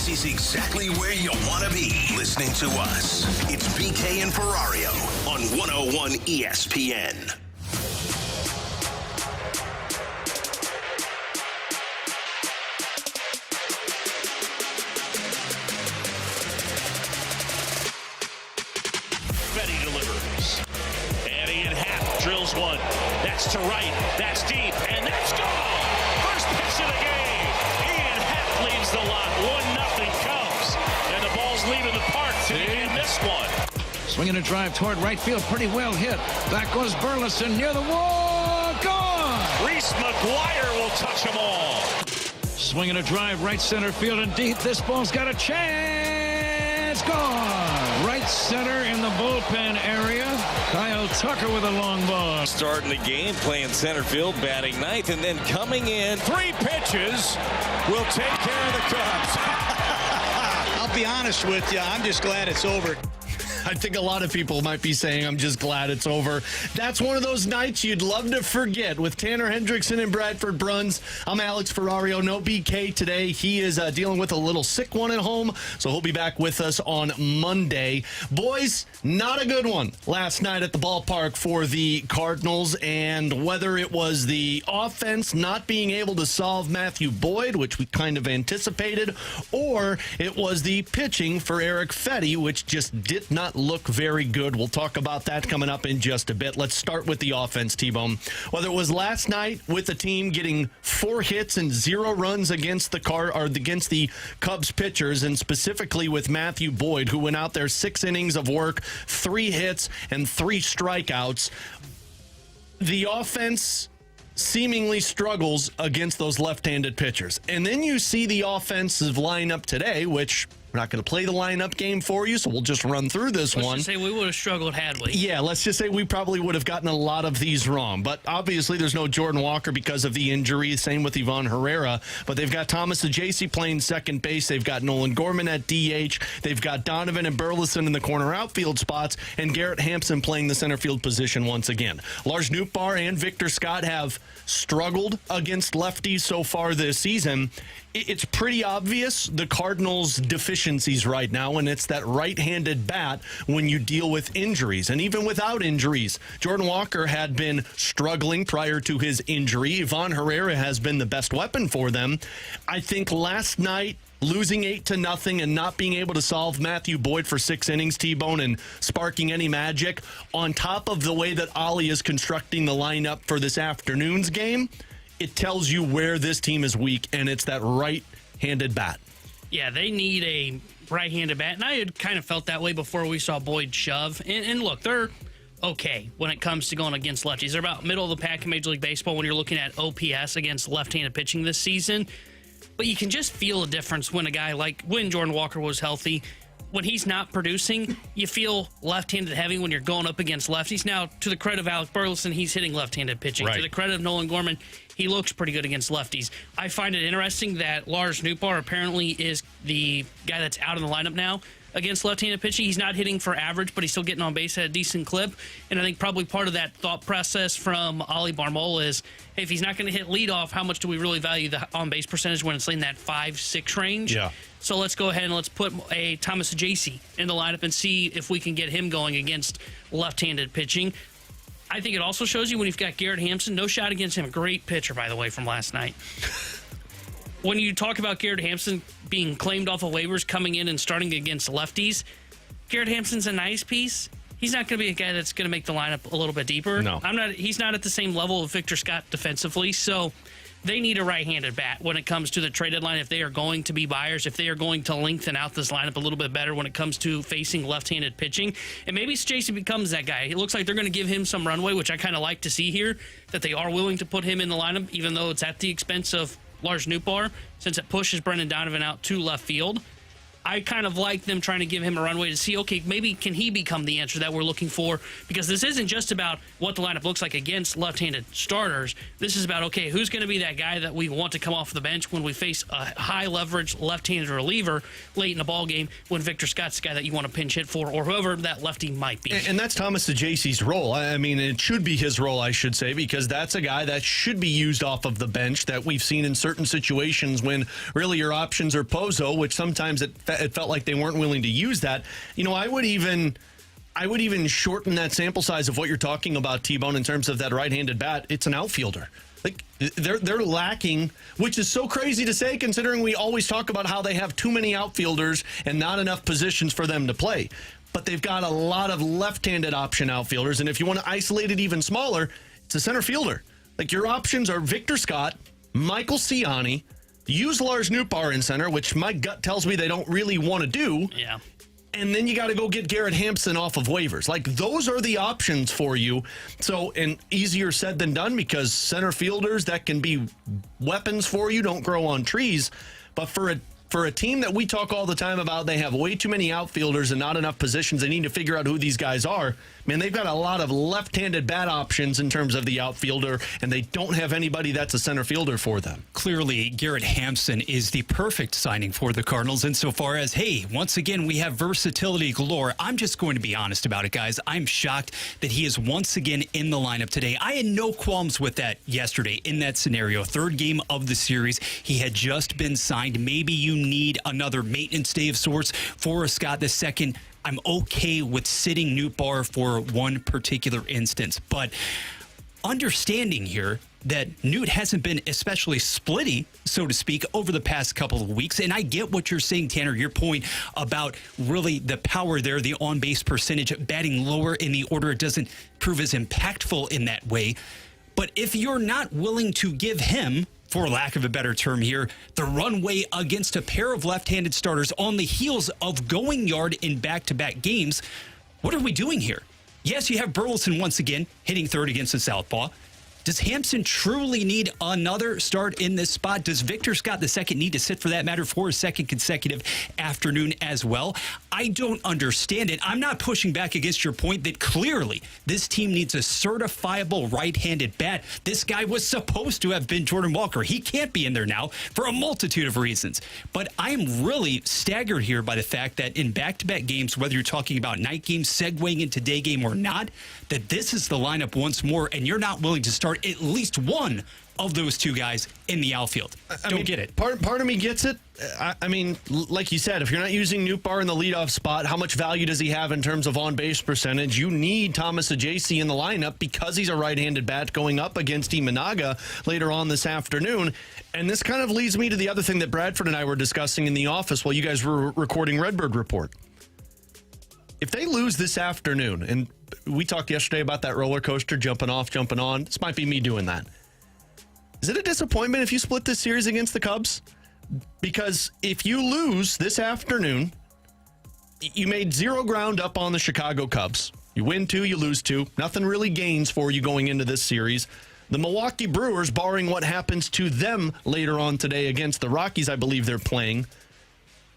This is exactly where you want to be listening to us. It's BK and Ferrario on 101 ESPN. Fedde delivers. And Ian Happ drills one. That's to right. That's deep. And that's gone. First pitch of the game. Ian Happ leads the lot. 1-0 comes. And the ball's leaving the park to begin this one. Swinging a drive toward right field. Pretty well hit. Back goes Burleson near the wall. Gone. Reese McGuire will touch them all. Swinging a drive right center field and deep. This ball's got a chance. Gone. Right center in the bullpen area. Kyle Tucker with a long ball. Starting the game, playing center field, batting ninth, and then coming in. 3 pitches will take care of the Cubs. I'll be honest with you, I'm just glad it's over. I think a lot of people might be saying, I'm just glad it's over. That's one of those nights you'd love to forget. With Tanner Hendrickson and Bradford Bruns, I'm Alex Ferrario. No BK today. He is dealing with a little sick one at home, so he'll be back with us on Monday. Boys, not a good one last night at the ballpark for the Cardinals, and whether it was the offense not being able to solve Matthew Boyd, which we kind of anticipated, or it was the pitching for Eric Fedde, which just did not look very good. We'll talk about that coming up in just a bit. Let's start with the offense, T-Bone. Whether it was last night with the team getting 4 hits and 0 runs against the Cubs pitchers, and specifically with Matthew Boyd, who went out there 6 innings of work, 3 hits, and 3 strikeouts. The offense seemingly struggles against those left-handed pitchers. And then you see the offensive lineup today, which we're not going to play the lineup game for you, so we'll just run through this one. Let's just say we would have struggled had we. Yeah, let's just say we probably would have gotten a lot of these wrong. But obviously there's no Jordan Walker because of the injury. Same with Ivan Herrera. But they've got Thomas Ajacey playing second base. They've got Nolan Gorman at DH. They've got Donovan and Burleson in the corner outfield spots. And Garrett Hampson playing the center field position once again. Lars Nootbaar and Victor Scott have struggled against lefties so far this season. It's pretty obvious the Cardinals' deficiencies right now, and it's that right-handed bat when you deal with injuries. And even without injuries, Jordan Walker had been struggling prior to his injury. Ivan Herrera has been the best weapon for them. I think last night, losing 8-0 and not being able to solve Matthew Boyd for 6 innings, T-Bone, and sparking any magic, on top of the way that Ollie is constructing the lineup for this afternoon's game, it tells you where this team is weak, and it's that right-handed bat. Yeah, they need a right-handed bat, and I had kind of felt that way before we saw Boyd shove. And look, they're okay when it comes to going against lefties. They're about middle of the pack in Major League Baseball when you're looking at OPS against left-handed pitching this season. But you can just feel a difference when a guy like when Jordan Walker was healthy. When he's not producing, you feel left-handed heavy when you're going up against lefties. Now, to the credit of Alex Burleson, he's hitting left-handed pitching. Right. To the credit of Nolan Gorman, he looks pretty good against lefties. I find it interesting that Lars Nootbaar apparently is the guy that's out of the lineup now against left-handed pitching. He's not hitting for average, but he's still getting on base at a decent clip. And I think probably part of that thought process from Ollie Barmol is, hey, if he's not going to hit leadoff, how much do we really value the on-base percentage when it's in that 5-6 range? Yeah. So let's go ahead and let's put a Thomas Ajacey in the lineup and see if we can get him going against left-handed pitching. I think it also shows you when you've got Garrett Hampson, no shot against him. Great pitcher, by the way, from last night. When you talk about Garrett Hampson being claimed off of waivers, coming in and starting against lefties, Garrett Hampson's a nice piece. He's not going to be a guy that's going to make the lineup a little bit deeper. No. He's not at the same level of Victor Scott defensively, so they need a right-handed bat when it comes to the trade deadline if they are going to be buyers, if they are going to lengthen out this lineup a little bit better when it comes to facing left-handed pitching. And maybe Jason becomes that guy. It looks like they're going to give him some runway, which I kind of like to see here, that they are willing to put him in the lineup, even though it's at the expense of Lars Nootbaar, since it pushes Brendan Donovan out to left field. I kind of like them trying to give him a runway to see, okay, maybe can he become the answer that we're looking for? Because this isn't just about what the lineup looks like against left-handed starters. This is about, okay, who's going to be that guy that we want to come off the bench when we face a high-leverage left-handed reliever late in the ballgame when Victor Scott's the guy that you want to pinch hit for, or whoever that lefty might be. And that's Thomas Saggesi's role. I mean, it should be his role, I should say, because that's a guy that should be used off of the bench that we've seen in certain situations when really your options are Pozo, which sometimes it felt like they weren't willing to use that. You know, I would even shorten that sample size of what you're talking about, T-Bone, in terms of that right-handed bat. It's an outfielder. Like they're lacking, which is so crazy to say considering we always talk about how they have too many outfielders and not enough positions for them to play. But they've got a lot of left-handed option outfielders, and if you want to isolate it even smaller, it's a center fielder. Like your options are Victor Scott, Michael Ciani, use Lars Nootbaar in center, which my gut tells me they don't really want to do. Yeah. And then you got to go get Garrett Hampson off of waivers. Like, those are the options for you. So, and easier said than done because center fielders that can be weapons for you don't grow on trees. But for a team that we talk all the time about, they have way too many outfielders and not enough positions. They need to figure out who these guys are. Man, they've got a lot of left-handed bat options in terms of the outfielder, and they don't have anybody that's a center fielder for them. Clearly, Garrett Hampson is the perfect signing for the Cardinals insofar as, hey, once again, we have versatility galore. I'm just going to be honest about it, guys. I'm shocked that he is once again in the lineup today. I had no qualms with that yesterday in that scenario. Third game of the series. He had just been signed. Maybe you need another maintenance day of sorts for Scott II. I'm okay with sitting Nootbaar for one particular instance, but understanding here that Newt hasn't been especially splitty, so to speak, over the past couple of weeks. And I get what you're saying, Tanner, your point about really the power there, the on-base percentage, batting lower in the order. It doesn't prove as impactful in that way. But if you're not willing to give him, for lack of a better term here, the runway against a pair of left-handed starters on the heels of going yard in back-to-back games, what are we doing here? Yes, you have Burleson once again hitting third against the southpaw. Does Hampson truly need another start in this spot? Does Victor Scott II need to sit, for that matter, for a second consecutive afternoon as well? I don't understand it. I'm not pushing back against your point that clearly this team needs a certifiable right-handed bat. This guy was supposed to have been Jordan Walker. He can't be in there now for a multitude of reasons. But I'm really staggered here by the fact that in back-to-back games, whether you're talking about night games, segueing into day game or not, that this is the lineup once more, and you're not willing to start at least one of those two guys in the outfield. Don't get it. Part of me gets it. I mean, like you said, if you're not using Nootbaar in the leadoff spot, how much value does he have in terms of on-base percentage? You need Thomas Saggesi in the lineup because he's a right-handed bat going up against Imanaga later on this afternoon. And this kind of leads me to the other thing that Bradford and I were discussing in the office while you guys were recording Redbird Report. If they lose this afternoon, and we talked yesterday about that roller coaster, jumping off, jumping on. This might be me doing that. Is it a disappointment if you split this series against the Cubs? Because if you lose this afternoon, you made 0 ground up on the Chicago Cubs. You win 2, you lose 2. Nothing really gains for you going into this series. The Milwaukee Brewers, barring what happens to them later on today against the Rockies, I believe they're playing,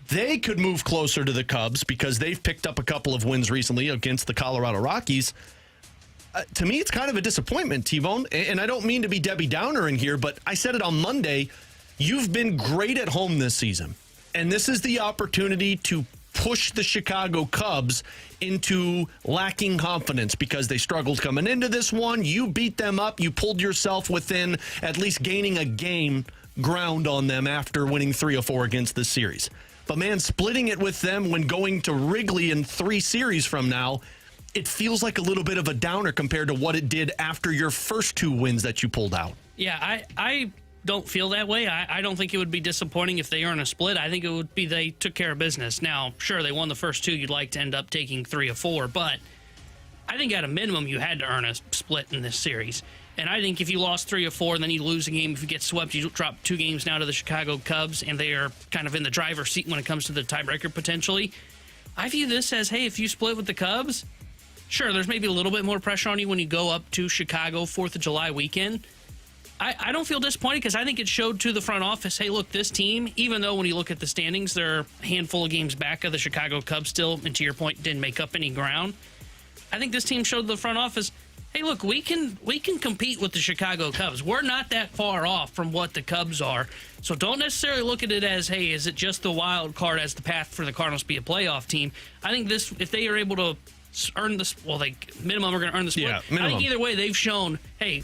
they could move closer to the Cubs because they've picked up a couple of wins recently against the Colorado Rockies. To me, it's kind of a disappointment, T-Bone. And I don't mean to be Debbie Downer in here, but I said it on Monday. You've been great at home this season. And this is the opportunity to push the Chicago Cubs into lacking confidence because they struggled coming into this one. You beat them up. You pulled yourself within at least gaining a game ground on them after winning 3 or 4 against this series. But, man, splitting it with them when going to Wrigley in 3 series from now, it feels like a little bit of a downer compared to what it did after your first 2 wins that you pulled out. Yeah, I don't feel that way. I don't think it would be disappointing if they earn a split. I think it would be they took care of business. Now, sure, they won the first 2. You'd like to end up taking 3 or 4, but I think at a minimum you had to earn a split in this series. And I think if you lost 3 or 4 and then you lose a game, if you get swept, you drop 2 games now to the Chicago Cubs, and they are kind of in the driver's seat when it comes to the tiebreaker potentially. I view this as, hey, if you split with the Cubs, sure, there's maybe a little bit more pressure on you when you go up to Chicago 4th of July weekend. I don't feel disappointed because I think it showed to the front office, hey, look, this team, even though when you look at the standings, they're a handful of games back of the Chicago Cubs still, and to your point, didn't make up any ground. I think this team showed the front office, hey, look, we can compete with the Chicago Cubs. We're not that far off from what the Cubs are. So don't necessarily look at it as, hey, is it just the wild card as the path for the Cardinals to be a playoff team? I think this, if they are able to earn this, well, they minimum are going to earn the split. Yeah, minimum. I think either way they've shown, hey,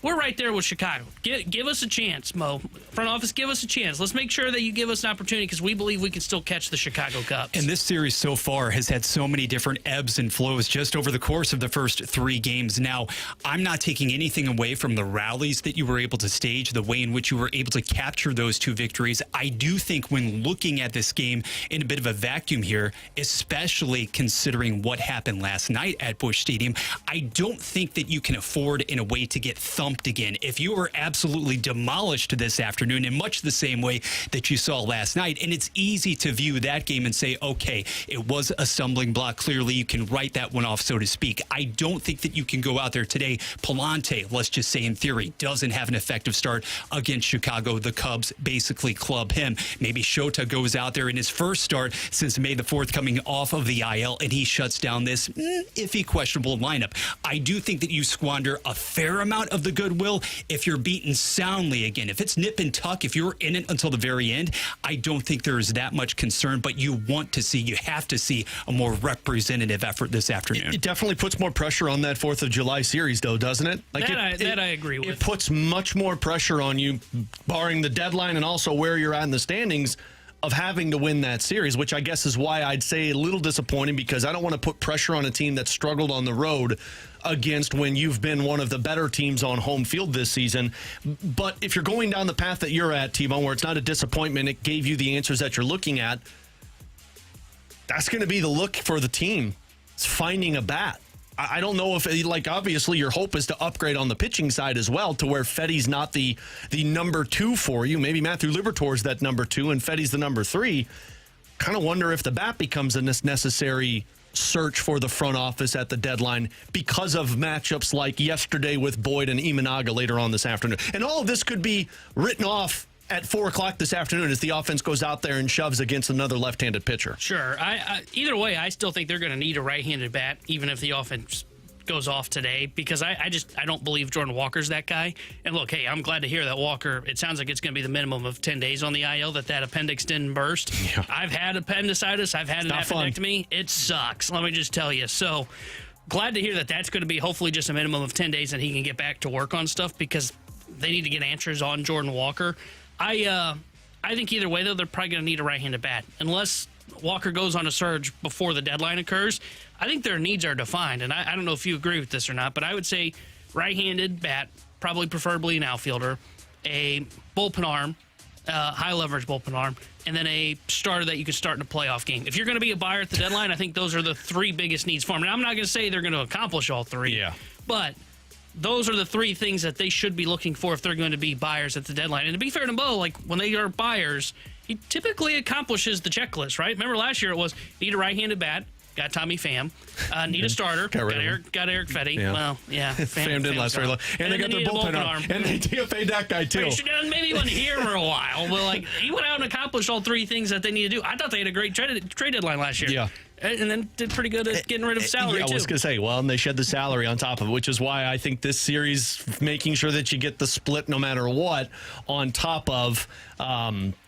we're right there with Chicago. Give us a chance, Mo. Front office, give us a chance. Let's make sure that you give us an opportunity because we believe we can still catch the Chicago Cubs. And this series so far has had so many different ebbs and flows just over the course of the first 3 games. Now, I'm not taking anything away from the rallies that you were able to stage, the way in which you were able to capture those 2 victories. I do think when looking at this game in a bit of a vacuum here, especially considering what happened last night at Busch Stadium, I don't think that you can afford in a way to get thumped again. If you were absolutely demolished this afternoon in much the same way that you saw last night, and it's easy to view that game and say, okay, it was a stumbling block. Clearly, you can write that one off, so to speak. I don't think that you can go out there today. Palante, let's just say in theory, doesn't have an effective start against Chicago. The Cubs basically club him. Maybe Shota goes out there in his first start since May the 4th coming off of the IL, and he shuts down this iffy, questionable lineup. I do think that you squander a fair amount of the goodwill if you're beaten soundly again. If it's nip and tuck, if you're in it until the very end, I don't think there is that much concern, but you have to see a more representative effort this afternoon. It definitely puts more pressure on that 4th of July series, though, doesn't it? Like I agree with. It puts much more pressure on you, barring the deadline and also where you're at in the standings, of having to win that series, which I guess is why I'd say a little disappointing, because I don't want to put pressure on a team that struggled on the road against when you've been one of the better teams on home field this season. But if you're going down the path that you're at, T-Bone, where it's not a disappointment, it gave you the answers that you're looking at, that's going to be the look for the team. It's finding a bat. I don't know if, like, obviously your hope is to upgrade on the pitching side as well to where Fedde's not the number 2 for you. Maybe Matthew Liberatore's that number 2 and Fedde's the number 3. Kind of wonder if the bat becomes a necessary search for the front office at the deadline because of matchups like yesterday with Boyd and Imanaga later on this afternoon. And all of this could be written off at 4 o'clock this afternoon as the offense goes out there and shoves against another left-handed pitcher. Sure. Either way, I still think they're going to need a right-handed bat, even if the offense goes off today, because I don't believe Jordan Walker's that guy. And look, hey, I'm glad to hear that Walker, it sounds like it's going to be the minimum of 10 days on the IL, that appendix didn't burst. Yeah. I've had appendicitis. I've had an appendectomy. It sucks, let me just tell you. So glad to hear that that's going to be hopefully just a minimum of 10 days and he can get back to work on stuff, because they need to get answers on Jordan Walker. I think either way, though, they're probably going to need a right-handed bat. Unless Walker goes on a surge before the deadline occurs, I think their needs are defined. And I don't know if you agree with this or not, but I would say right-handed bat, probably preferably an outfielder, a bullpen arm, high-leverage bullpen arm, and then a starter that you can start in a playoff game. If you're going to be a buyer at the deadline, I think those are the 3 biggest needs for them. And I'm not going to say they're going to accomplish all 3, but those are the 3 things that they should be looking for if they're going to be buyers at the deadline. And to be fair to Bo, like, when they are buyers, he typically accomplishes the checklist, right? Remember last year it was need a right-handed bat, got Tommy Pham, need a starter, got Eric Fedde. Yeah. Well, yeah. Pham didn't last very long. And they got their bullpen arm. And they DFA'd that guy, too. Maybe he wasn't here for a while, but like he went out and accomplished all 3 things that they need to do. I thought they had a great trade deadline last year. Yeah. And then did pretty good at getting rid of salary, too. I was going to say, well, and they shed the salary on top of it, which is why I think this series, making sure that you get the split no matter what, on top of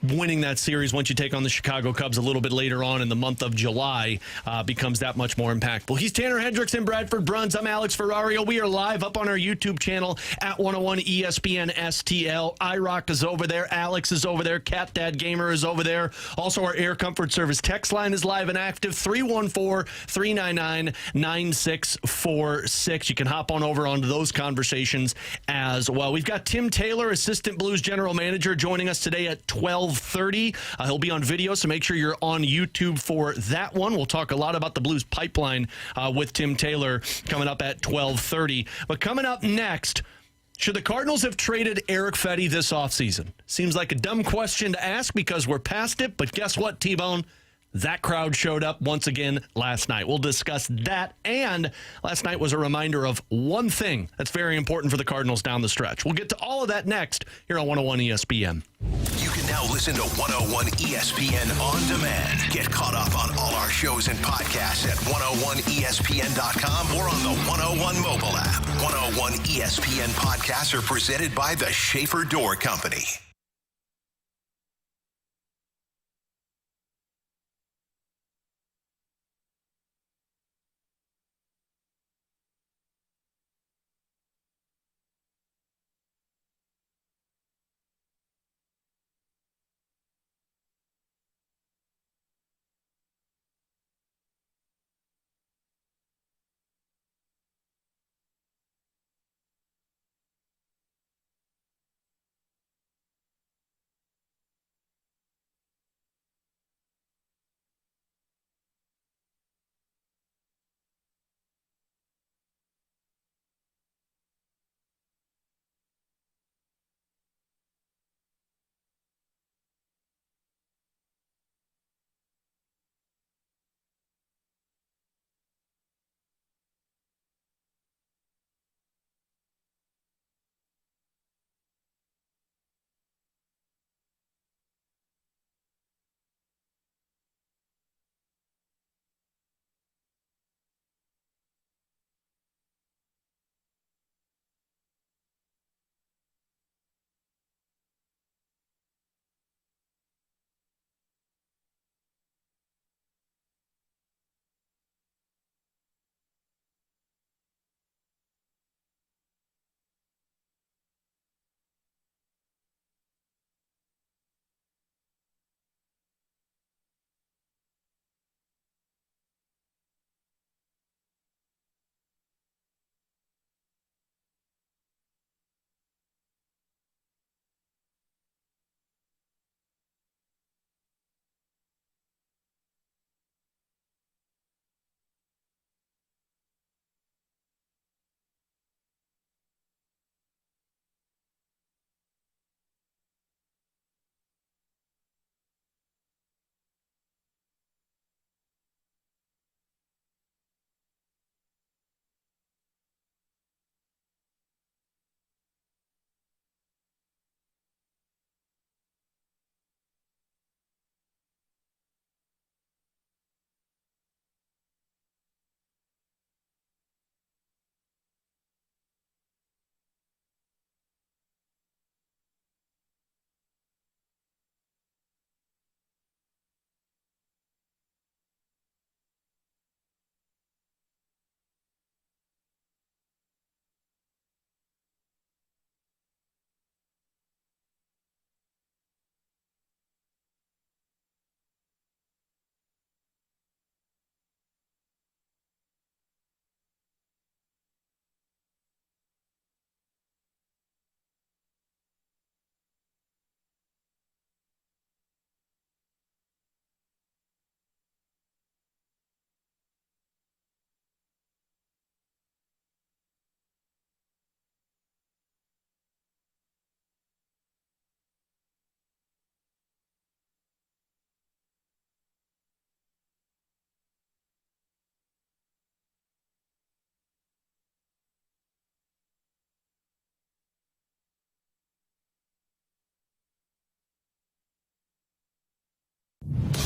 winning that series once you take on the Chicago Cubs a little bit later on in the month of July, becomes that much more impactful. He's Tanner Hendricks and Bradford Bruns. I'm Alex Ferrario. We are live up on our YouTube channel at 101 ESPN STL. iRock is over there. Alex is over there. Cat Dad Gamer is over there. Also, our Air Comfort Service text line is live and active. 314-399-9646. You can hop on over onto those conversations as well. We've got Tim Taylor, Assistant Blues General Manager, joining us today at 12:30. He'll be on video, so make sure you're on YouTube for that one. We'll talk a lot about the Blues pipeline with Tim Taylor coming up at 12:30. But coming up next, should the Cardinals have traded Eric Fedde this offseason? Seems like a dumb question to ask because we're past it, but guess what, T-Bone? That crowd showed up once again last night. We'll discuss that. And last night was a reminder of one thing that's very important for the Cardinals down the stretch. We'll get to all of that next here on 101 ESPN. You can now listen to 101 ESPN on demand. Get caught up on all our shows and podcasts at 101ESPN.com or on the 101 mobile app. 101 ESPN podcasts are presented by the Schaefer Door Company.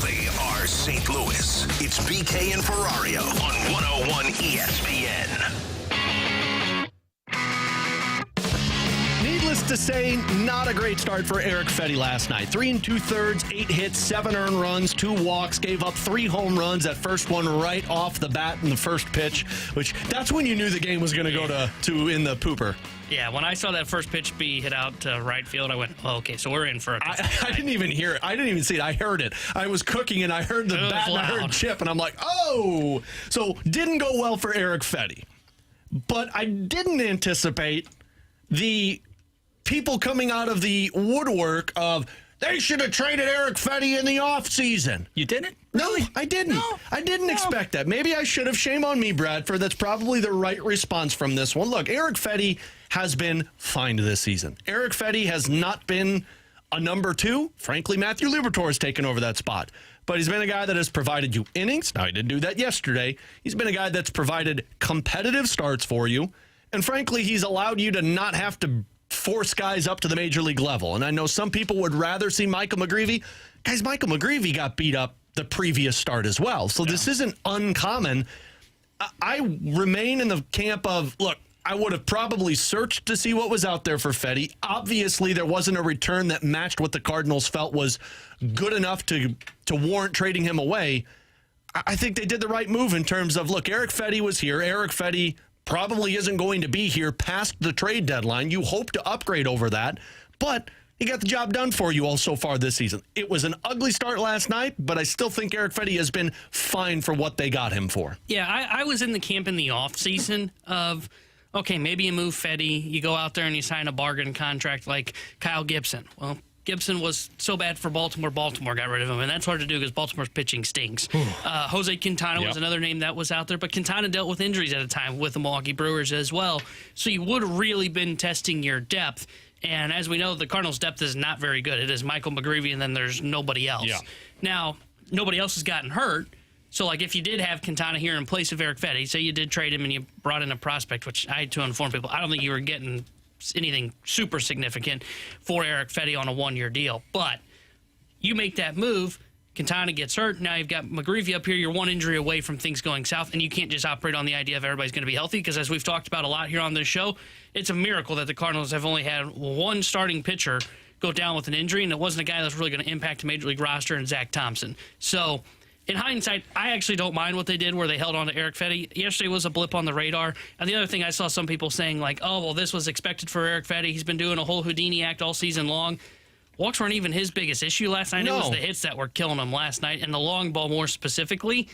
They are St. Louis. It's BK and Ferrario on 101 ESPN. Needless to say, not a great start for Eric Fedde last night. 3 2/3, 8 hits, 7 earned runs, 2 walks, gave up 3 home runs. That first one right off the bat in the first pitch, which that's when you knew the game was going to go to in the pooper. Yeah, when I saw that first pitch be hit out to right field, I went, oh, okay, so we're in for a I didn't even hear it. I didn't even see it. I heard it. I was cooking, and I heard the bat, and I heard chip, and I'm like, oh! So, didn't go well for Eric Fedde. But I didn't anticipate the people coming out of the woodwork of, they should have traded Eric Fedde in the offseason. You didn't? No, I didn't. No. I didn't expect that. Maybe I should have. Shame on me, Bradford. That's probably the right response from this one. Look, Eric Fedde has been fine this season. Eric Fedde has not been A number 2, frankly, Matthew Liberatore has taken over that spot. But he's been a guy that has provided you innings. Now, he didn't do that yesterday. He's been a guy that's provided competitive starts for you. And frankly, he's allowed you to not have to force guys up to the major league level. And I know some people would rather see Michael McGreevy. Guys, Michael McGreevy got beat up the previous start as well. So this isn't uncommon. I remain in the camp of, look, I would have probably searched to see what was out there for Fedde. Obviously, there wasn't a return that matched what the Cardinals felt was good enough to warrant trading him away. I think they did the right move in terms of, look, Eric Fedde was here. Eric Fedde probably isn't going to be here past the trade deadline. You hope to upgrade over that, but he got the job done for you all so far this season. It was an ugly start last night, but I still think Eric Fedde has been fine for what they got him for. Yeah, I was in the camp in the offseason of, okay, maybe you move Fedde, you go out there and you sign a bargain contract like Kyle Gibson. Well, Gibson was so bad for Baltimore got rid of him, and that's hard to do because Baltimore's pitching stinks. Jose Quintana was another name that was out there, but Quintana dealt with injuries at a time with the Milwaukee Brewers as well, so you would have really been testing your depth. And as we know, the Cardinals' depth is not very good. It is Michael McGreevy, and then there's nobody else. Yeah. Now, nobody else has gotten hurt. So, like, if you did have Quintana here in place of Eric Fedde, say you did trade him and you brought in a prospect, which I had to inform people, I don't think you were getting anything super significant for Eric Fedde on a one-year deal. But you make that move, Quintana gets hurt, now you've got McGreevy up here, you're one injury away from things going south, and you can't just operate on the idea of everybody's going to be healthy, because as we've talked about a lot here on this show, it's a miracle that the Cardinals have only had one starting pitcher go down with an injury, and it wasn't a guy that's really going to impact the Major League roster, and Zach Thompson. So, in hindsight, I actually don't mind what they did where they held on to Eric Fedde. Yesterday was a blip on the radar. And the other thing I saw some people saying, like, oh, well, this was expected for Eric Fedde. He's been doing a whole Houdini act all season long. Walks weren't even his biggest issue last night. No. It was the hits that were killing him last night, and the long ball more specifically.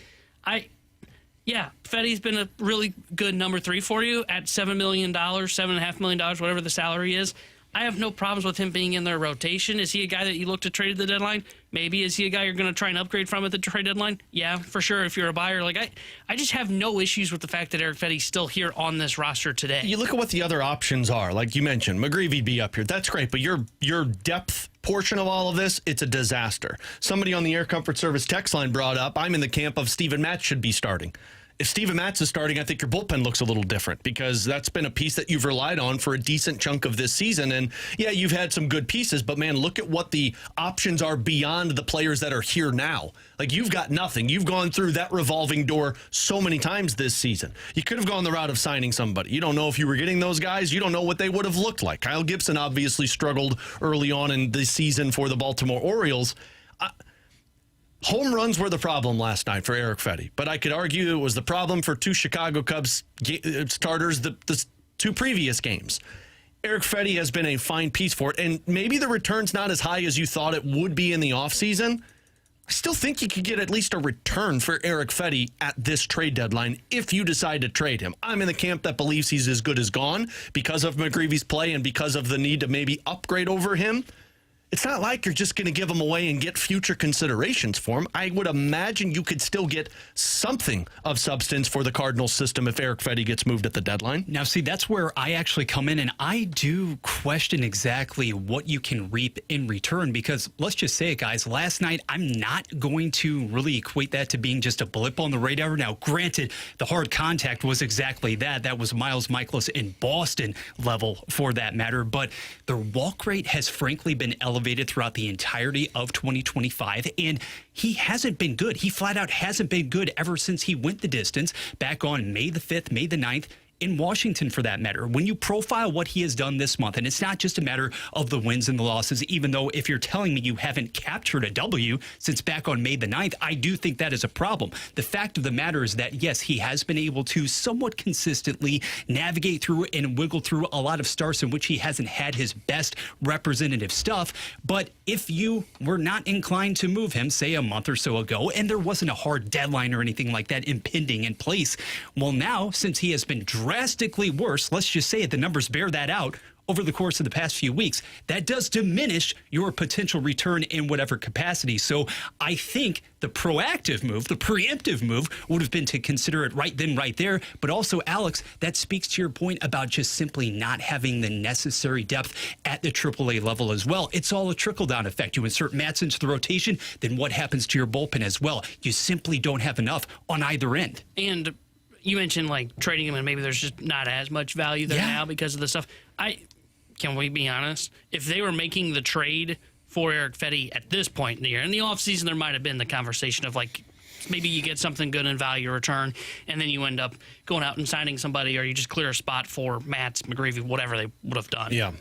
Fedde's been a really good number 3 for you at $7 million, $7.5 million, whatever the salary is. I have no problems with him being in their rotation. Is he a guy that you look to trade at the deadline? Maybe. Is he a guy you're going to try and upgrade from at the trade deadline? Yeah, for sure, if you're a buyer. Like I just have no issues with the fact that Eric Fedde's still here on this roster today. You look at what the other options are. Like you mentioned, McGreevy be up here. That's great, but your depth portion of all of this, it's a disaster. Somebody on the Air Comfort Service text line brought up, I'm in the camp of Steven Matz should be starting. If Steven Matz is starting, I think your bullpen looks a little different because that's been a piece that you've relied on for a decent chunk of this season. And yeah, you've had some good pieces, but man, look at what the options are beyond the players that are here now. Like you've got nothing. You've gone through that revolving door so many times this season. You could have gone the route of signing somebody. You don't know if you were getting those guys. You don't know what they would have looked like. Kyle Gibson obviously struggled early on in the season for the Baltimore Orioles. Home runs were the problem last night for Eric Fedde, but I could argue it was the problem for 2 Chicago Cubs starters the 2 previous games. Eric Fedde has been a fine piece for it, and maybe the return's not as high as you thought it would be in the offseason. I still think you could get at least a return for Eric Fedde at this trade deadline if you decide to trade him. I'm in the camp that believes he's as good as gone because of McGreevy's play and because of the need to maybe upgrade over him. It's not like you're just going to give him away and get future considerations for him. I would imagine you could still get something of substance for the Cardinals system if Eric Fedde gets moved at the deadline. Now, see, that's where I actually come in, and I do question exactly what you can reap in return because let's just say it, guys, last night I'm not going to really equate that to being just a blip on the radar. Now, granted, the hard contact was exactly that. That was Miles Mikolas in Boston level for that matter, but their walk rate has frankly been elevated throughout the entirety of 2025, and he hasn't been good. He flat out hasn't been good ever since he went the distance back on May the 5th, May the 9th, in Washington for that matter. When you profile what he has done this month, and it's not just a matter of the wins and the losses, even though if you're telling me you haven't captured a W since back on May the 9th, I do think that is a problem. The fact of the matter is that, yes, he has been able to somewhat consistently navigate through and wiggle through a lot of starts in which he hasn't had his best representative stuff. But if you were not inclined to move him, say a month or so ago, and there wasn't a hard deadline or anything like that impending in place, well, now, since he has been drastically worse, let's just say it, the numbers bear that out, over the course of the past few weeks, that does diminish your potential return in whatever capacity. So I think the proactive move, the preemptive move, would have been to consider it right then, right there. But also, Alex, that speaks to your point about just simply not having the necessary depth at the AAA level as well. It's all a trickle-down effect. You insert Matz into the rotation, then what happens to your bullpen as well? You simply don't have enough on either end. And you mentioned like trading him, and maybe there's just not as much value there now because of the stuff. Can we be honest? If they were making the trade for Eric Fedde at this point in the year, in the offseason, there might have been the conversation of like maybe you get something good in value return, and then you end up going out and signing somebody, or you just clear a spot for Matz, McGreevy, whatever they would have done. Yeah.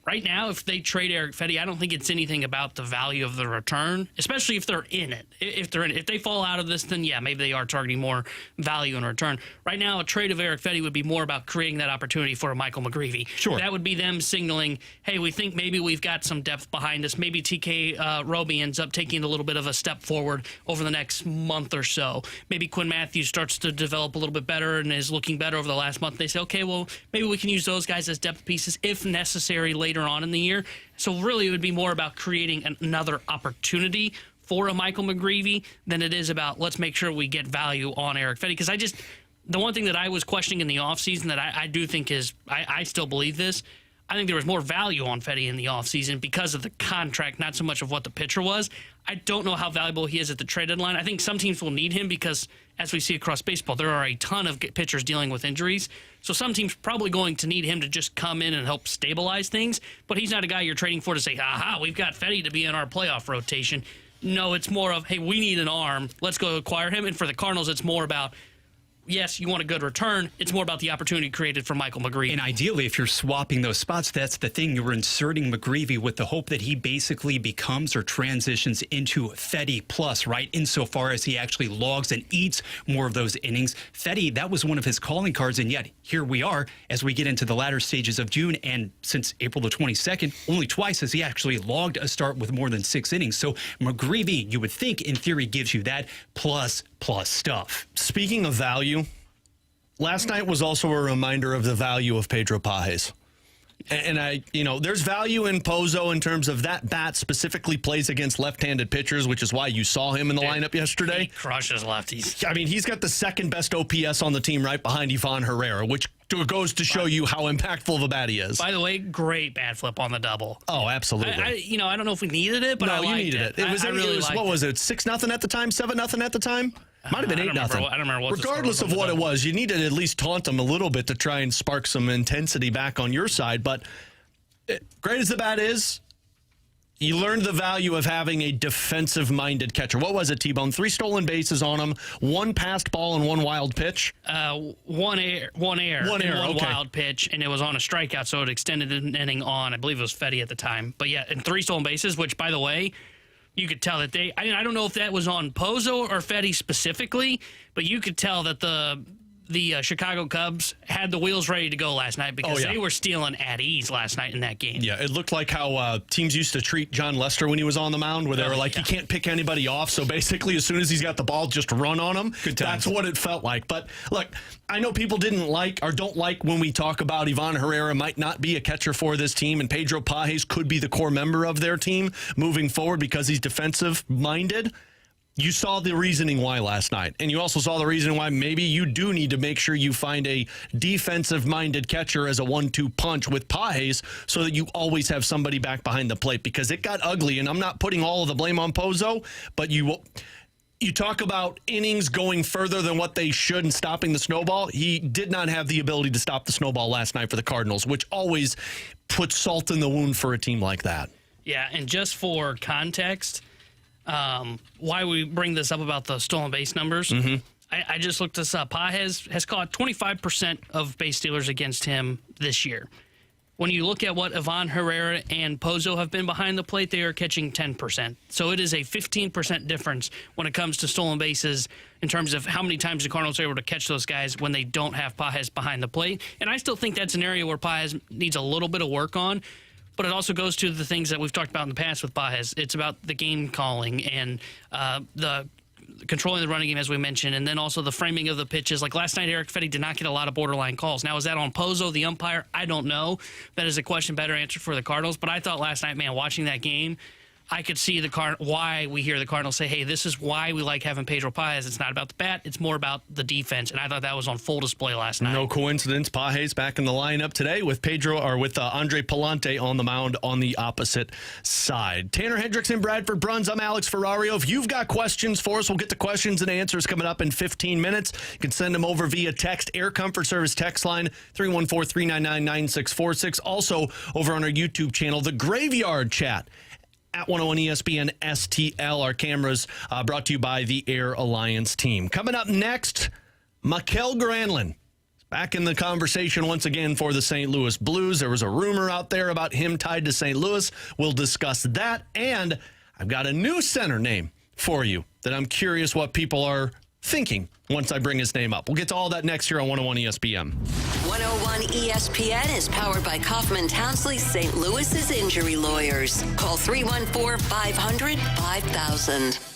Right now, if they trade Eric Fedde, I don't think it's anything about the value of the return, especially if they're in it. If they fall out of this, then yeah, maybe they are targeting more value in return. Right now, a trade of Eric Fedde would be more about creating that opportunity for a Michael McGreevy. Sure. That would be them signaling, hey, we think maybe we've got some depth behind us. Maybe TK Roby ends up taking a little bit of a step forward over the next month or so. Maybe Quinn Matthews starts to develop a little bit better and is looking better over the last month. They say, okay, well, maybe we can use those guys as depth pieces if necessary later on in the year. So really it would be more about creating another opportunity for a Michael McGreevy than it is about let's make sure we get value on Eric Fedde. Because the one thing that I was questioning in the offseason that I do think is, I still believe this, I think there was more value on Fedde in the offseason because of the contract, not so much of what the pitcher was. I don't know how valuable he is at the trade deadline. I think some teams will need him because, as we see across baseball, there are a ton of pitchers dealing with injuries. So some teams probably going to need him to just come in and help stabilize things. But he's not a guy you're trading for to say, aha, we've got Fedde to be in our playoff rotation. No, it's more of, hey, we need an arm. Let's go acquire him. And for the Cardinals, it's more about, yes, you want a good return. It's more about the opportunity created for Michael McGreevy. And ideally, if you're swapping those spots, that's the thing. You're inserting McGreevy with the hope that he basically becomes or transitions into Fedde plus, right? Insofar as he actually logs and eats more of those innings. Fedde, that was one of his calling cards. And yet here we are as we get into the latter stages of June. And since April the 22nd, only twice has he actually logged a start with more than 6 innings. So McGreevy, you would think in theory, gives you that plus stuff. Speaking of value, last night was also a reminder of the value of Pedro Pages. And there's value in Pozo in terms of that bat specifically plays against left-handed pitchers, which is why you saw him in the lineup yesterday. He crushes lefties. I mean, he's got the second best OPS on the team right behind Ivan Herrera, which goes to show you how impactful of a bat he is. By the way, great bat flip on the double. Oh, absolutely. I don't know if we needed it, but no, I liked you needed it. What was it, 6-0 at the time, 7-0 at the time? Might have been 8-0. I don't remember what. Regardless of what it was, you needed to at least taunt them a little bit to try and spark some intensity back on your side. But great as the bat is, you learned the value of having a defensive-minded catcher. What was it, T-Bone? 3 stolen bases on him, 1 passed ball and 1 wild pitch? One error, wild pitch, and it was on a strikeout, so it extended an inning on, I believe it was Fedde at the time. But yeah, and 3 stolen bases, which, by the way, you could tell that I don't know if that was on Pozo or Fedde specifically, but you could tell that the Chicago Cubs had the wheels ready to go last night because they were stealing at ease last night in that game. Yeah, it looked like how teams used to treat John Lester when he was on the mound, where they were like, he can't pick anybody off, so basically as soon as he's got the ball, just run on him. Good times. That's what it felt like. But look, I know people don't like when we talk about Ivan Herrera might not be a catcher for this team, and Pedro Pages could be the core member of their team moving forward because he's defensive-minded. You saw the reasoning why last night, and you also saw the reason why maybe you do need to make sure you find a defensive-minded catcher as a 1-2 punch with Pages so that you always have somebody back behind the plate, because it got ugly, and I'm not putting all of the blame on Pozo, but you talk about innings going further than what they should and stopping the snowball. He did not have the ability to stop the snowball last night for the Cardinals, which always puts salt in the wound for a team like that. Yeah, and just for context, why we bring this up about the stolen base numbers, I just looked this up. Pages has caught 25% of base stealers against him this year. When you look at what Ivan Herrera and Pozo have been behind the plate, they are catching 10%. So it is a 15% difference when it comes to stolen bases in terms of how many times the Cardinals are able to catch those guys when they don't have Pages behind the plate. And I still think that's an area where Pages needs a little bit of work on. But it also goes to the things that we've talked about in the past with Pages. It's about the game calling and the controlling the running game, as we mentioned, and then also the framing of the pitches. Like last night, Eric Fedde did not get a lot of borderline calls. Now, is that on Pozo, the umpire? I don't know. That is a question better answered for the Cardinals. But I thought last night, man, watching that game, I could see why we hear the Cardinals say, hey, this is why we like having Pedro Paez. It's not about the bat. It's more about the defense. And I thought that was on full display last night. No coincidence. Paez back in the lineup today with Andre Palante on the mound on the opposite side. Tanner Hendrickson, Bradford Bruns. I'm Alex Ferrario. If you've got questions for us, we'll get the questions and answers coming up in 15 minutes. You can send them over via text. Air Comfort Service text line 314-399-9646. Also over on our YouTube channel, The Graveyard Chat at 101 ESPN STL. Our cameras brought to you by the Air Alliance team. Coming up next, Mikael Granlund. Back in the conversation once again for the St. Louis Blues. There was a rumor out there about him tied to St. Louis. We'll discuss that. And I've got a new center name for you that I'm curious what people are thinking once I bring his name up. We'll get to all that next year on 101 ESPN. 101 ESPN is powered by Kaufman Townsley St. Louis's injury lawyers. Call 314-500-5000.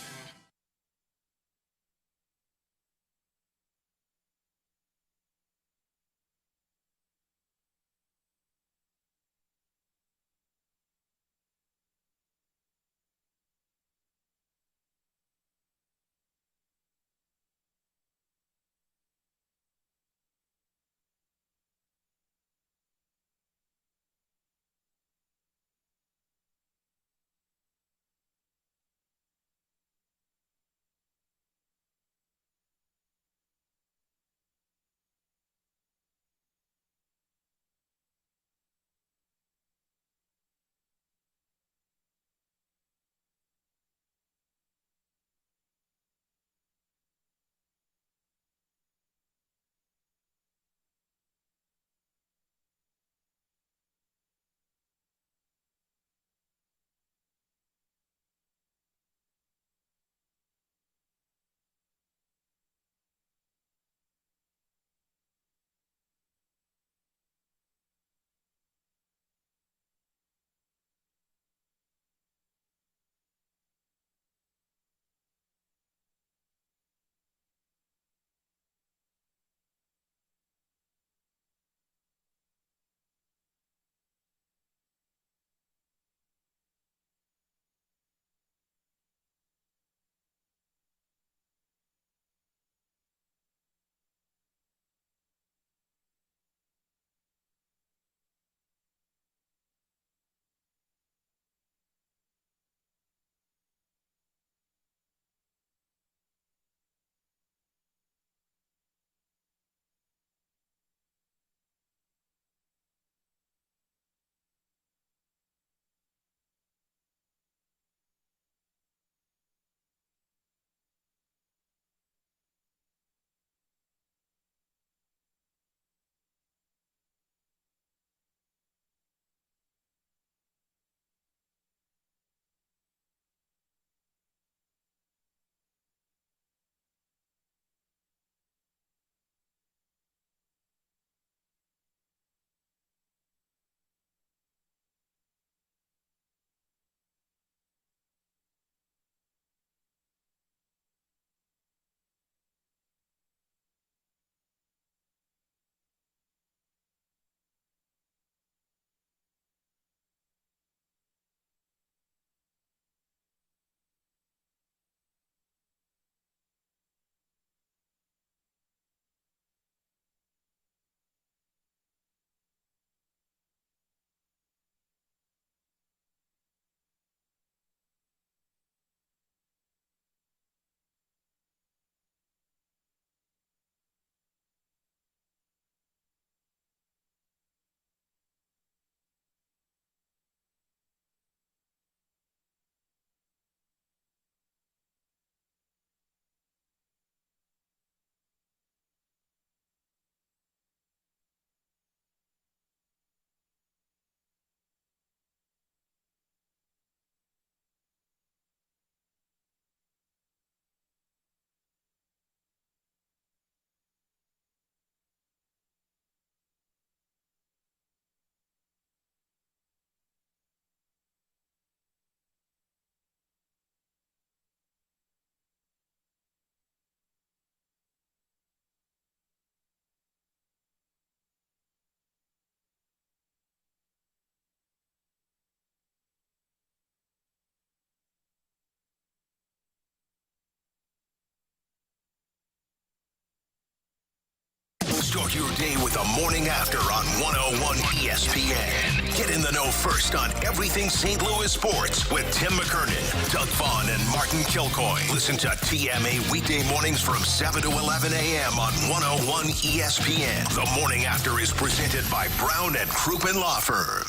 Start your day with the morning after on 101 ESPN. Get in the know first on everything St. Louis sports with Tim McKernan, Doug Vaughn, and Martin Kilcoy. Listen to TMA weekday mornings from 7 to 11 a.m. on 101 ESPN. The morning after is presented by Brown and Crouppen Law Firm.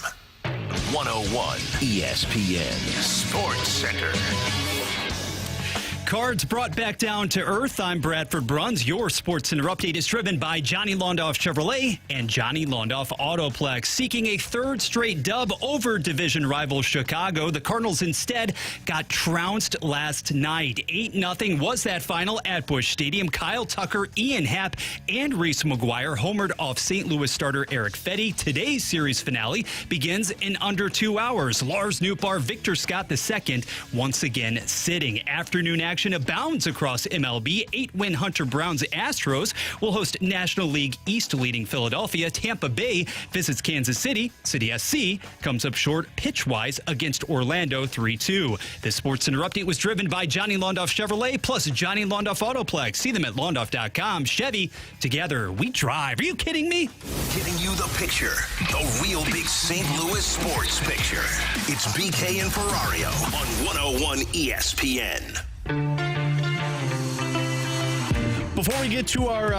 101 ESPN Sports Center. Cards brought back down to earth. I'm Bradford Bruns. Your Sports Center update is driven by Johnny Londoff Chevrolet and Johnny Londoff Autoplex. Seeking a third straight dub over division rival Chicago, the Cardinals instead got trounced last night. 8-0 was that final at Busch Stadium. Kyle Tucker, Ian Happ, and Reese McGuire homered off St. Louis starter Eric Fedde. Today's series finale begins in under 2 hours. Lars Nootbaar, Victor Scott II once again sitting. Afternoon action abounds across MLB. 8-win Hunter Brown's Astros will host National League East leading Philadelphia. Tampa Bay visits Kansas City. City SC comes up short pitch-wise against Orlando 3-2. This Sports Center update was driven by Johnny Londoff Chevrolet plus Johnny Londoff Autoplex. See them at Londoff.com. Chevy, together we drive. Are you kidding me? Giving you the picture, the real big St. Louis sports picture. It's BK and Ferrario on 101 ESPN. Before we get to our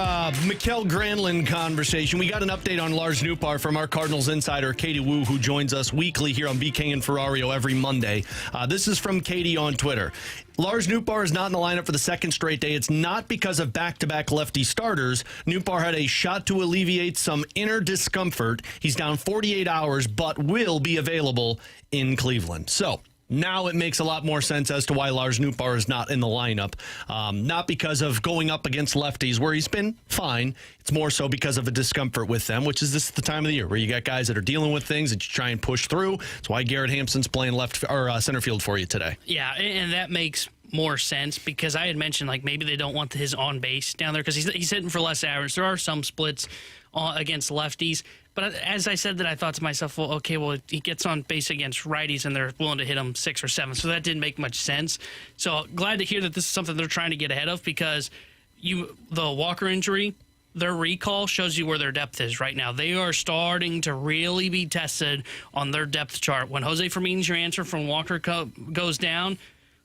Mikael Granlund conversation, we got an update on Lars Nootbaar from our Cardinals insider, Katie Wu, who joins us weekly here on BK and Ferrario every Monday. This is from Katie on Twitter. Lars Nootbaar is not in the lineup for the second straight day. It's not because of back-to-back lefty starters. Nootbaar had a shot to alleviate some inner discomfort. He's down 48 hours, but will be available in Cleveland. So now it makes a lot more sense as to why Lars Nootbaar is not in the lineup. Not because of going up against lefties, where he's been fine. It's more so because of a discomfort with them, which is this the time of the year where you got guys that are dealing with things that you try and push through. That's why Garrett Hampson's playing left or center field for you today. Yeah, and that makes more sense because I had mentioned like maybe they don't want his on base down there because he's hitting for less average. There are some splits against lefties. But as I said that, I thought to myself, well, okay, well, he gets on base against righties, and they're willing to hit him 6 or 7. So that didn't make much sense. So glad to hear that this is something they're trying to get ahead of because the Walker injury, their recall shows you where their depth is right now. They are starting to really be tested on their depth chart. When Jose Fermin's your answer from Walker goes down,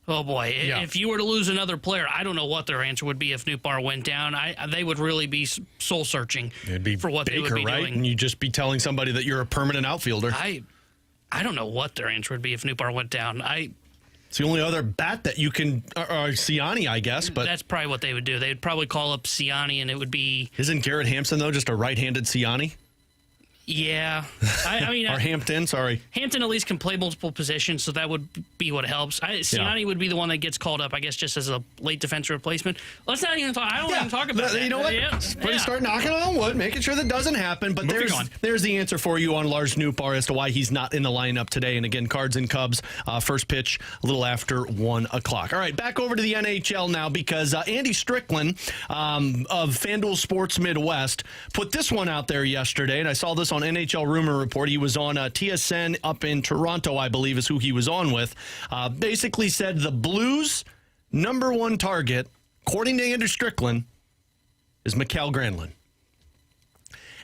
oh, boy. Yeah. If you were to lose another player, I don't know what their answer would be if Nootbaar went down. They would really be soul-searching for what Baker, they would be right? doing. And you'd just be telling somebody that you're a permanent outfielder. I don't know what their answer would be if Nootbaar went down. It's the only other bat that you can, or Ciani, I guess. But that's probably what they would do. They would probably call up Ciani, and it would be... Isn't Garrett Hampson, though, just a right-handed Ciani? Yeah. I mean, or Hampton, sorry. Hampton at least can play multiple positions, so that would be what helps. Ciani would be the one that gets called up, I guess, just as a late defensive replacement. Let's not even talk. I don't even talk about that. You know what? Start knocking on wood, making sure that doesn't happen. But there's the answer for you on Lars Nootbaar as to why he's not in the lineup today. And again, Cards and Cubs, first pitch a little after 1 o'clock. All right, back over to the NHL now because Andy Strickland of FanDuel Sports Midwest put this one out there yesterday, and I saw this on NHL Rumor Report. He was on TSN up in Toronto, I believe is who he was on with. Basically said the Blues' number one target, according to Andy Strickland, is Mikael Granlund.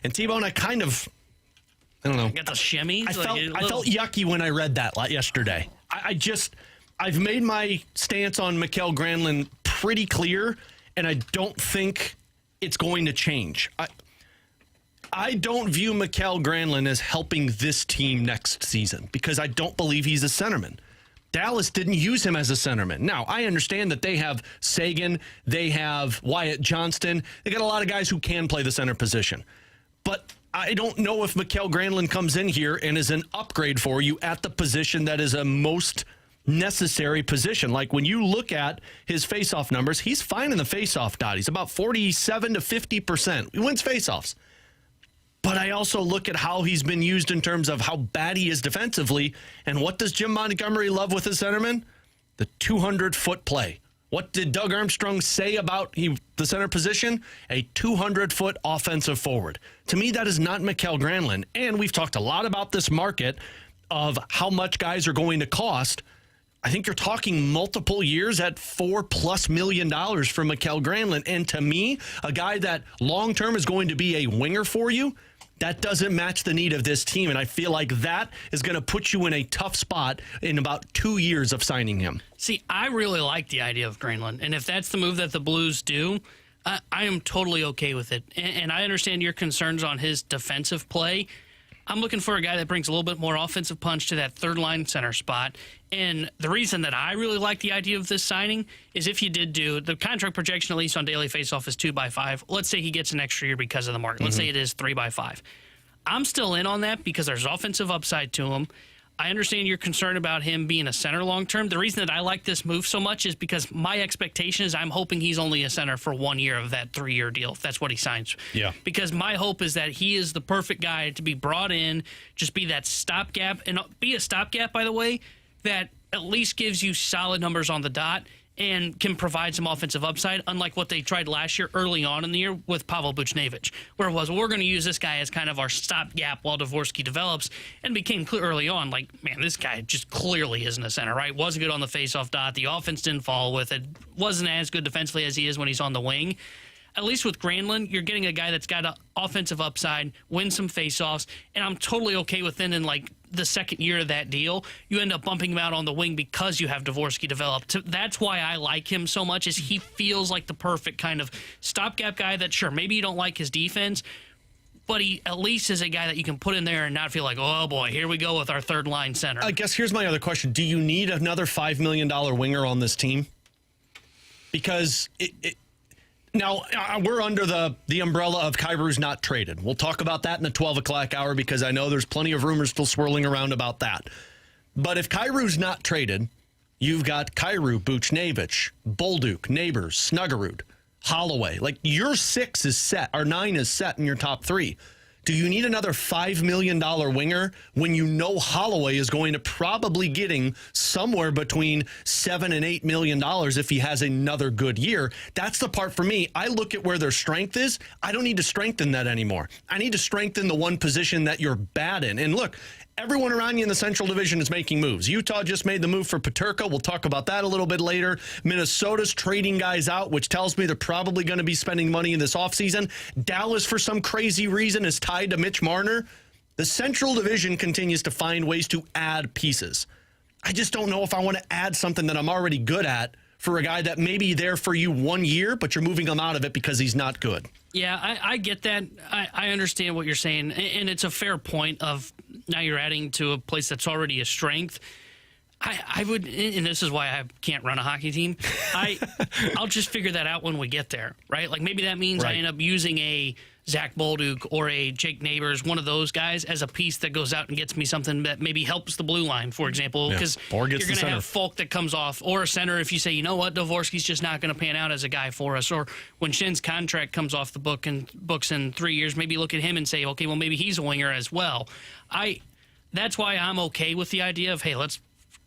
And T-Bone, I don't know. Got the shimmy. I felt yucky when I read that yesterday. I've made my stance on Mikael Granlund pretty clear, and I don't think it's going to change. I don't view Mikael Granlund as helping this team next season because I don't believe he's a centerman. Dallas didn't use him as a centerman. Now, I understand that they have Sagan, they have Wyatt Johnston. They got a lot of guys who can play the center position. But I don't know if Mikael Granlund comes in here and is an upgrade for you at the position that is a most necessary position. Like when you look at his faceoff numbers, he's fine in the faceoff dot. He's about 47 to 50%. He wins faceoffs. But I also look at how he's been used in terms of how bad he is defensively. And what does Jim Montgomery love with his centerman? The 200-foot play. What did Doug Armstrong say about the center position? A 200-foot offensive forward. To me, that is not Mikael Granlund. And we've talked a lot about this market of how much guys are going to cost. I think you're talking multiple years at $4+ million for Mikael Granlund. And to me, a guy that long-term is going to be a winger for you, that doesn't match the need of this team. And I feel like that is going to put you in a tough spot in about 2 years of signing him. See, I really like the idea of Granlund. And if that's the move that the Blues do, I am totally okay with it. And I understand your concerns on his defensive play. I'm looking for a guy that brings a little bit more offensive punch to that third-line center spot. And the reason that I really like the idea of this signing is if you did do the contract projection, at least on daily faceoff, is 2x5. Let's say he gets an extra year because of the market. Let's say it is 3x5. I'm still in on that because there's offensive upside to him. I understand your concern about him being a center long-term. The reason that I like this move so much is because my expectation is I'm hoping he's only a center for 1 year of that 3-year deal, if that's what he signs. Yeah. Because my hope is that he is the perfect guy to be brought in, just be that stopgap, and be a stopgap, by the way, that at least gives you solid numbers on the dot and can provide some offensive upside, unlike what they tried last year early on in the year with Pavel Buchnevich, where it was, we're going to use this guy as kind of our stopgap while Dvorsky develops, and became clear early on, like, man, this guy just clearly isn't a center, right? Wasn't good on the faceoff dot. The offense didn't follow with it. Wasn't as good defensively as he is when he's on the wing. At least with Granlund, you're getting a guy that's got an offensive upside, win some faceoffs, and I'm totally okay with then in like the second year of that deal, you end up bumping him out on the wing because you have Dvorsky developed. That's why I like him so much, is he feels like the perfect kind of stopgap guy that, sure, maybe you don't like his defense, but he at least is a guy that you can put in there and not feel like, oh boy, here we go with our third line center. I guess here's my other question. Do you need another $5 million winger on this team? Because now, we're under the umbrella of Kyrou's not traded. We'll talk about that in the 12 o'clock hour because I know there's plenty of rumors still swirling around about that. But if Kyrou's not traded, you've got Kyrou, Buchnevich, Bolduc, Neighbors, Snuggerud, Holloway. Like, your 6 is set, or 9 is set in your top 3. Do you need another $5 million winger when you know Holloway is going to probably getting somewhere between $7 and $8 million if he has another good year? That's the part for me. I look at where their strength is. I don't need to strengthen that anymore. I need to strengthen the one position that you're bad in. And look, everyone around you in the Central Division is making moves. Utah just made the move for Peterka. We'll talk about that a little bit later. Minnesota's trading guys out, which tells me they're probably going to be spending money in this offseason. Dallas, for some crazy reason, is tied to Mitch Marner. The Central Division continues to find ways to add pieces. I just don't know if I want to add something that I'm already good at for a guy that may be there for you 1 year, but you're moving him out of it because he's not good. Yeah, I get that. I understand what you're saying, and it's a fair point of now you're adding to a place that's already a strength. I would, and this is why I can't run a hockey team, I'll just figure that out when we get there, right? Like maybe that means I end up using a Zach Bolduc or a Jake Neighbors, one of those guys, as a piece that goes out and gets me something that maybe helps the blue line, for example, because you're going to have Falk that comes off, or a center if you say, you know what, Dvorsky's just not going to pan out as a guy for us, or when Shen's contract comes off the books in 3 years, maybe look at him and say, okay, well, maybe he's a winger as well. That's why I'm okay with the idea of, hey, let's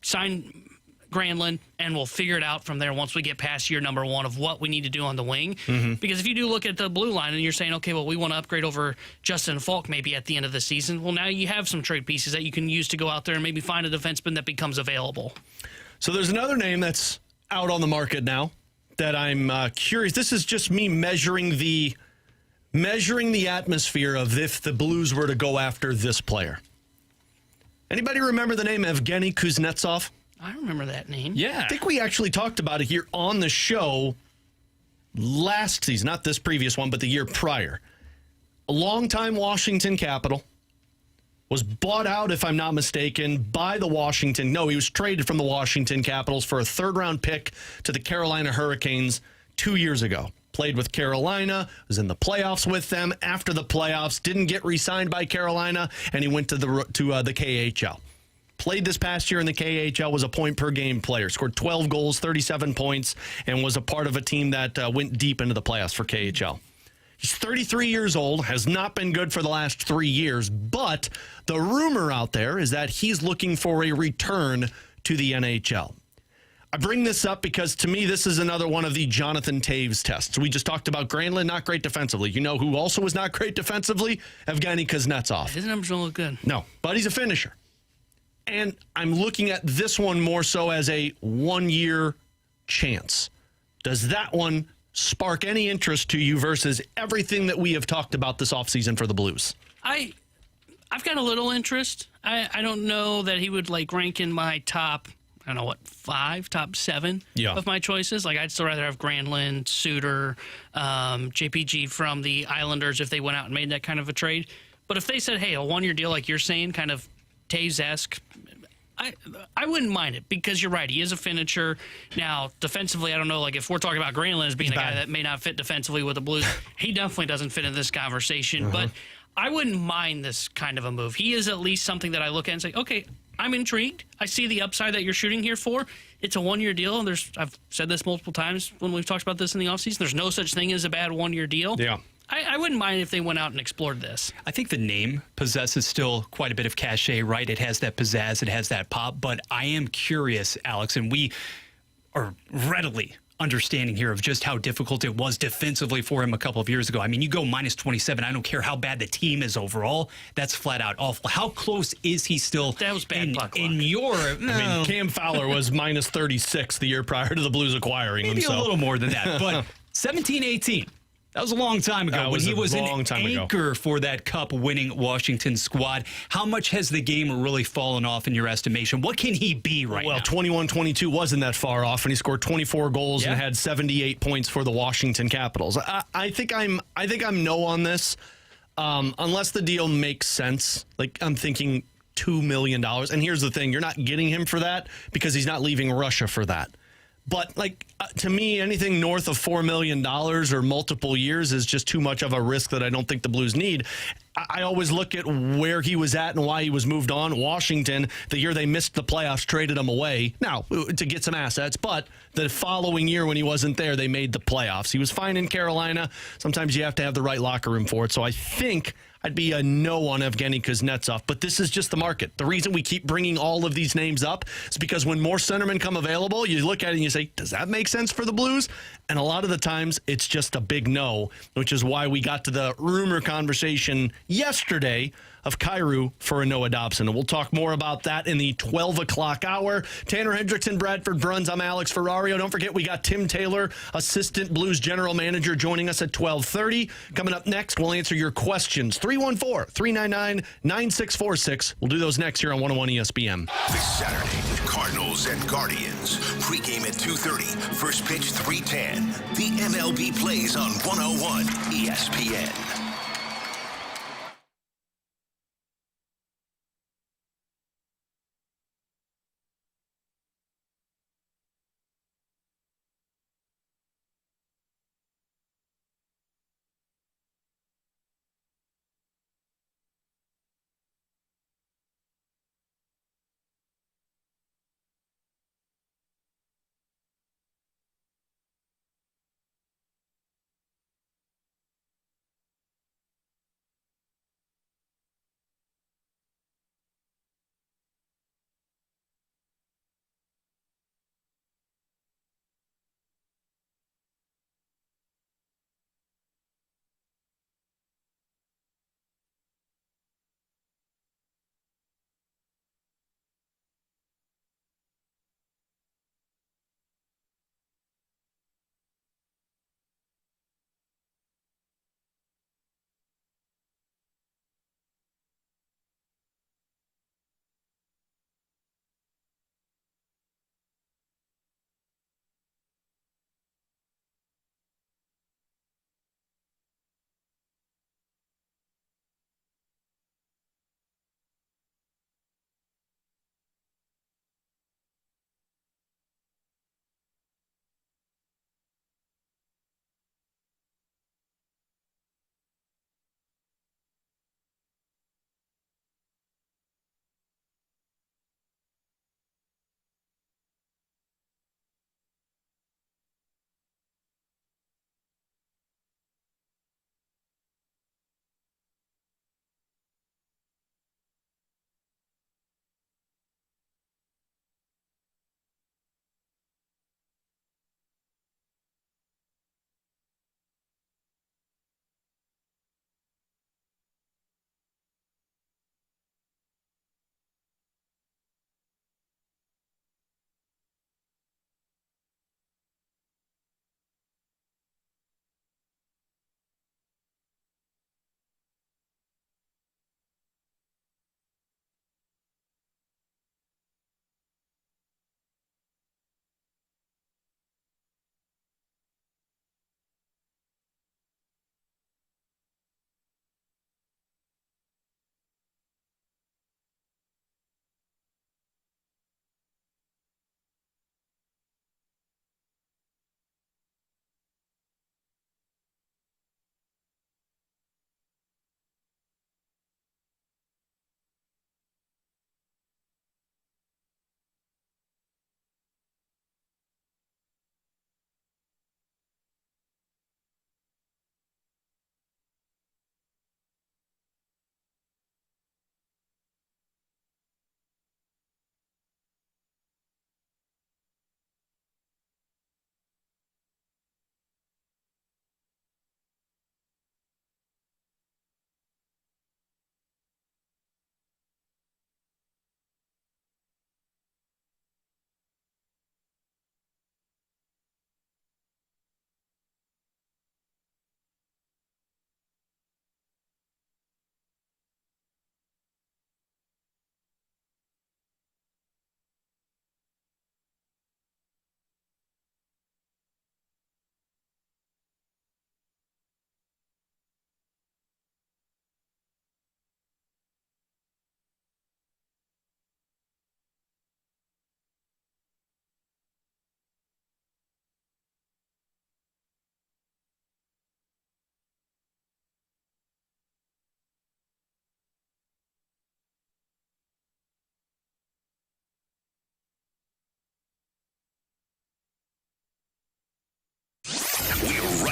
sign Granlund, and we'll figure it out from there once we get past year number 1 of what we need to do on the wing. Mm-hmm. Because if you do look at the blue line and you're saying, okay, well, we want to upgrade over Justin Falk maybe at the end of the season, well, now you have some trade pieces that you can use to go out there and maybe find a defenseman that becomes available. So there's another name that's out on the market now that I'm curious. This is just me measuring the atmosphere of if the Blues were to go after this player. Anybody remember the name Evgeny Kuznetsov? I remember that name. Yeah. I think we actually talked about it here on the show last season, not this previous one, but the year prior. A longtime Washington Capital, was bought out, if I'm not mistaken, by the Washington. No, he was traded from the Washington Capitals for a third-round pick to the Carolina Hurricanes 2 years ago. Played with Carolina, was in the playoffs with them. After the playoffs, didn't get re-signed by Carolina, and he went to the KHL. Played this past year in the KHL, was a point-per-game player. Scored 12 goals, 37 points, and was a part of a team that went deep into the playoffs for KHL. He's 33 years old, has not been good for the last 3 years, but the rumor out there is that he's looking for a return to the NHL. I bring this up because, to me, this is another one of the Jonathan Toews tests. We just talked about Granlund, not great defensively. You know who also was not great defensively? Evgeny Kuznetsov. His numbers don't look good. No, but he's a finisher. And I'm looking at this one more so as a 1-year chance. Does that one spark any interest to you versus everything that we have talked about this offseason for the Blues? I've got a little interest. I don't know that he would rank in my top, I don't know, 5, top 7 of my choices. I'd still rather have Granlund, Suter, JPG from the Islanders if they went out and made that kind of a trade. But if they said, hey, a 1-year deal like you're saying, kind of Taves-esque, I wouldn't mind it because you're right. He is a finisher. Now, defensively, I don't know. If we're talking about Granlund as being a guy that may not fit defensively with the Blues, he definitely doesn't fit in this conversation. But I wouldn't mind this kind of a move. He is at least something that I look at and say, okay, I'm intrigued. I see the upside that you're shooting here for. It's a 1-year deal. I've said this multiple times when we've talked about this in the offseason. There's no such thing as a bad 1-year deal. Yeah. I wouldn't mind if they went out and explored this. I think the name possesses still quite a bit of cachet, right? It has that pizzazz, it has that pop. But I am curious, Alex, and we are readily understanding here of just how difficult it was defensively for him a couple of years ago. I mean, you go minus 27. I don't care how bad the team is overall. That's flat out awful. How close is he still? That was bad puck luck. In your, I mean, Cam Fowler was minus 36 the year prior to the Blues acquiring him. Maybe a little more than that, but 17-18. That was a long time ago when he was an anchor for that cup-winning Washington squad. How much has the game really fallen off in your estimation? What can he be right now? Well, 21-22 wasn't that far off, and he scored 24 goals and had 78 points for the Washington Capitals. I think I'm no on this, unless the deal makes sense. I'm thinking $2 million. And here's the thing: you're not getting him for that because he's not leaving Russia for that. But, to me, anything north of $4 million or multiple years is just too much of a risk that I don't think the Blues need. I always look at where he was at and why he was moved on. Washington, the year they missed the playoffs, traded him away. Now, to get some assets, but the following year when he wasn't there, they made the playoffs. He was fine in Carolina. Sometimes you have to have the right locker room for it. So I think I'd be a no on Evgeny Kuznetsov, but this is just the market. The reason we keep bringing all of these names up is because when more centermen come available, you look at it and you say, does that make sense for the Blues? And a lot of the times, it's just a big no, which is why we got to the rumor conversation yesterday of Kyrou for a Noah Dobson. And we'll talk more about that in the 12 o'clock hour. Tanner Hendrickson, Bradford Bruns. I'm Alex Ferrario. Don't forget, we got Tim Taylor, Assistant Blues General Manager, joining us at 12:30. Coming up next, we'll answer your questions. 314-399-9646. We'll do those next here on 101 ESPN. This Saturday, Cardinals and Guardians. Pregame at 2:30. First pitch 3:10. The MLB plays on 101 ESPN.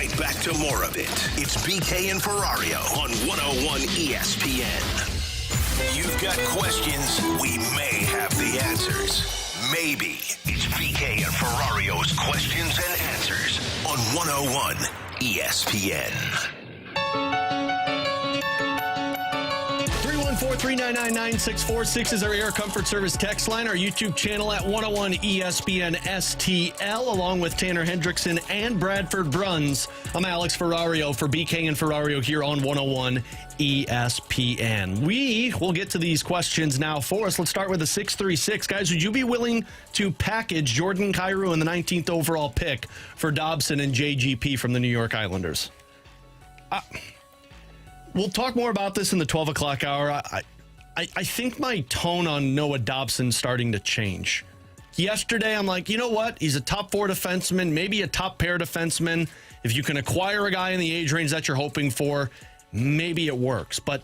right back to more of it. It's BK and Ferrario on 101 ESPN. You've got questions, we may have the answers. Maybe. It's BK and Ferrario's questions and answers on 101 ESPN. 314-399-9646 is our Air Comfort Service text line. Our YouTube channel at 101 ESPN STL, along with Tanner Hendrickson and Bradford Bruns. I'm Alex Ferrario for BK and Ferrario here on 101 ESPN. We will get to these questions now for us. Let's start with the 636. Guys, would you be willing to package Jordan Kyrou in the 19th overall pick for Dobson and JGP from the New York Islanders? We'll talk more about this in the 12 o'clock hour. I think my tone on Noah Dobson's starting to change. Yesterday, I'm like, you know what? He's a top 4 defenseman, maybe a top pair defenseman. If you can acquire a guy in the age range that you're hoping for, maybe it works. But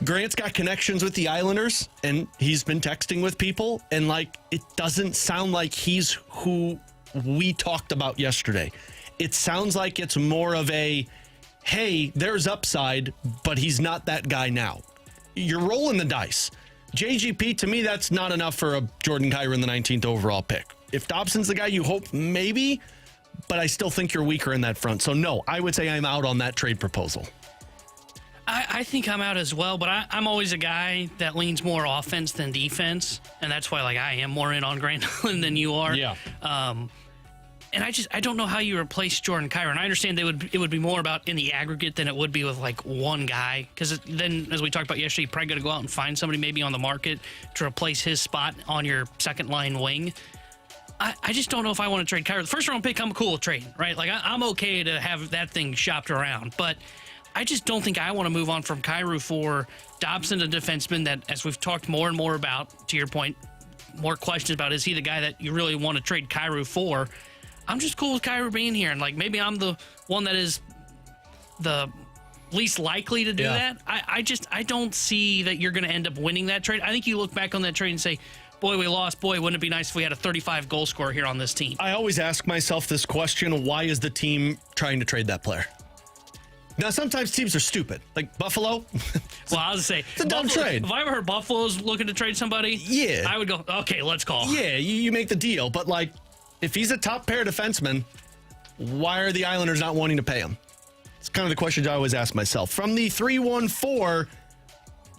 Grant's got connections with the Islanders, and he's been texting with people, and like, it doesn't sound like he's who we talked about yesterday. It sounds like it's more of a, hey, there's upside, but he's not that guy now. You're rolling the dice. JGP, to me, that's not enough for a Jordan Kyrou in the 19th overall pick. If Dobson's the guy you hope, maybe, but I still think you're weaker in that front. So, no, I would say I'm out on that trade proposal. I think I'm out as well, but I'm always a guy that leans more offense than defense, and that's why I am more in on Granlund than you are. Yeah. And I don't know how you replace Jordan Kyrou. And I understand it would be more about in the aggregate than it would be with one guy. Because then, as we talked about yesterday, you're probably going to go out and find somebody maybe on the market to replace his spot on your second line wing. I just don't know if I want to trade Kyrou. The first round pick, I'm cool with trading, right? I'm okay to have that thing shopped around. But I just don't think I want to move on from Kyrou for Dobson, a defenseman that, as we've talked more and more about, to your point, more questions about, is he the guy that you really want to trade Kyrou for? I'm just cool with Kyrou being here, and maybe I'm the one that is the least likely to do that. I don't see that you're going to end up winning that trade. I think you look back on that trade and say, boy, we lost. Boy, wouldn't it be nice if we had a 35 goal scorer here on this team? I always ask myself this question: why is the team trying to trade that player? Now, sometimes teams are stupid, like Buffalo. Well, I was going to say, it's a dumb trade. If I ever heard Buffalo's looking to trade somebody, I would go, okay, let's call. Yeah, you make the deal, but if he's a top pair defenseman, why are the Islanders not wanting to pay him? It's kind of the questions I always ask myself. From the 314,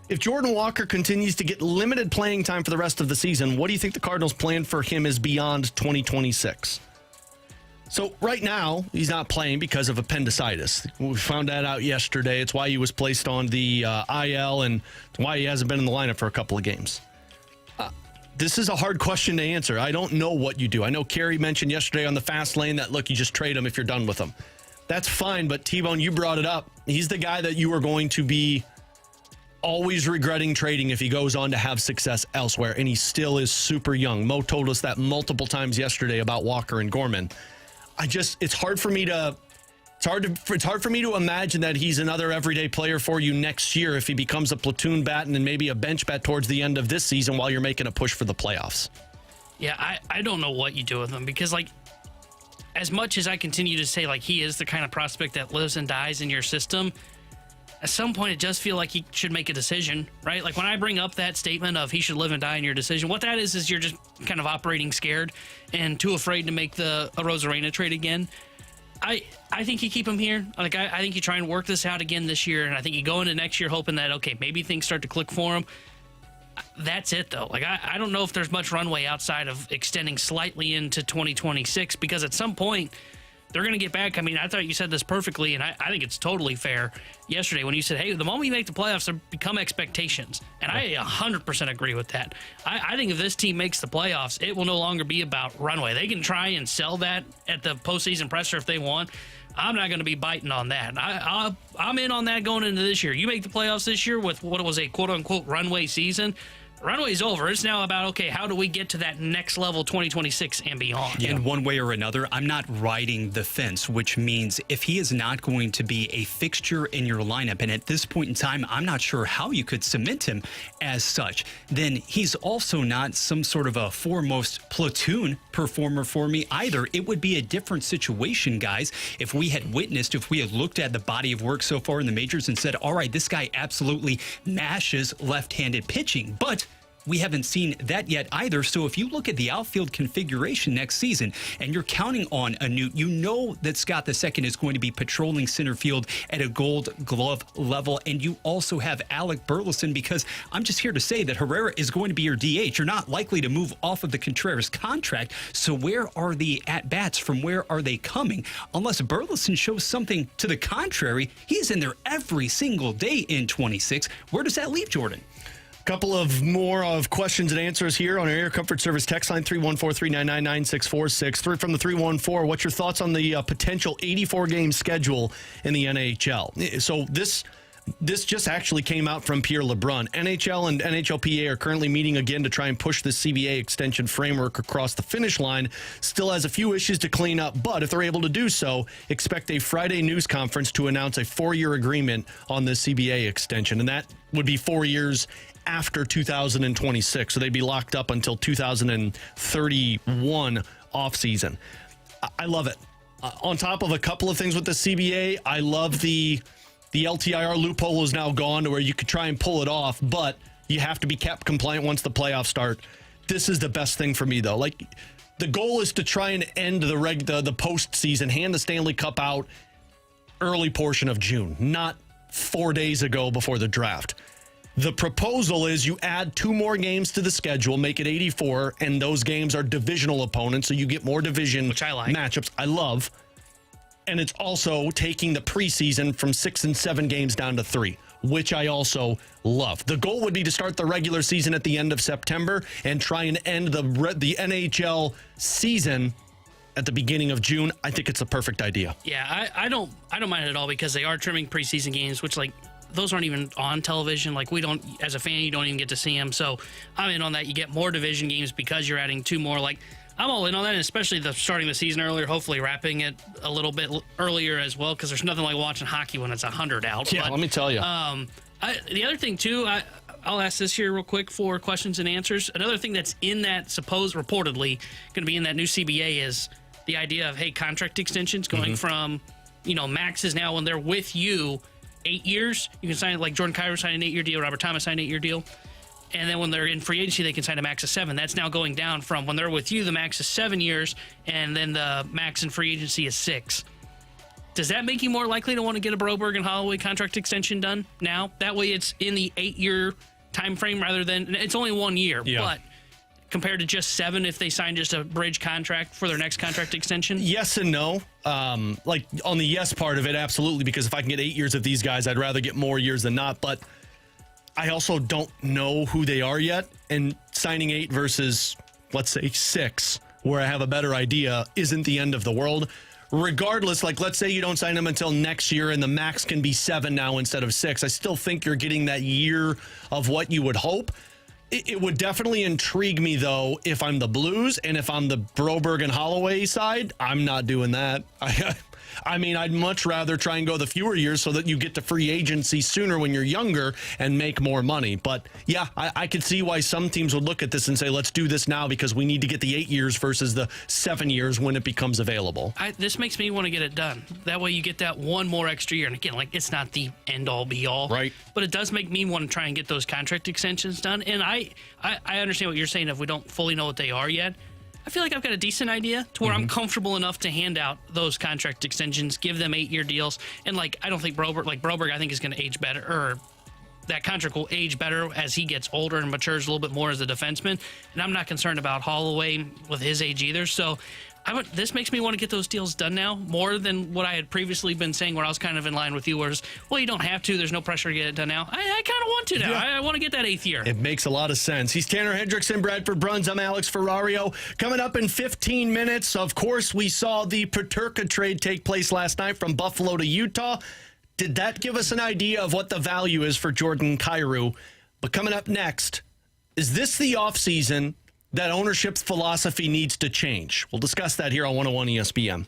if Jordan Walker continues to get limited playing time for the rest of the season, what do you think the Cardinals' plan for him is beyond 2026? So right now, he's not playing because of appendicitis. We found that out yesterday. It's why he was placed on the IL, and it's why he hasn't been in the lineup for a couple of games. This is a hard question to answer. I don't know what you do. I know Kerry mentioned yesterday on the fast lane that, look, you just trade him if you're done with him. That's fine, but T-Bone, you brought it up. He's the guy that you are going to be always regretting trading if he goes on to have success elsewhere, and he still is super young. Mo told us that multiple times yesterday about Walker and Gorman. It's hard for me to imagine that he's another everyday player for you next year if he becomes a platoon bat and then maybe a bench bat towards the end of this season while you're making a push for the playoffs. Yeah, I don't know what you do with him because, as much as I continue to say, he is the kind of prospect that lives and dies in your system, at some point it does feel like he should make a decision, right? When I bring up that statement of he should live and die in your decision, what that is you're just kind of operating scared and too afraid to make the Rosarena trade again. I think you keep him here. I think you try and work this out again this year, and I think you go into next year hoping that, okay, maybe things start to click for him. That's it, though. I don't know if there's much runway outside of extending slightly into 2026 because at some point they're going to get back. I thought you said this perfectly, and I think it's totally fair yesterday when you said, hey, the moment you make the playoffs, there become expectations. And I 100% agree with that. I think if this team makes the playoffs, it will no longer be about runway. They can try and sell that at the postseason presser if they want. I'm not going to be biting on that. I'm in on that going into this year. You make the playoffs this year with what was a quote-unquote runway season, runway's over. It's now about, okay, how do we get to that next level 2026 and beyond? In one way or another, I'm not riding the fence, which means if he is not going to be a fixture in your lineup, and at this point in time, I'm not sure how you could cement him as such, then he's also not some sort of a foremost platoon performer for me either. It would be a different situation, guys, if we had looked at the body of work so far in the majors and said, all right, this guy absolutely mashes left-handed pitching. But we haven't seen that yet either. So if you look at the outfield configuration next season and you're counting on a Newt, you know that Scott II is going to be patrolling center field at a Gold Glove level. And you also have Alec Burleson, because I'm just here to say that Herrera is going to be your DH. You're not likely to move off of the Contreras contract. So where are the at-bats? From where are they coming? Unless Burleson shows something to the contrary, he's in there every single day in 26. Where does that leave Jordan? Couple of more of questions and answers here on our Air Comfort Service text line, 314-399-9646. From the 314, what's your thoughts on the potential 84-game schedule in the NHL? So this just actually came out from Pierre LeBrun. NHL and NHLPA are currently meeting again to try and push the CBA extension framework across the finish line. Still has a few issues to clean up, but if they're able to do so, expect a Friday news conference to announce a 4-year agreement on the CBA extension, and that would be 4 years after 2026. So they'd be locked up until 2031 offseason. I love it. On top of a couple of things with the CBA, I love the LTIR loophole is now gone to where you could try and pull it off, but you have to be cap compliant once the playoffs start. This is the best thing for me, though. Like, the goal is to try and end the postseason, hand the Stanley Cup out early portion of June, not 4 days ago before the draft. The proposal is you add 2 more games to the schedule, make it 84, and those games are divisional opponents, so you get more division matchups. I love. And it's also taking the preseason from 6 and 7 games down to 3, which I also love. The goal would be to start the regular season at the end of September and try and end the NHL season at the beginning of June. I think it's a perfect idea. Yeah, I don't mind it at all, because they are trimming preseason games, which, like, those aren't even on television. Like, we don't, as a fan, you don't even get to see them. So I'm in on that. You get more division games because you're adding 2 more. Like, I'm all in on that, and especially starting the season earlier, hopefully wrapping it a little bit earlier as well, because there's nothing like watching hockey when it's 100 out. Yeah, let me tell you. The other thing, too, I'll ask this here real quick for questions and answers. Another thing that's in that, reportedly, going to be in that new CBA is the idea of, hey, contract extensions going from, maxes now when they're with you 8 years. You can sign, like Jordan Kyrou signed an 8-year deal, Robert Thomas signed an 8-year deal. And then when they're in free agency, they can sign a max of 7. That's now going down from when they're with you, the max is 7 years, and then the max in free agency is 6. Does that make you more likely to want to get a Broberg and Holloway contract extension done now? That way it's in the 8-year time frame rather than, it's only 1 year, but compared to just 7 if they sign just a bridge contract for their next contract extension? Yes and no. Like, on the yes part of it, absolutely, because if I can get 8 years of these guys, I'd rather get more years than not. But I also don't know who they are yet, and signing 8 versus, let's say, 6, where I have a better idea, isn't the end of the world. Regardless, like, let's say you don't sign them until next year and the max can be 7 now instead of 6. I still think you're getting that year of what you would hope. It would definitely intrigue me, though, if I'm the Blues, and if I'm the Broberg and Holloway side, I'm not doing that. I mean, I'd much rather try and go the fewer years so that you get to free agency sooner when you're younger and make more money. But, yeah, I could see why some teams would look at this and say, let's do this now because we need to get the 8 years versus the 7 years when it becomes available. This makes me want to get it done. That way you get that 1 more extra year. And, again, like, it's not the end-all, be-all. Right. But it does make me want to try and get those contract extensions done. And I understand what you're saying if we don't fully know what they are yet. I feel like I've got a decent idea to where I'm comfortable enough to hand out those contract extensions, give them 8-year deals. And, like, I don't think Broberg, I think, is going to age better, or that contract will age better as he gets older and matures a little bit more as a defenseman. And I'm not concerned about Holloway with his age either. So this makes me want to get those deals done now more than what I had previously been saying, where I was kind of in line with you, whereas, well, you don't have to. There's no pressure to get it done now. I kind of want to now. Yeah. I want to get that 8th year. It makes a lot of sense. He's Tanner Hendrickson, Bradford Bruns. I'm Alex Ferrario. Coming up in 15 minutes, of course, we saw the Peterka trade take place last night from Buffalo to Utah. Did that give us an idea of what the value is for Jordan Kyrou? But coming up next, Is this the offseason that ownership's philosophy needs to change? We'll discuss that here on 101 ESPN.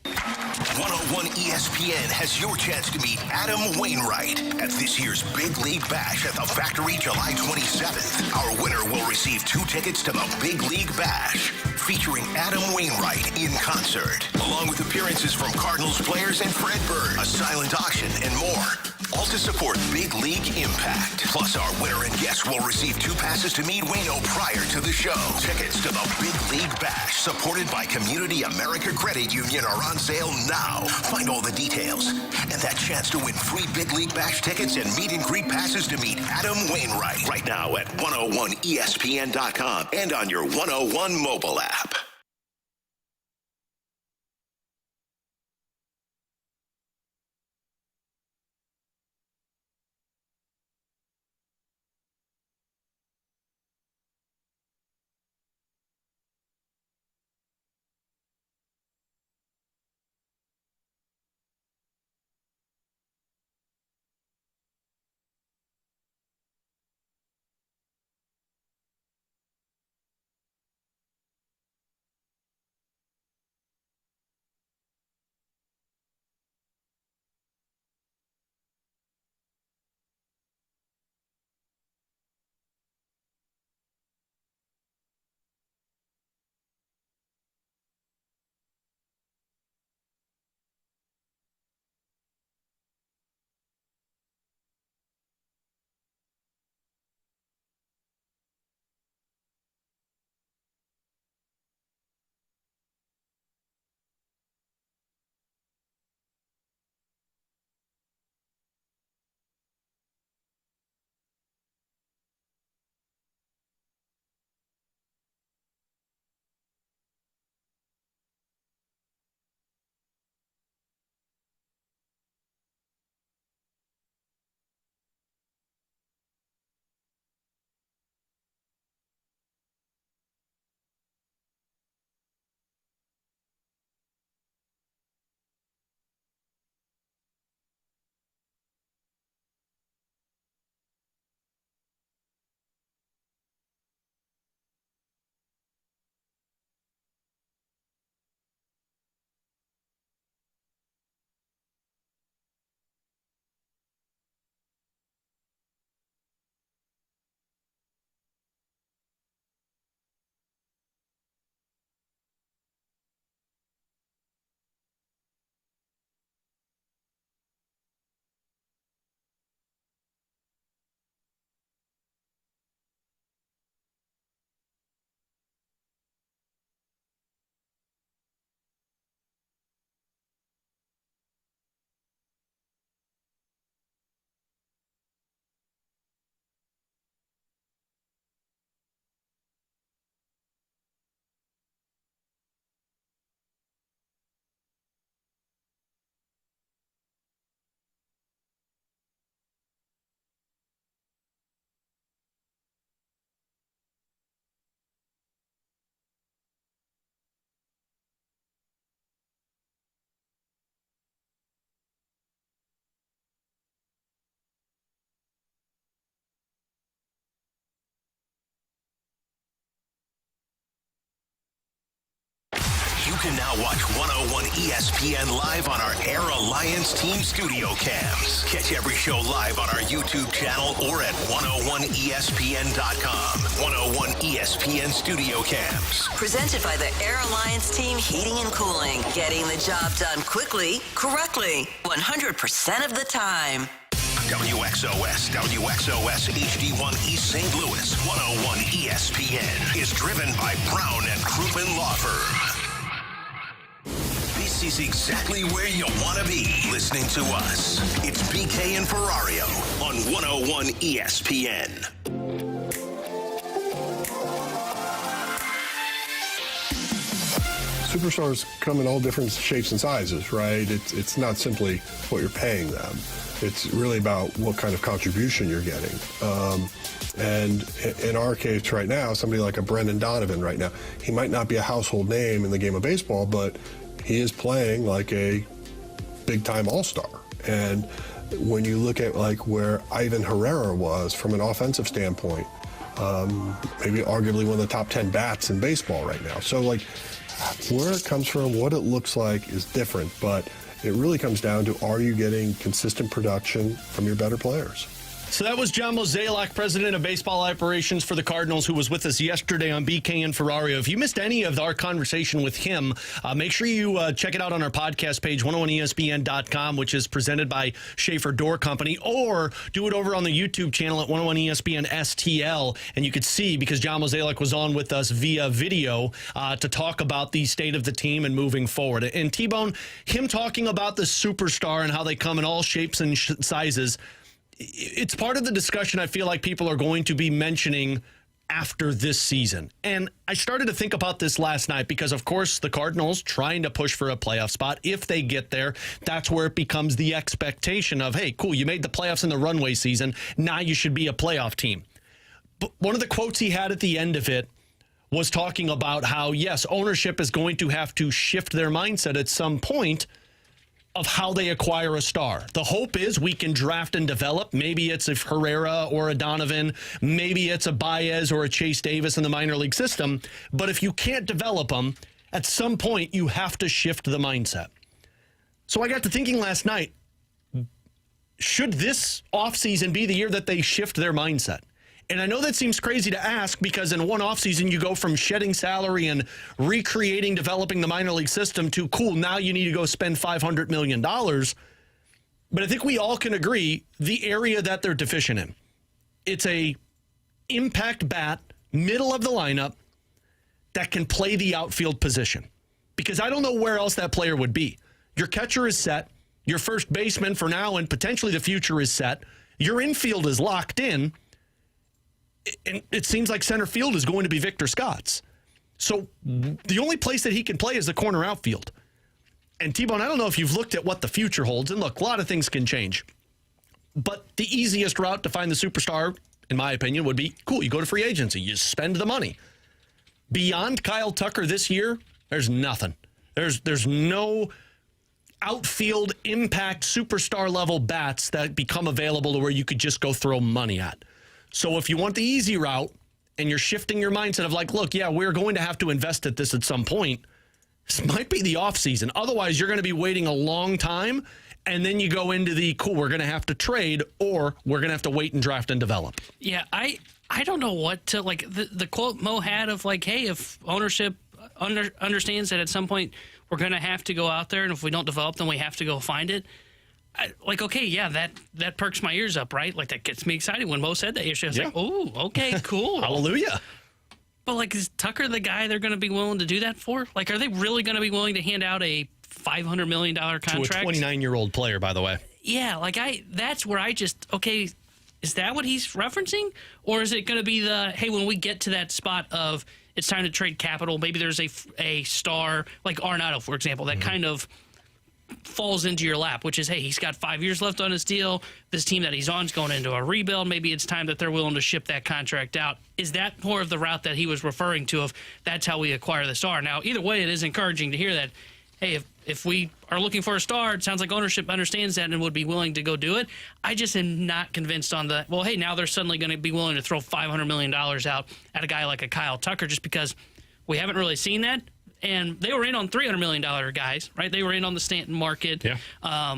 101 ESPN has your chance to meet Adam Wainwright at this year's Big League Bash at the Factory July 27th. Our winner will receive 2 tickets to the Big League Bash, featuring Adam Wainwright in concert, along with appearances from Cardinals players and Fred Bird, a silent auction, and more. All to support Big League Impact. Plus, our winner and guests will receive 2 passes to meet Waino prior to the show. Tickets to the Big League Bash, supported by Community America Credit Union, are on sale now. Find all the details and that chance to win free Big League Bash tickets and meet and greet passes to meet Adam Wainwright right now at 101ESPN.com and on your 101 mobile app. You can now watch 101 ESPN live on our Air Alliance Team Studio Cams. Catch every show live on our YouTube channel or at 101ESPN.com. 101 ESPN Studio Cams. Presented by the Air Alliance Team Heating and Cooling. Getting the job done quickly, correctly, 100% of the time. WXOS HD1 East St. Louis 101 ESPN is driven by Brown and Crouppen Law Firm. This is exactly where you want to be listening to us. It's BK and Ferrario on 101 ESPN. Superstars come in all different shapes and sizes, right? It's not simply what you're paying them. It's really about what kind of contribution you're getting. And in our case right now, somebody like a Brendan Donovan right now, he might not be a household name in the game of baseball, but he is playing like a big-time all-star. And when you look at like where Ivan Herrera was from an offensive standpoint, maybe arguably one of the top 10 bats in baseball right now. So, like, where it comes from, what it looks like is different, but it really comes down to, are you getting consistent production from your better players? So that was John Mozeliak, president of baseball operations for the Cardinals, who was with us yesterday on BK and Ferrario. If you missed any of our conversation with him, make sure you check it out on our podcast page, 101ESPN.com, which is presented by Schaefer Door Company, or do it over on the YouTube channel at 101ESPN STL, and you could see, because John Mozeliak was on with us via video to talk about the state of the team and moving forward. And T-Bone, him talking about the superstar and how they come in all shapes and sizes, it's part of the discussion I feel like people are going to be mentioning after this season. And I started to think about this last night because, of course, the Cardinals trying to push for a playoff spot. If they get there, that's where it becomes the expectation of, hey, cool, you made the playoffs in the runway season. Now you should be a playoff team. But one of the quotes he had at the end of it was talking about how, yes, ownership is going to have to shift their mindset at some point of how they acquire a star. The hope is we can draft and develop. Maybe it's a Herrera or a Donovan. Maybe it's a Baez or a Chase Davis in the minor league system. But if you can't develop them, at some point you have to shift the mindset. So I got to thinking last night, should this offseason be the year that they shift their mindset? And I know that seems crazy to ask because in one offseason you go from shedding salary and recreating, developing the minor league system to, cool, now you need to go spend $500 million. But I think we all can agree the area that they're deficient in. It's a impact bat, middle of the lineup, that can play the outfield position. Because I don't know where else that player would be. Your catcher is set. Your first baseman for now and potentially the future is set. Your infield is locked in. And it seems like center field is going to be Victor Scott's. So the only place that he can play is the corner outfield. And T-Bone, I don't know if you've looked at what the future holds. And look, a lot of things can change. But the easiest route to find the superstar, in my opinion, would be, cool, you go to free agency. You spend the money. Beyond Kyle Tucker this year, there's nothing. There's no outfield impact superstar level bats that become available to where you could just go throw money at. So if you want the easy route and you're shifting your mindset of like, look, yeah, we're going to have to invest at this at some point, this might be the offseason. Otherwise, you're going to be waiting a long time, and then you go into the, cool, we're going to have to trade, or we're going to have to wait and draft and develop. Yeah, I don't know what to, like, the quote Mo had of, like, hey, if ownership understands that at some point we're going to have to go out there, and if we don't develop, then we have to go find it. Like, okay, yeah, that perks my ears up, right? Like, that gets me excited. When Mo said that yesterday, I was like, oh, okay, cool. Hallelujah. But, like, is Tucker the guy they're going to be willing to do that for? Like, are they really going to be willing to hand out a $500 million contract? To a 29-year-old player, by the way. Yeah, like, that's where I just, okay, is that what he's referencing? Or is it going to be the, hey, when we get to that spot of it's time to trade capital, maybe there's a star, like Arenado, for example, that kind of falls into your lap, which is, hey, he's got 5 years left on his deal. This team that he's on is going into a rebuild. Maybe it's time that they're willing to ship that contract out. Is that more of the route that he was referring to of that's how we acquire the star? Now, either way, it is encouraging to hear that, hey, if we are looking for a star, it sounds like ownership understands that and would be willing to go do it. I just am not convinced on the, well, hey, now they're suddenly going to be willing to throw $500 million out at a guy like a Kyle Tucker just because we haven't really seen that. And they were in on $300 million guys, right? They were in on the Stanton market. Yeah.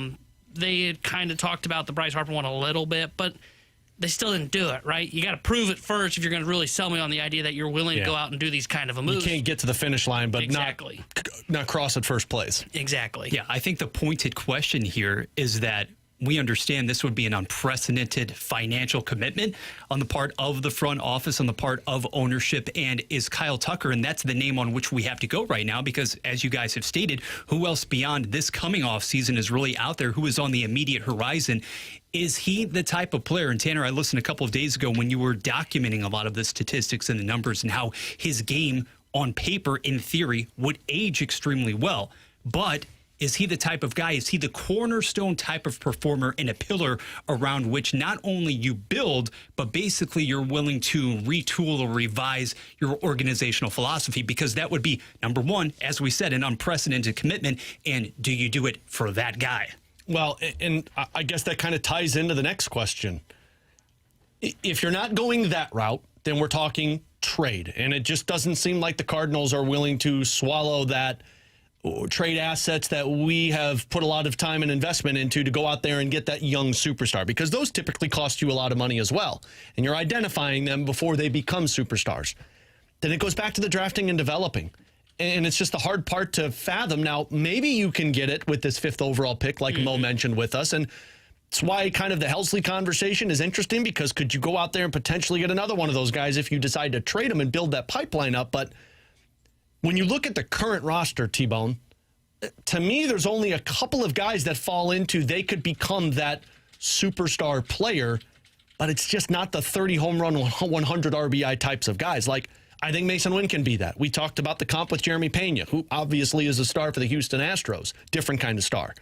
They had kind of talked about the Bryce Harper one a little bit, but they still didn't do it, right? You got to prove it first if you're going to really sell me on the idea that you're willing to go out and do these kind of a moves. You can't get to the finish line, but not cross at first place. Exactly. Yeah, I think the pointed question here is that we understand this would be an unprecedented financial commitment on the part of the front office, on the part of ownership, and is Kyle Tucker, and that's the name on which we have to go right now because, as you guys have stated, who else beyond this coming off season is really out there, who is on the immediate horizon? Is he the type of player, and Tanner, I listened a couple of days ago when you were documenting a lot of the statistics and the numbers and how his game on paper, in theory, would age extremely well, but is he the type of guy, is he the cornerstone type of performer and a pillar around which not only you build, but basically you're willing to retool or revise your organizational philosophy? Because that would be, number one, as we said, an unprecedented commitment. And do you do it for that guy? Well, and I guess that kind of ties into the next question. If you're not going that route, then we're talking trade. And it just doesn't seem like the Cardinals are willing to swallow that trade assets that we have put a lot of time and investment into to go out there and get that young superstar, because those typically cost you a lot of money as well. And you're identifying them before they become superstars. Then it goes back to the drafting and developing. And it's just the hard part to fathom. Now, maybe you can get it with this 5th overall pick, like Mo mentioned with us. And it's why kind of the Helsley conversation is interesting, because could you go out there and potentially get another one of those guys if you decide to trade them and build that pipeline up? But when you look at the current roster, T-Bone, to me, there's only a couple of guys that fall into they could become that superstar player, but it's just not the 30 home run, 100 RBI types of guys. Like, I think Mason Wynn can be that. We talked about the comp with Jeremy Pena, who obviously is a star for the Houston Astros. Different kind of star.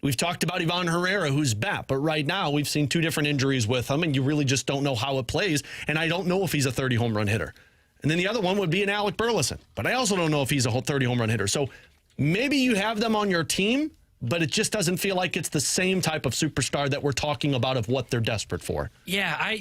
We've talked about Ivan Herrera, who's back, but right now we've seen 2 different injuries with him, and you really just don't know how it plays, and I don't know if he's a 30 home run hitter. And then the other one would be an Alec Burleson, but I also don't know if he's a 30 home run hitter. So maybe you have them on your team, but it just doesn't feel like it's the same type of superstar that we're talking about of what they're desperate for. Yeah,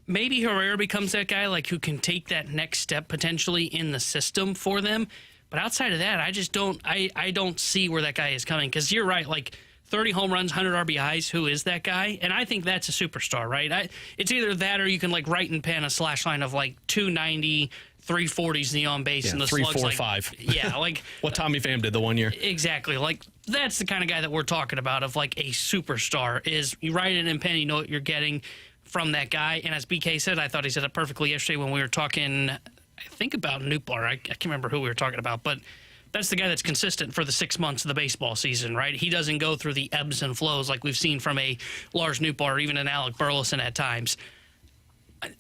maybe Herrera becomes that guy like who can take that next step potentially in the system for them. But outside of that, I just don't I don't see where that guy is coming, because you're right, like 30 home runs, 100 RBIs, who is that guy? And I think that's a superstar, right? It's either that or you can like write and pen a slash line of like 290, 340s in the on base, and the 3, slugs 4, like 5. Yeah, like what Tommy Pham did the one year. Exactly. Like that's the kind of guy that we're talking about of like a superstar. Is you write it in pen, you know what you're getting from that guy. And as BK said, I thought he said it perfectly yesterday when we were talking, I think about Nootbaar. I can't remember who we were talking about, but that's the guy that's consistent for the 6 months of the baseball season, right? He doesn't go through the ebbs and flows like we've seen from a Lars Nootbaar or even an Alec Burleson at times.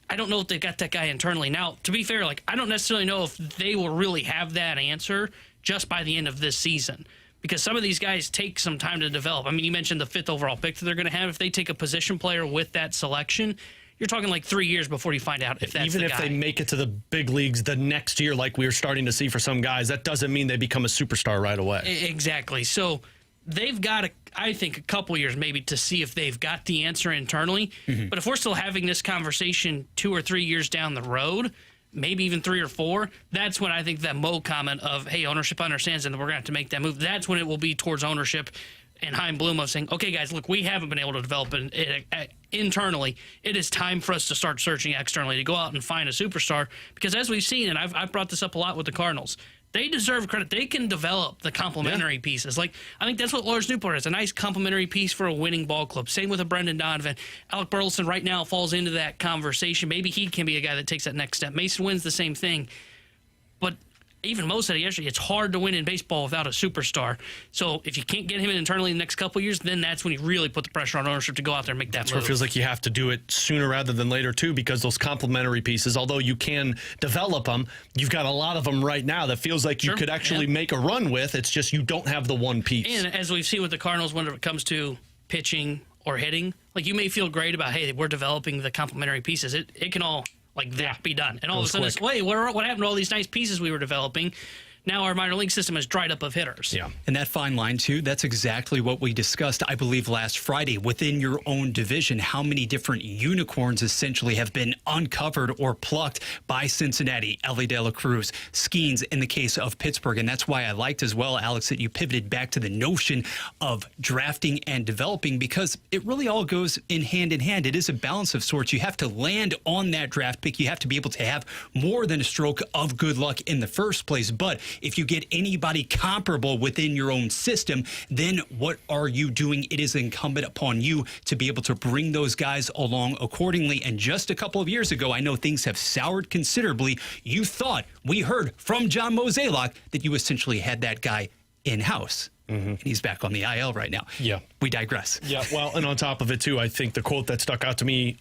I don't know if they've got that guy internally. Now, to be fair, like I don't necessarily know if they will really have that answer just by the end of this season, because some of these guys take some time to develop. I mean, you mentioned the 5th overall pick that they're going to have. If they take a position player with that selection, you're talking like 3 years before you find out if that's even the if guy. they make it to the big leagues the next year, like we're starting to see for some guys, that doesn't mean they become a superstar right away. Exactly. So they've got, I think, a couple years maybe to see if they've got the answer internally. But if we're still having this conversation 2 or 3 years down the road, maybe even 3 or 4, that's when I think that Mo comment of, hey, ownership understands and we're going to have to make that move. That's when it will be towards ownership and Chaim Bloom of saying, okay, guys, look, we haven't been able to develop it internally. It is time for us to start searching externally to go out and find a superstar, because as we've seen, and I've brought this up a lot with the Cardinals, they deserve credit. They can develop the complementary pieces. Like, I think that's what Lars Nootbaar is, a nice complementary piece for a winning ball club. Same with a Brendan Donovan. Alec Burleson right now falls into that conversation. Maybe he can be a guy that takes that next step. Mason Wynn's the same thing. But even Mo said yesterday, it's hard to win in baseball without a superstar. So if you can't get him in internally in the next couple of years, then that's when you really put the pressure on ownership to go out there and make that move. Where it feels like you have to do it sooner rather than later, too, because those complementary pieces, although you can develop them, you've got a lot of them right now that feels like you could actually make a run with. It's just you don't have the one piece. And as we've seen with the Cardinals, when it comes to pitching or hitting, like you may feel great about, hey, we're developing the complementary pieces. It can all like that be done. And all of a sudden, it's, wait, what happened to all these nice pieces we were developing? Now our minor league system is dried up of hitters. Yeah. And that fine line, too, that's exactly what we discussed, I believe, last Friday. Within your own division, how many different unicorns essentially have been uncovered or plucked by Cincinnati, Elly De La Cruz, Skeens in the case of Pittsburgh. And that's why I liked as well, Alex, that you pivoted back to the notion of drafting and developing, because it really all goes in hand. It is a balance of sorts. You have to land on that draft pick. You have to be able to have more than a stroke of good luck in the first place. But if you get anybody comparable within your own system, then what are you doing? It is incumbent upon you to be able to bring those guys along accordingly. And just a couple of years ago, I know things have soured considerably. You thought, we heard from John Mozeliak, that you essentially had that guy in-house. And he's back on the IL right now. Yeah. We digress. Yeah, well, and on top of it, too, I think the quote that stuck out to me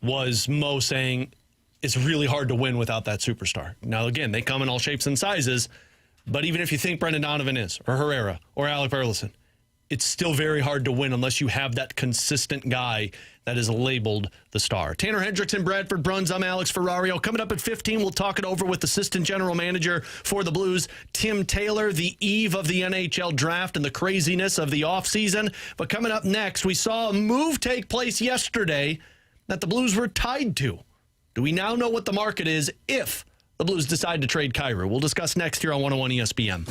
was Mo saying, it's really hard to win without that superstar. Now, again, they come in all shapes and sizes, but even if you think Brendan Donovan is, or Herrera, or Alec Burleson, it's still very hard to win unless you have that consistent guy that is labeled the star. Tanner Hendrickson, Bradford Bruns, I'm Alex Ferrario. Coming up at 15, we'll talk it over with Assistant General Manager for the Blues, Tim Taylor, the eve of the NHL draft and the craziness of the offseason. But coming up next, we saw a move take place yesterday that the Blues were tied to. Do we now know what the market is if the Blues decide to trade Kyrou? We'll discuss next here on 101 ESPN.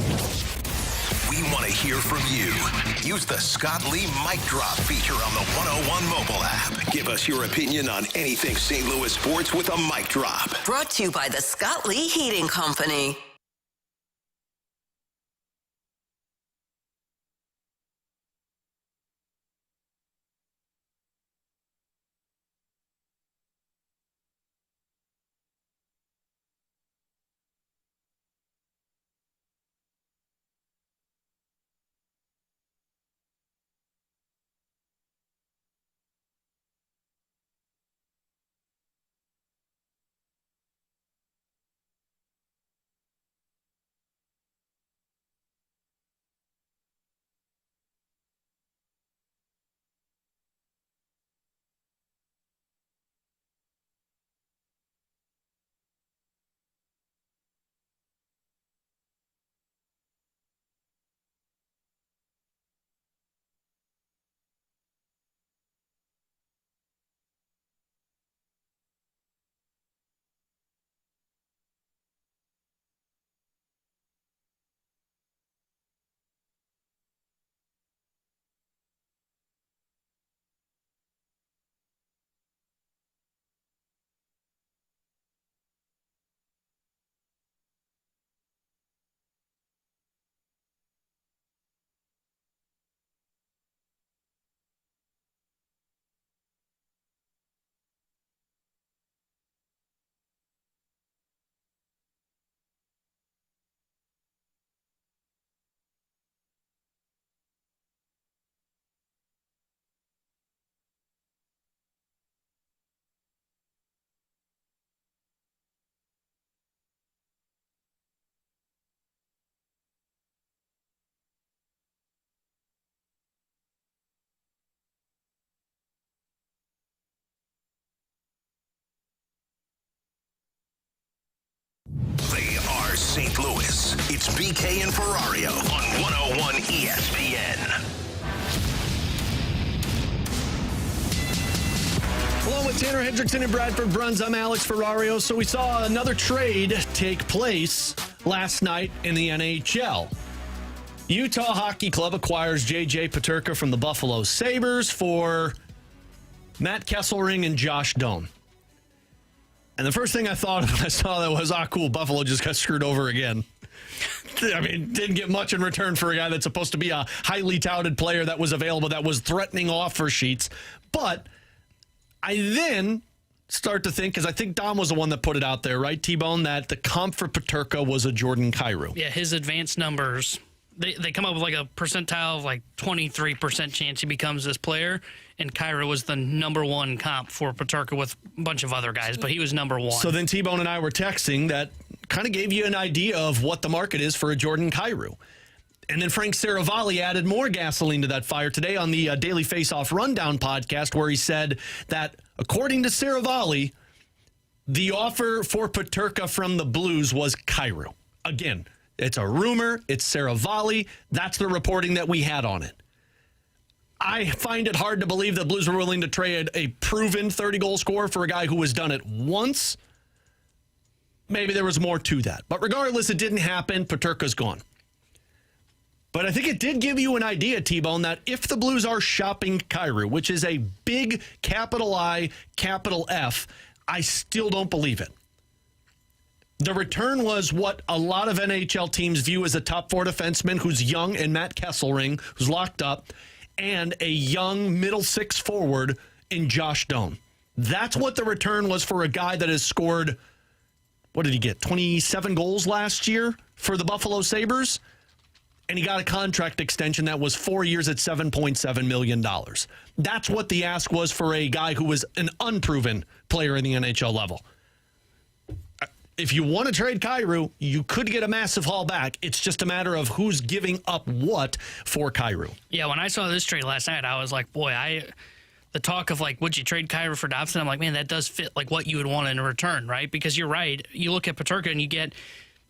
We want to hear from you. Use the Scott Lee Mic Drop feature on the 101 mobile app. Give us your opinion on anything St. Louis sports with a mic drop. Brought to you by the Scott Lee Heating Company. They are St. Louis. It's BK and Ferrario on 101 ESPN. Along with Tanner Hendrickson and Bradford Bruns, I'm Alex Ferrario. So we saw another trade take place last night in the NHL. Utah Hockey Club acquires J.J. Peterka from the Buffalo Sabres for Matt Kesselring and Josh Doan. And the first thing I thought of when I saw that was, cool, Buffalo just got screwed over again. I mean, didn't get much in return for a guy that's supposed to be a highly touted player that was available, that was threatening offer sheets. But I then start to think, because I think Dom was the one that put it out there, right, T-Bone, that the comp for Peterka was a Jordan Kyrou. Yeah, his advanced numbers, they come up with like a percentile of like 23% chance he becomes this player. And Kyrou was the number one comp for Peterka with a bunch of other guys, but he was number one. So then T-Bone and I were texting that kind of gave you an idea of what the market is for a Jordan Kyrou. And then Frank Saravalli added more gasoline to that fire today on the Daily Face-Off Rundown podcast, where he said that, according to Saravalli, the offer for Peterka from the Blues was Kyrou. Again, it's a rumor. It's Saravalli. That's the reporting that we had on it. I find it hard to believe the Blues were willing to trade a proven 30-goal scorer for a guy who has done it once. Maybe there was more to that. But regardless, it didn't happen. Peterka's gone. But I think it did give you an idea, T-Bone, that if the Blues are shopping Kyrou, which is a big capital I, capital F, I still don't believe it. The return was what a lot of NHL teams view as a top four defenseman who's young, and Matt Kesselring, who's locked up, and a young middle six forward in Josh Doan. That's what the return was for a guy that has scored, what did he get, 27 goals last year for the Buffalo Sabres? And he got a contract extension that was 4 years at $7.7 million. That's what the ask was for a guy who was an unproven player in the NHL level. If you want to trade Kyrou, you could get a massive haul back. It's just a matter of who's giving up what for Kyrou. Yeah, when I saw this trade last night, I was like, boy, the talk of like, would you trade Kyrou for Dobson? I'm like, man, that does fit like what you would want in return, right? Because you're right. You look at Peterka and you get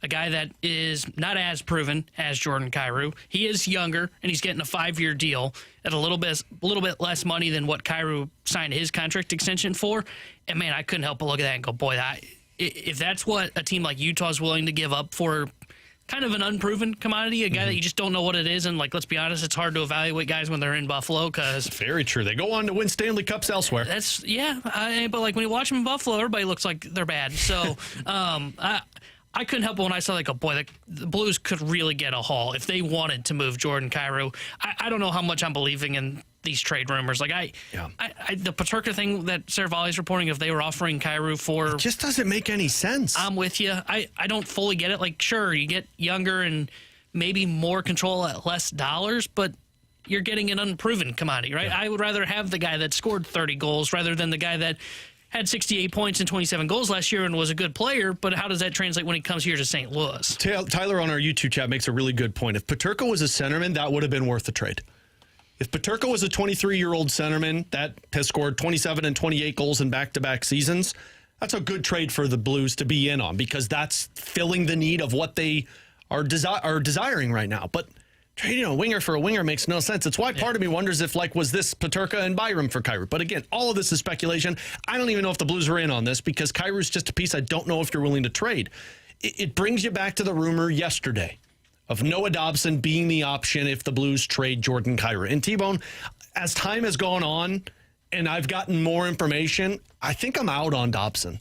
a guy that is not as proven as Jordan Kyrou. He is younger, and he's getting a 5-year deal at a little bit less money than what Kyrou signed his contract extension for. And, man, I couldn't help but look at that and go, boy, if that's what a team like Utah is willing to give up for kind of an unproven commodity, a guy that you just don't know what it is. And, like, let's be honest, it's hard to evaluate guys when they're in Buffalo because... Very true. They go on to win Stanley Cups elsewhere. But, like, when you watch them in Buffalo, everybody looks like they're bad. So, I couldn't help it when I saw, like, the Blues could really get a haul if they wanted to move Jordan Kyrou. I don't know how much I'm believing in these trade rumors. Like, the Peterka thing that Saravalli's reporting, if they were offering Kyrou for... It just doesn't make any sense. I'm with you. I don't fully get it. Like, sure, you get younger and maybe more control at less dollars, but you're getting an unproven commodity, right? Yeah. I would rather have the guy that scored 30 goals rather than the guy that had 68 points and 27 goals last year and was a good player, but how does that translate when he comes here to St. Louis? Tyler on our YouTube chat makes a really good point. If Peterka was a centerman, that would have been worth the trade. If Peterka was a 23-year-old centerman that has scored 27 and 28 goals in back-to-back seasons, that's a good trade for the Blues to be in on because that's filling the need of what they are desiring right now. But trading a winger for a winger makes no sense. It's why part of me wonders if, like, was this Peterka and Byram for Kyrou? But again, all of this is speculation. I don't even know if the Blues are in on this because Kyrou's just a piece I don't know if you're willing to trade. It brings you back to the rumor yesterday of Noah Dobson being the option if the Blues trade Jordan Kyrou. And T-Bone, as time has gone on and I've gotten more information, I think I'm out on Dobson.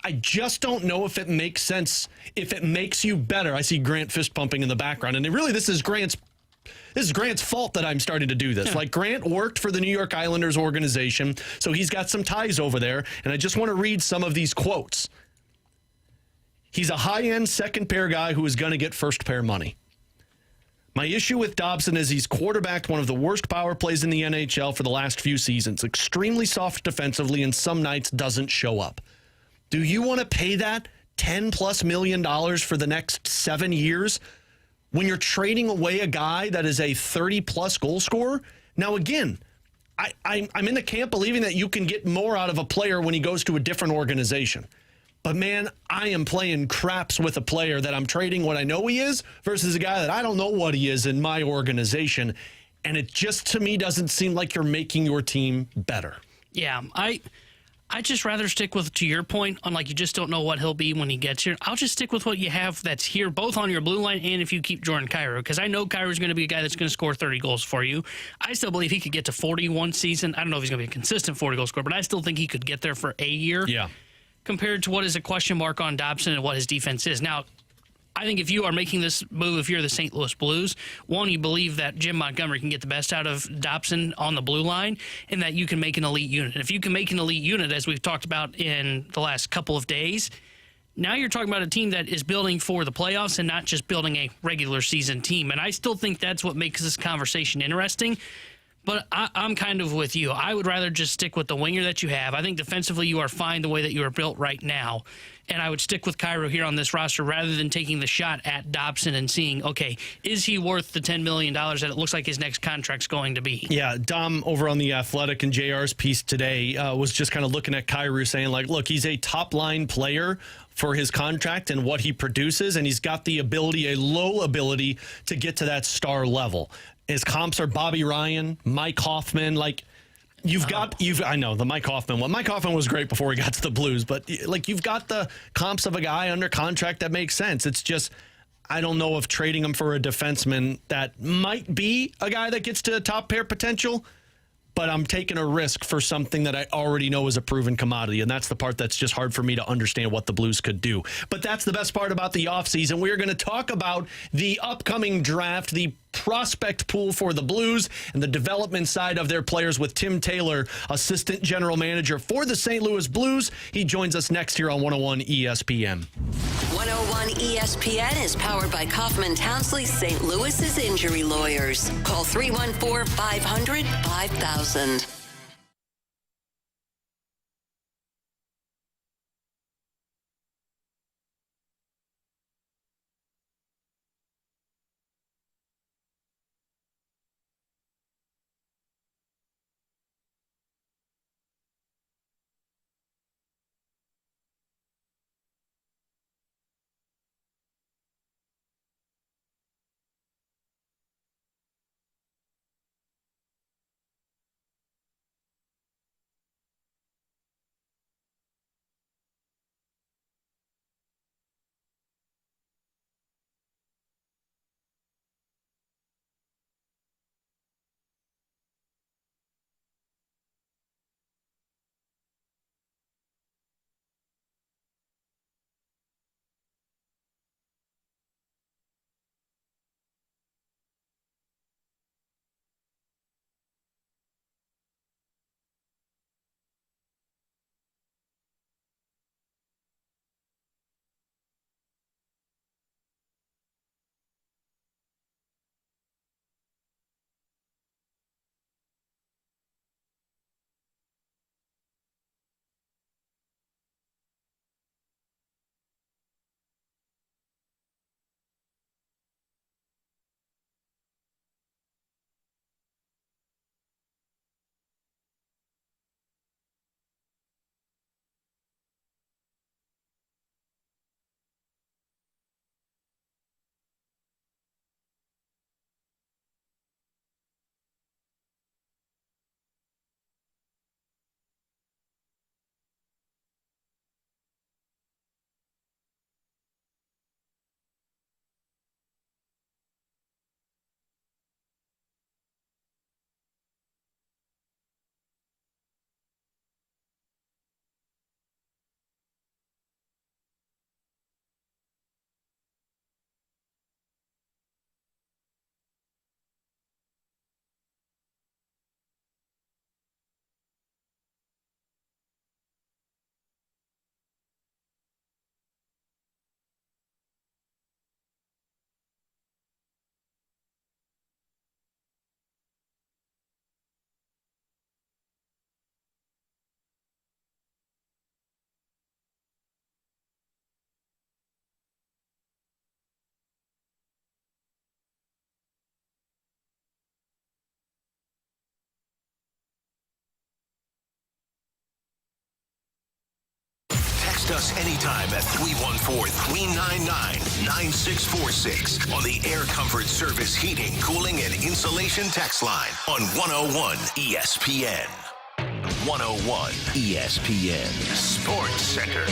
I just don't know if it makes sense, if it makes you better. I see Grant fist pumping in the background. And really, this is Grant's fault that I'm starting to do this. Yeah. Like, Grant worked for the New York Islanders organization, so he's got some ties over there. And I just want to read some of these quotes. He's a high-end second-pair guy who is going to get first-pair money. My issue with Dobson is he's quarterbacked one of the worst power plays in the NHL for the last few seasons. Extremely soft defensively and some nights doesn't show up. Do you want to pay that $10+ million for the next 7 years when you're trading away a guy that is a 30+ goal scorer? Now, again, I'm in the camp believing that you can get more out of a player when he goes to a different organization. But, man, I am playing craps with a player that I'm trading what I know he is versus a guy that I don't know what he is in my organization. And it just, to me, doesn't seem like you're making your team better. Yeah, I just rather stick with, to your point, on like you just don't know what he'll be when he gets here. I'll just stick with what you have that's here, both on your blue line and if you keep Jordan Kyrou, because I know Kyrou's going to be a guy that's going to score 30 goals for you. I still believe he could get to 40 one season. I don't know if he's going to be a consistent 40-goal scorer, but I still think he could get there for a year. Yeah. Compared to what is a question mark on Dobson and what his defense is. Now, I think if you are making this move, if you're the St. Louis Blues, one, you believe that Jim Montgomery can get the best out of Dobson on the blue line and that you can make an elite unit. And if you can make an elite unit, as we've talked about in the last couple of days, now you're talking about a team that is building for the playoffs and not just building a regular season team. And I still think that's what makes this conversation interesting. But I'm kind of with you. I would rather just stick with the winger that you have. I think defensively you are fine the way that you are built right now. And I would stick with Kyrou here on this roster rather than taking the shot at Dobson and seeing, okay, is he worth the $10 million that it looks like his next contract's going to be? Yeah, Dom over on The Athletic and JR's piece today was just kind of looking at Kyrou saying, like, look, he's a top-line player for his contract and what he produces, and he's got the ability, a low ability, to get to that star level. His comps are Bobby Ryan, Mike Hoffman. Like, I know the Mike Hoffman one. Mike Hoffman was great before he got to the Blues, but like, you've got the comps of a guy under contract that makes sense. It's just, I don't know if trading him for a defenseman that might be a guy that gets to top pair potential, but I'm taking a risk for something that I already know is a proven commodity, and that's the part that's just hard for me to understand what the Blues could do. But that's the best part about the offseason. We're going to talk about the upcoming draft, the prospect pool for the Blues, and the development side of their players with Tim Taylor, assistant general manager for the St. Louis Blues. He joins us next here on 101 ESPN. 101 ESPN is powered by Kaufman Townsley, St. Louis's injury lawyers. Call 314-500-5000. Text us anytime at 314-399-9646 on the Air Comfort Service Heating, Cooling, and Insulation text line on 101 ESPN. 101 ESPN Sports Center.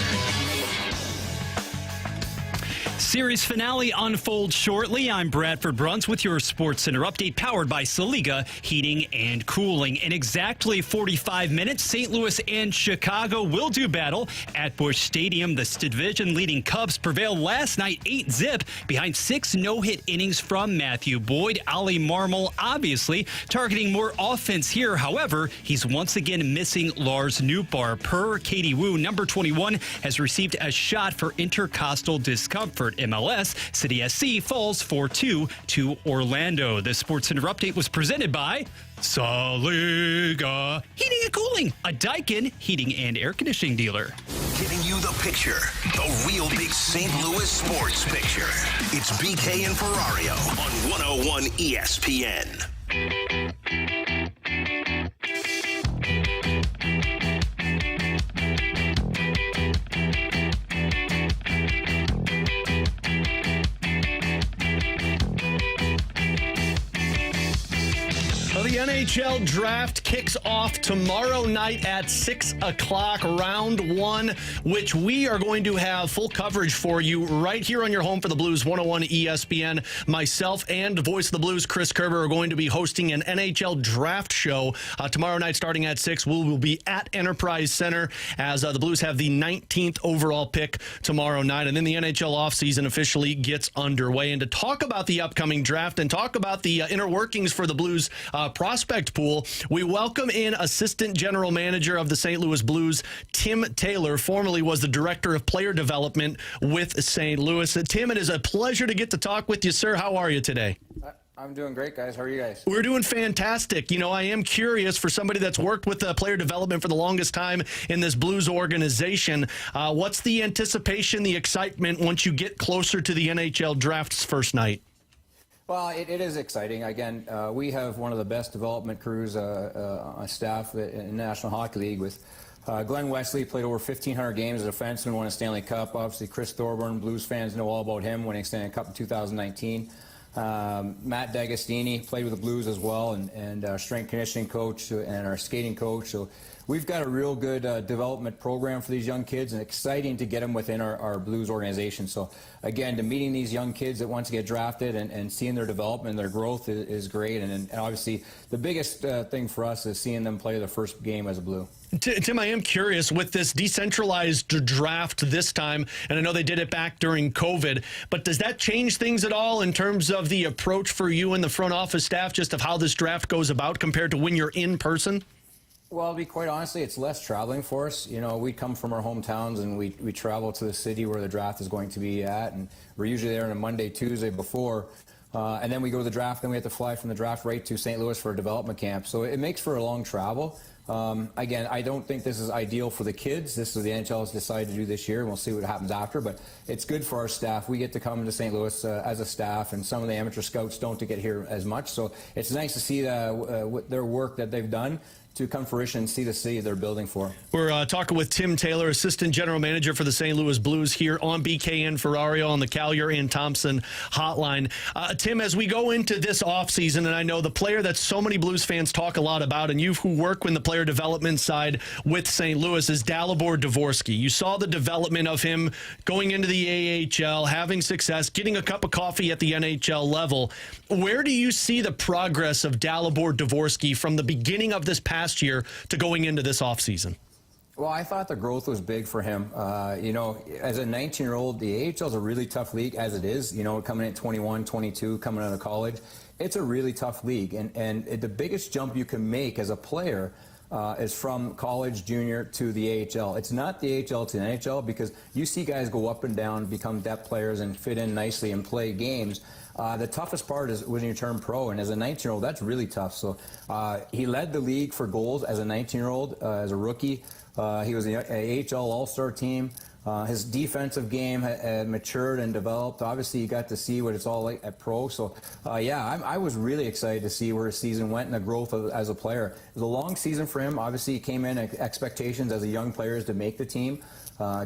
Series finale unfolds shortly. I'm Bradford Bruns with your Sports Center update, powered by Saliga Heating and Cooling. In exactly 45 minutes, St. Louis and Chicago will do battle at Busch Stadium. The division-leading Cubs prevailed last night 8-zip behind 6 no-hit innings from Matthew Boyd. Ollie Marmol obviously targeting more offense here. However, he's once again missing Lars Nootbaar. Per Katie Wu, number 21 has received a shot for intercostal discomfort. MLS, City SC falls 4-2 to Orlando. This Sports Center update was presented by Saliga Heating and Cooling, a Daikin heating and air conditioning dealer. Giving you the picture, the real big St. Louis sports picture. It's BK and Ferrario on 101 ESPN. Well, the NHL draft kicks off tomorrow night at 6 o'clock, round 1, which we are going to have full coverage for you right here on your home for the Blues, 101 ESPN. Myself and the voice of the Blues, Chris Kerber, are going to be hosting an NHL draft show tomorrow night starting at 6. We will be at Enterprise Center as the Blues have the 19th overall pick tomorrow night. And then the NHL offseason officially gets underway. And to talk about the upcoming draft and talk about the inner workings for the Blues prospect pool, we welcome in Assistant General Manager of the St. Louis Blues, Tim Taylor, formerly was the Director of Player Development with St. Louis. Tim, it is a pleasure to get to talk with you, sir. How are you today? I'm doing great, guys. How are you guys? We're doing fantastic. You know, I am curious, for somebody that's worked with player development for the longest time in this Blues organization, what's the anticipation, the excitement once you get closer to the NHL draft's first night? Well, it is exciting. Again, we have one of the best development crews on staff in the National Hockey League with Glenn Wesley, played over 1,500 games as a defenseman, won a Stanley Cup. Obviously, Chris Thorburn, Blues fans know all about him, winning Stanley Cup in 2019. Matt D'Agostini played with the Blues as well, and our strength conditioning coach and our skating coach. So we've got a real good development program for these young kids, and exciting to get them within our Blues organization. So again, to meeting these young kids that want to get drafted and seeing their development and their growth is great. And obviously the biggest thing for us is seeing them play their first game as a Blue. Tim, I am curious, with this decentralized draft this time, and I know they did it back during COVID, but does that change things at all in terms of the approach for you and the front office staff, just of how this draft goes about compared to when you're in person? Well, to be quite honestly, it's less traveling for us. You know, we come from our hometowns and we travel to the city where the draft is going to be at, and we're usually there on a Monday, Tuesday before. And then we go to the draft, then we have to fly from the draft right to St. Louis for a development camp. So it makes for a long travel. Again, I don't think this is ideal for the kids. This is the NHL has decided to do this year, and we'll see what happens after. But it's good for our staff. We get to come to St. Louis as a staff, and some of the amateur scouts don't get here as much. So it's nice to see their work that they've done to come fruition and see the city they're building for. We're talking with Tim Taylor, Assistant General Manager for the St. Louis Blues, here on BK and Ferrario on the Callier and Thompson hotline. Tim, as we go into this offseason, and I know the player that so many Blues fans talk a lot about, and you who work in the player development side with St. Louis, is Dalibor Dvorsky. You saw the development of him going into the AHL, having success, getting a cup of coffee at the NHL level. Where do you see the progress of Dalibor Dvorsky from the beginning of this past year to going into this offseason? Well, I thought the growth was big for him. You know, as a 19-year-old, the AHL is a really tough league as it is. You know, coming in at 21, 22, coming out of college, it's a really tough league. And the biggest jump you can make as a player is from college, junior to the AHL. It's not the AHL to the NHL, because you see guys go up and down, become depth players, and fit in nicely and play games. The toughest part is when you turn pro, and as a 19-year-old, that's really tough. So he led the league for goals as a 19-year-old, as a rookie. He was an AHL All-Star team. His defensive game had matured and developed. Obviously, you got to see what it's all like at pro. So, yeah, I was really excited to see where his season went and the growth as a player. It was a long season for him. Obviously, he came in at expectations as a young player to make the team.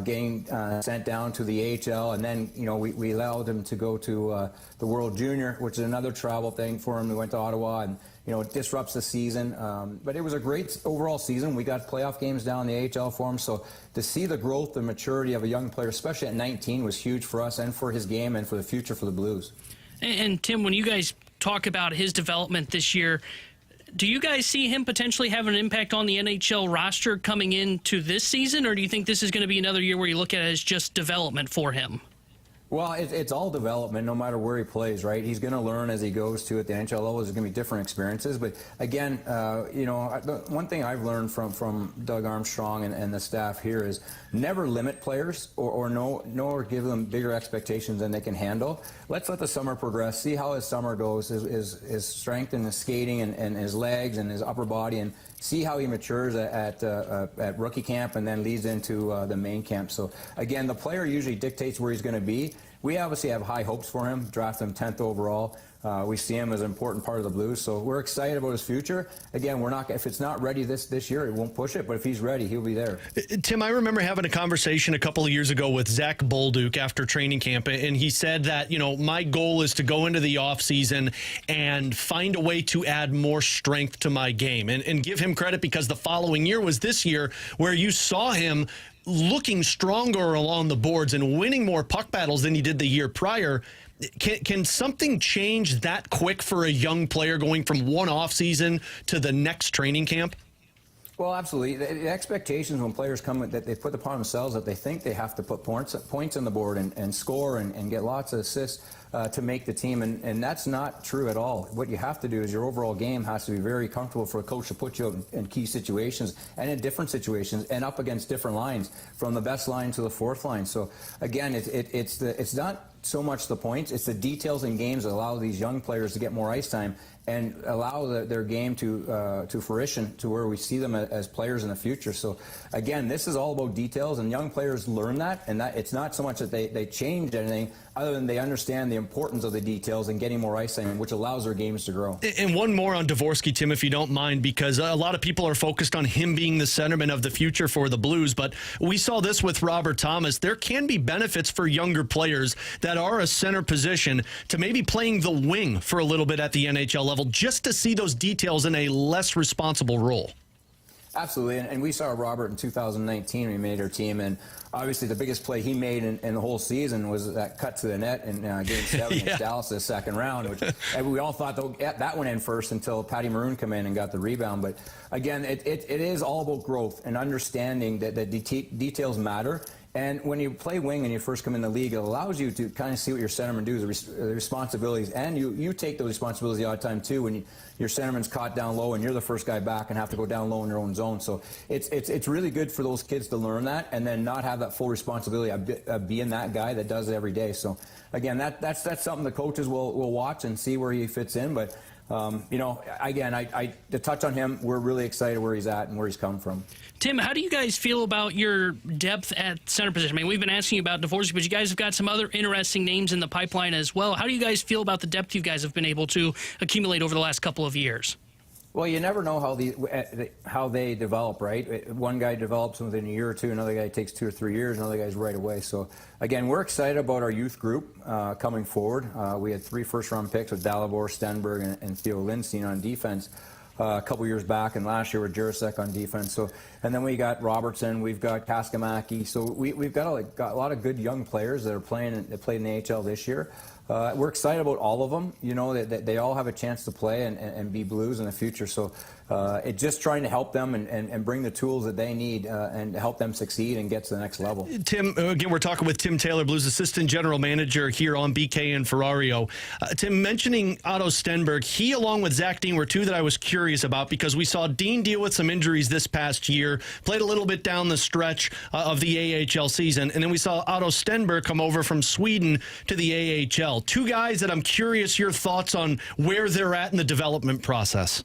getting sent down to the AHL, and then we allowed him to go to the World Junior, which is another travel thing for him. We went to Ottawa, and it disrupts the season. But it was a great overall season. We got playoff games down in the AHL for him. So to see the growth and maturity of a young player, especially at 19, was huge for us and for his game and for the future for the Blues. And Tim, when you guys talk about his development this year, do you guys see him potentially having an impact on the NHL roster coming into this season, or do you think this is going to be another year where you look at it as just development for him? Well, it's all development, no matter where he plays, right? He's going to learn as he goes to at the NHL level. There's going to be different experiences. But again, one thing I've learned from Doug Armstrong and the staff here is never limit players or give them bigger expectations than they can handle. Let's let the summer progress, see how his summer goes, his strength and his skating and his legs and his upper body, and see how he matures at rookie camp and then leads into the main camp. So again, the player usually dictates where he's going to be. We obviously have high hopes for him, draft him 10th overall. We see him as an important part of the Blues, so we're excited about his future. Again, if it's not ready this year, it won't push it, but if he's ready, he'll be there. Tim, I remember having a conversation a couple of years ago with Zach Bolduc after training camp, and he said that, my goal is to go into the offseason and find a way to add more strength to my game, and give him credit because the following year was this year where you saw him looking stronger along the boards and winning more puck battles than he did the year prior. Can something change that quick for a young player going from one offseason to the next training camp? Well, absolutely. The expectations when players come, that they put upon themselves, that they think they have to put points on the board and score and get lots of assists to make the team, and that's not true at all. What you have to do is your overall game has to be very comfortable for a coach to put you out in key situations and in different situations and up against different lines, from the best line to the fourth line. So again, it's not so much the points, it's the details in games that allow these young players to get more ice time and allow their game to fruition to where we see them as players in the future. So again, this is all about details, and young players learn that, and that it's not so much that they change anything other than they understand the importance of the details and getting more ice time, which allows their games to grow. And one more on Dvorsky, Tim, if you don't mind, because a lot of people are focused on him being the centerman of the future for the Blues, but we saw this with Robert Thomas. There can be benefits for younger players that are a center position to maybe playing the wing for a little bit at the NHL level, just to see those details in a less responsible role. Absolutely, and we saw Robert in 2019 when he made our team, and obviously the biggest play he made in the whole season was that cut to the net in Game 7 against Dallas the second round, which we all thought that went in first until Patty Maroon came in and got the rebound. But again, it is all about growth and understanding that the details matter. And when you play wing and you first come in the league, it allows you to kind of see what your centerman does, the responsibilities, and you take those responsibilities the odd time too when your centerman's caught down low and you're the first guy back and have to go down low in your own zone. So it's really good for those kids to learn that and then not have that full responsibility of being that guy that does it every day. So again, that's something the coaches will watch and see where he fits in. But again, to touch on him, we're really excited where he's at and where he's come from. Tim, how do you guys feel about your depth at center position? I mean, we've been asking you about Dvorsky, but you guys have got some other interesting names in the pipeline as well. How do you guys feel about the depth you guys have been able to accumulate over the last couple of years? Well, you never know how they develop, right? One guy develops within a year or two, another guy takes 2 or 3 years, another guy's right away. So, again, we're excited about our youth group coming forward. We had 3 first-round picks with Dalibor, Stenberg, and Theo Lindstein on defense a couple years back, and last year with Jurasek on defense. So, and then we got Robertson, we've got Kaskamaki. So we've got a lot of good young players that are played in the AHL this year. We're excited about all of them. That they all have a chance to play and be Blues in the future. So it's just trying to help them and bring the tools that they need and help them succeed and get to the next level. Tim, again, we're talking with Tim Taylor, Blues Assistant General Manager here on BK and Ferrario. Tim, mentioning Otto Stenberg, he along with Zach Dean were 2 that I was curious about because we saw Dean deal with some injuries this past year, played a little bit down the stretch of the AHL season, and then we saw Otto Stenberg come over from Sweden to the AHL. 2 guys that I'm curious your thoughts on where they're at in the development process.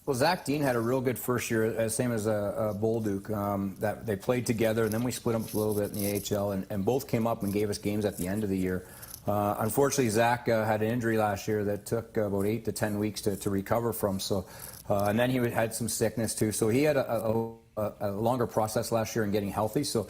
Well, Zach Dean had a real good first year, same as Bolduc. That they played together, and then we split up a little bit in the AHL, and both came up and gave us games at the end of the year. Unfortunately, Zach had an injury last year that took about 8 to 10 weeks to recover from. So, and then he had some sickness too. So he had a longer process last year in getting healthy. So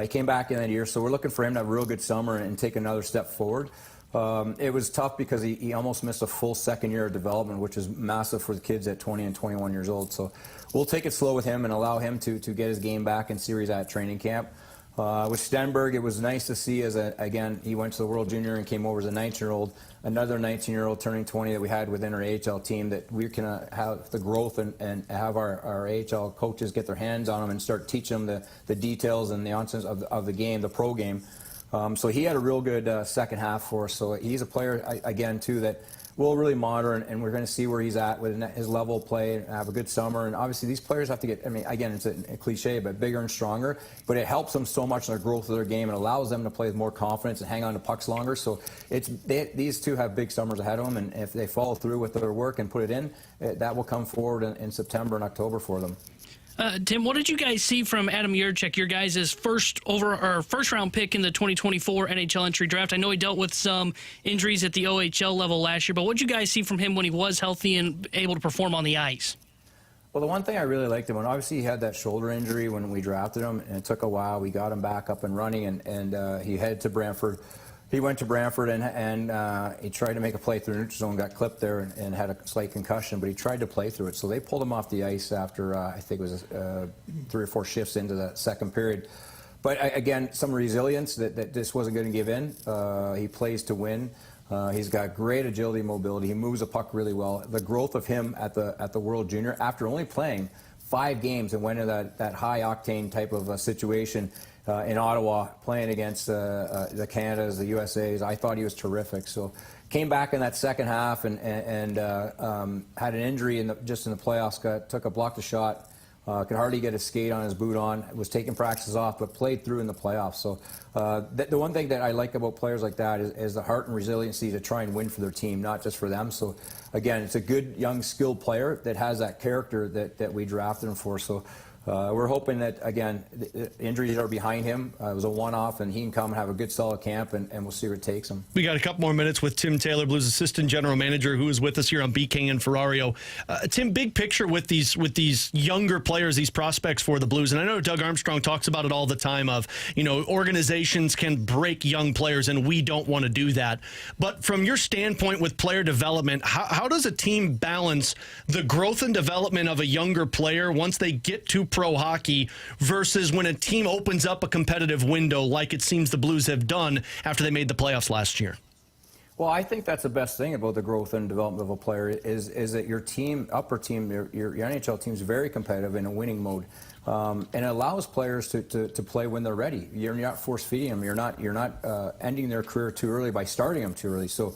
He came back in that year, so we're looking for him to have a real good summer and take another step forward. It was tough because he almost missed a full second year of development, which is massive for the kids at 20 and 21 years old. So we'll take it slow with him and allow him to get his game back and see where he's at training camp. With Stenberg, it was nice to see again, he went to the World Junior and came over as a 19-year-old, another 19-year-old turning 20 that we had within our AHL team, that we can have the growth and have our AHL coaches get their hands on him and start teaching them the details and the nuances of the game, the pro game. So he had a real good second half for us. So he's a player, again, too, that we'll really monitor, and we're going to see where he's at with his level of play and have a good summer. And obviously these players have to get, I mean, again, it's a cliche, but bigger and stronger. But it helps them so much in their growth of their game and allows them to play with more confidence and hang on to pucks longer. So these two have big summers ahead of them, and if they follow through with their work and put it in, that will come forward in September and October for them. Tim, what did you guys see from Adam Yurchek, your guys' first round pick in the 2024 NHL entry draft? I know he dealt with some injuries at the OHL level last year, but what did you guys see from him when he was healthy and able to perform on the ice? Well, the one thing I really liked him, and obviously he had that shoulder injury when we drafted him, and it took a while. We got him back up and running, and he headed to Brantford. He went to Brantford and he tried to make a play through the neutral zone, got clipped there and had a slight concussion, but he tried to play through it. So they pulled him off the ice after, I think it was 3 or 4 shifts into the second period. But again, some resilience that this wasn't going to give in. He plays to win. He's got great agility and mobility. He moves the puck really well. The growth of him at the World Junior, after only playing 5 games and went into that high-octane type of a situation in Ottawa, playing against the Canadas, the USAs. I thought he was terrific. So came back in that second half and had an injury just in the playoffs. Took a blocked shot. Could hardly get his skate on, his boot on. Was taking practices off, but played through in the playoffs. So the one thing that I like about players like that is the heart and resiliency to try and win for their team, not just for them. So again, it's a good, young, skilled player that has that character that we drafted him for. So we're hoping that, again, the injuries are behind him. It was a one-off, and he can come and have a good, solid camp, and we'll see where it takes him. We got a couple more minutes with Tim Taylor, Blues Assistant General Manager, who is with us here on BK and Ferrario. Tim, big picture with these younger players, these prospects for the Blues, and I know Doug Armstrong talks about it all the time of, organizations can break young players, and we don't want to do that. But from your standpoint with player development, how does a team balance the growth and development of a younger player once they get to pro hockey versus when a team opens up a competitive window like it seems the Blues have done after they made the playoffs last year? Well, I think that's the best thing about the growth and development of a player is that your team, upper team, your NHL team is very competitive in a winning mode. And it allows players to play when they're ready. You're not force-feeding them. You're not ending their career too early by starting them too early. So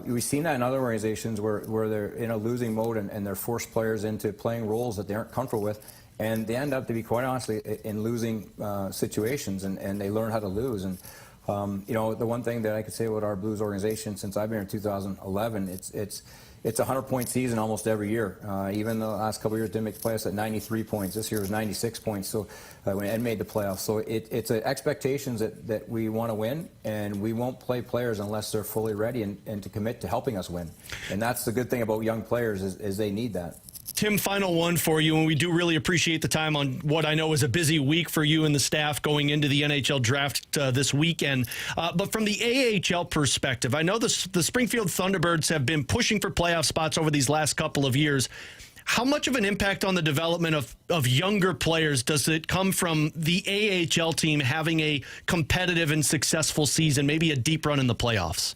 we've seen that in other organizations where they're in a losing mode and they're forced players into playing roles that they aren't comfortable with. And they end up, to be quite honestly, in losing situations, and they learn how to lose. And the one thing that I could say about our Blues organization since I've been here in 2011, it's a 100-point season almost every year. Even the last couple of years didn't make the playoffs at 93 points. This year was 96 points. So when Ed made the playoffs, so it's expectations that we want to win, and we won't play players unless they're fully ready and to commit to helping us win. And that's the good thing about young players is they need that. Tim, final one for you, and we do really appreciate the time on what I know is a busy week for you and the staff going into the NHL draft this weekend. But from the AHL perspective, I know the Springfield Thunderbirds have been pushing for playoff spots over these last couple of years. How much of an impact on the development of younger players does it come from the AHL team having a competitive and successful season, maybe a deep run in the playoffs?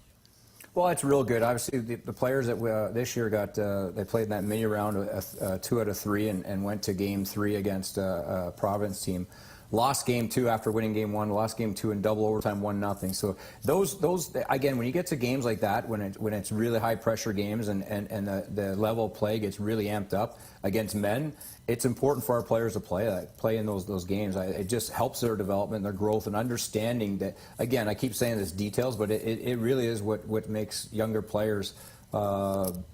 Well, it's real good. Obviously, the players that this year they played in that mini round 2 out of 3 and went to Game 3 against a Providence team. Lost Game 2 after winning Game 1. Lost Game 2 in double overtime, 1-0. So those again, when you get to games like that, when it's really high pressure games and the level of play gets really amped up against men, it's important for our players to play in those games. It just helps their development, their growth, and understanding that. Again, I keep saying this details, but it really is what makes younger players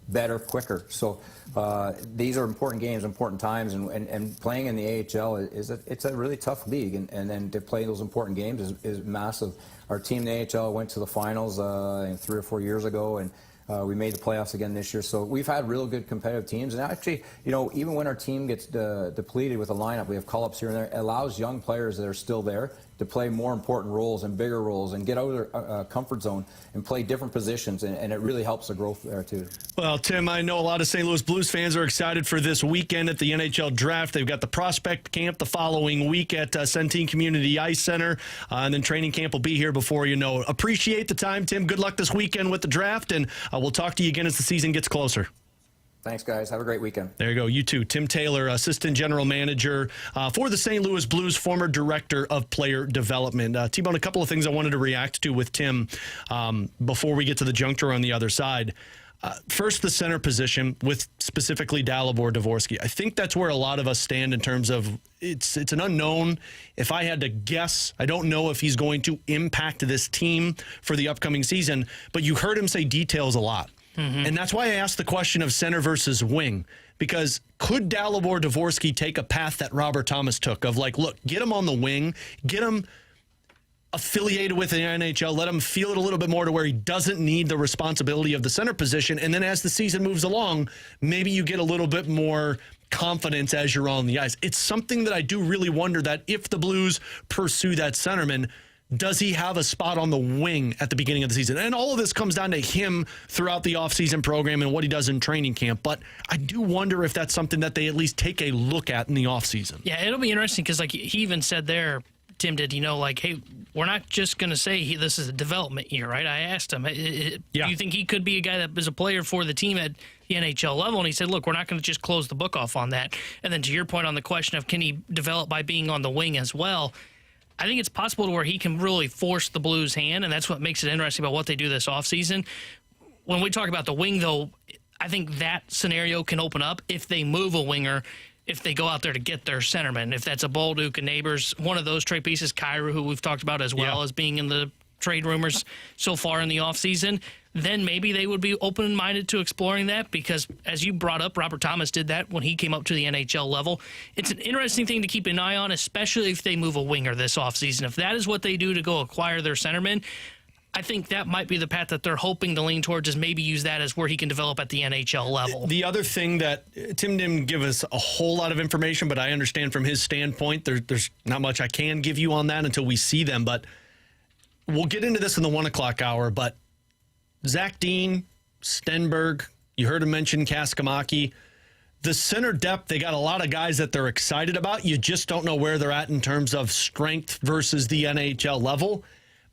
better quicker. So these are important games, important times, and playing in the AHL it's a really tough league, and then to play those important games is massive. Our team in the AHL went to the finals 3 or 4 years ago, and we made the playoffs again this year. So we've had real good competitive teams. And actually, even when our team gets depleted with a lineup, we have call-ups here and there. It allows young players that are still there to play more important roles and bigger roles and get out of their comfort zone and play different positions. And it really helps the growth there, too. Well, Tim, I know a lot of St. Louis Blues fans are excited for this weekend at the NHL Draft. They've got the prospect camp the following week at Centene Community Ice Center, and then training camp will be here before you know it. Appreciate the time, Tim. Good luck this weekend with the draft, and we'll talk to you again as the season gets closer. Thanks, guys. Have a great weekend. There you go. You too. Tim Taylor, Assistant General Manager for the St. Louis Blues, former Director of Player Development. T-Bone, a couple of things I wanted to react to with Tim before we get to the juncture on the other side. First, the center position with specifically Dalibor Dvorsky. I think that's where a lot of us stand in terms of it's an unknown. If I had to guess, I don't know if he's going to impact this team for the upcoming season, but you heard him say details a lot. Mm-hmm. And that's why I asked the question of center versus wing, because could Dalibor Dvorsky take a path that Robert Thomas took of like, look, get him on the wing, get him affiliated with the NHL, let him feel it a little bit more to where he doesn't need the responsibility of the center position. And then as the season moves along, maybe you get a little bit more confidence as you're on the ice. It's something that I do really wonder that if the Blues pursue that centerman, does he have a spot on the wing at the beginning of the season? And all of this comes down to him throughout the offseason program and what he does in training camp. But I do wonder if that's something that they at least take a look at in the offseason. Yeah, it'll be interesting because like he even said there, Tim did, hey, we're not just going to say this is a development year, right? I asked him, do you think he could be a guy that is a player for the team at the NHL level? And he said, look, we're not going to just close the book off on that. And then to your point on the question of can he develop by being on the wing as well, I think it's possible to where he can really force the Blues' hand, and that's what makes it interesting about what they do this offseason. When we talk about the wing, though, I think that scenario can open up if they move a winger, if they go out there to get their centerman. If that's a Bolduc, a Neighbors, one of those trade pieces, Kyrou, who we've talked about as well as being in the trade rumors so far in the offseason, then maybe they would be open-minded to exploring that because, as you brought up, Robert Thomas did that when he came up to the NHL level. It's an interesting thing to keep an eye on, especially if they move a winger this offseason. If that is what they do to go acquire their centerman, I think that might be the path that they're hoping to lean towards, is maybe use that as where he can develop at the NHL level. The other thing that Tim didn't give us a whole lot of information, but I understand from his standpoint, there's not much I can give you on that until we see them. But we'll get into this in the 1 o'clock hour, but Zach Dean, Stenberg, you heard him mention Kaskamaki. The center depth, they got a lot of guys that they're excited about. You just don't know where they're at in terms of strength versus the NHL level.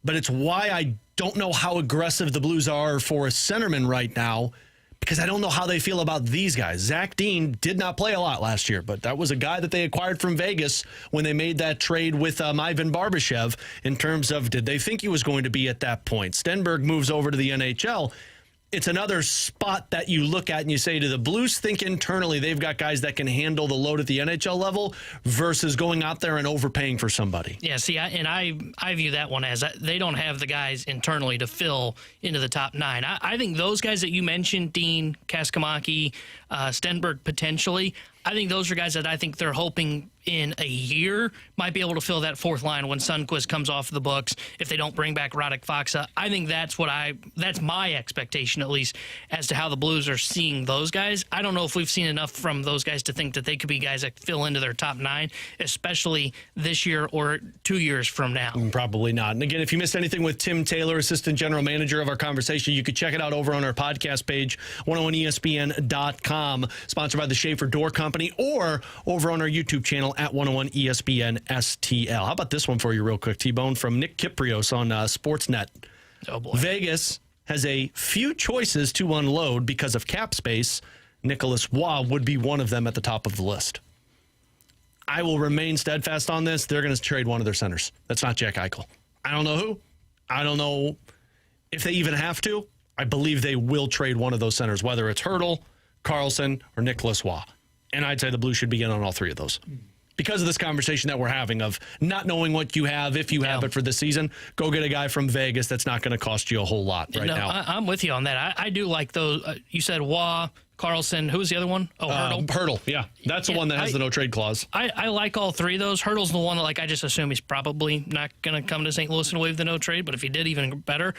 But it's why I don't know how aggressive the Blues are for a centerman right now, because I don't know how they feel about these guys. Zach Dean did not play a lot last year, but that was a guy that they acquired from Vegas when they made that trade with Ivan Barbashev in terms of did they think he was going to be at that point. Stenberg moves over to the NHL. It's another spot that you look at and you say, do the Blues think internally they've got guys that can handle the load at the NHL level versus going out there and overpaying for somebody? Yeah, see, I view that one as they don't have the guys internally to fill into the top 9. I think those guys that you mentioned, Dean, Kaskamaki, Stenberg potentially, I think those are guys that I think they're hoping in a year might be able to fill that fourth line when Sundqvist comes off the books. If they don't bring back Radek Faksa, I think that's my expectation, at least, as to how the Blues are seeing those guys. I don't know if we've seen enough from those guys to think that they could be guys that fill into their top 9, especially this year or 2 years from now. Probably not. And again, if you missed anything with Tim Taylor, Assistant General Manager of our conversation, you could check it out over on our podcast page, 101ESPN.com, sponsored by the Schaefer Door Company, or over on our YouTube channel at 101 ESPN STL. How about this one for you real quick, T-Bone, from Nick Kiprios on Sportsnet. Oh, boy. Vegas has a few choices to unload because of cap space. Nicholas Waugh would be one of them at the top of the list. I will remain steadfast on this. They're going to trade one of their centers. That's not Jack Eichel. I don't know who. I don't know if they even have to. I believe they will trade one of those centers, whether it's Hertl, Carlson, or Nicholas Waugh. And I'd say the Blues should begin on all three of those. because of this conversation that we're having of not knowing what you have, if you have it for the season, go get a guy from Vegas that's not going to cost you a whole lot now. I'm with you on that. I do like those. You said Waugh, Carlson. Who was the other one? Oh, Hurdle. Hurdle, yeah. That's the one that has the no-trade clause. I like all three of those. Hurdle's the one that, I just assume he's probably not going to come to St. Louis and waive the no-trade, but if he did, even better.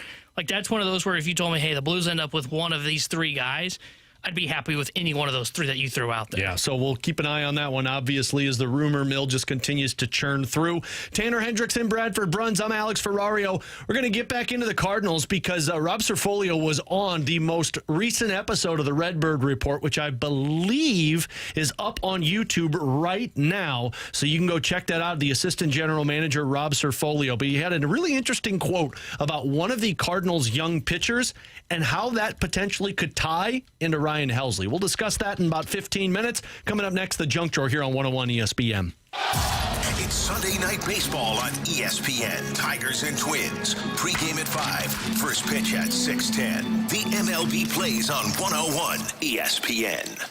That's one of those where if you told me, hey, the Blues end up with one of these three guys, I'd be happy with any one of those three that you threw out there. Yeah, so we'll keep an eye on that one, obviously, as the rumor mill just continues to churn through. Tanner Hendrickson, Bradford Bruns, I'm Alex Ferrario. We're going to get back into the Cardinals because Rob Serfolio was on the most recent episode of the Redbird Report, which I believe is up on YouTube right now. So you can go check that out, the assistant general manager, Rob Serfolio. But he had a really interesting quote about one of the Cardinals' young pitchers and how that potentially could tie into Ryan Helsley. We'll discuss that in about 15 minutes. Coming up next, the Junk Drawer here on 101 ESPN. It's Sunday Night Baseball on ESPN. Tigers and Twins. Pregame at 5. First pitch at 6:10. The MLB plays on 101 ESPN.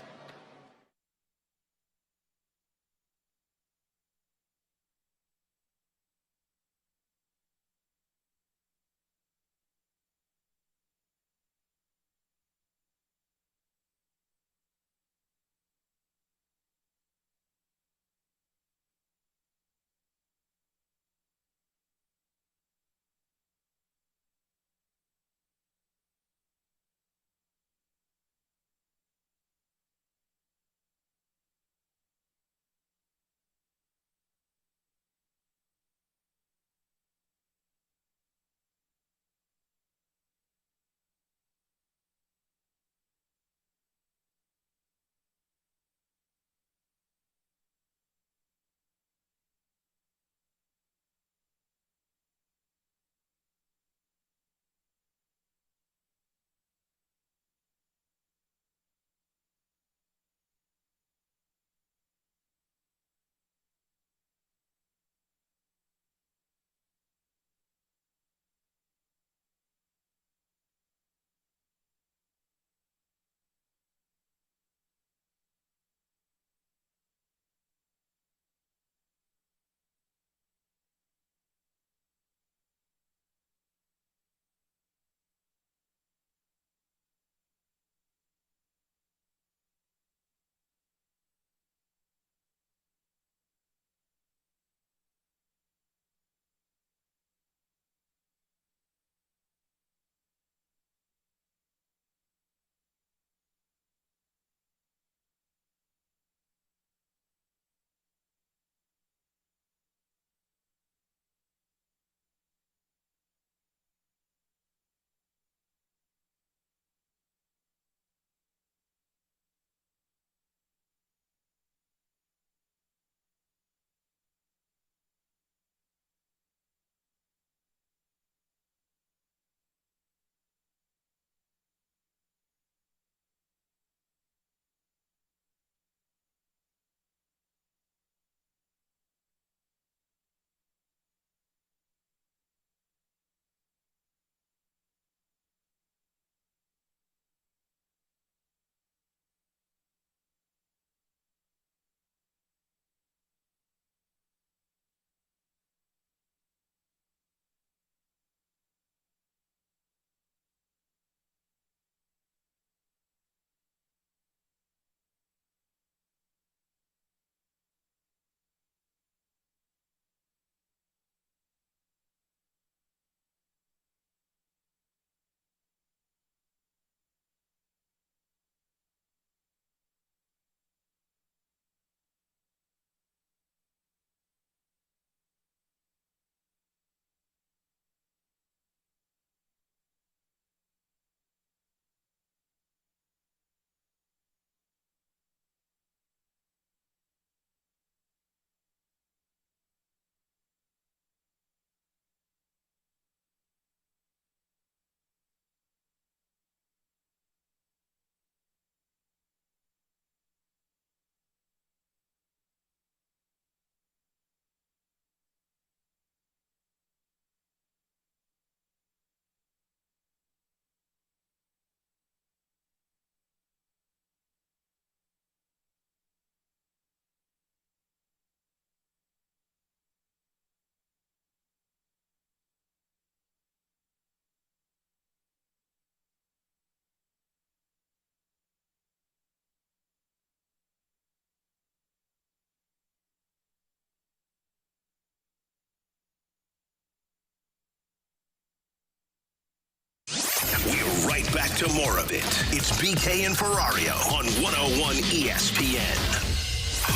Getting back to more of it. It's BK and Ferrario on 101 ESPN.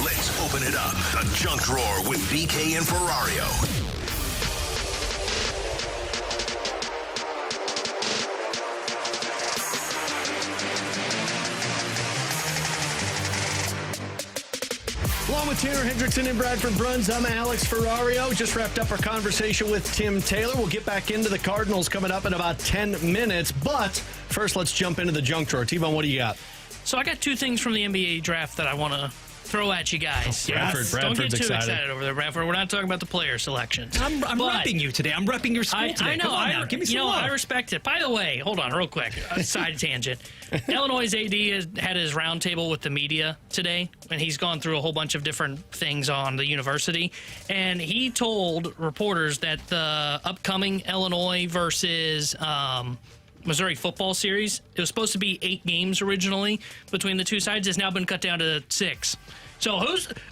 Let's open it up. The Junk Drawer with BK and Ferrario. Along with Tanner Hendrickson and Bradford Bruns, I'm Alex Ferrario. Just wrapped up our conversation with Tim Taylor. We'll get back into the Cardinals coming up in about 10 minutes. But first, let's jump into the junk drawer. T-Bone, what do you got? So I got two things from the NBA draft that I want to throw at you guys. Bradford's Don't get too excited over there, Bradford. We're not talking about the player selections. I'm repping you today. I'm repping your school today. I know. Come on now. Give me some love. I respect it. By the way, hold on real quick. A side tangent. Illinois' AD had his roundtable with the media today, and he's gone through a whole bunch of different things on the university. And he told reporters that the upcoming Illinois versus Missouri football series, it was supposed to be 8 games originally between the two sides. It's now been cut down to 6. So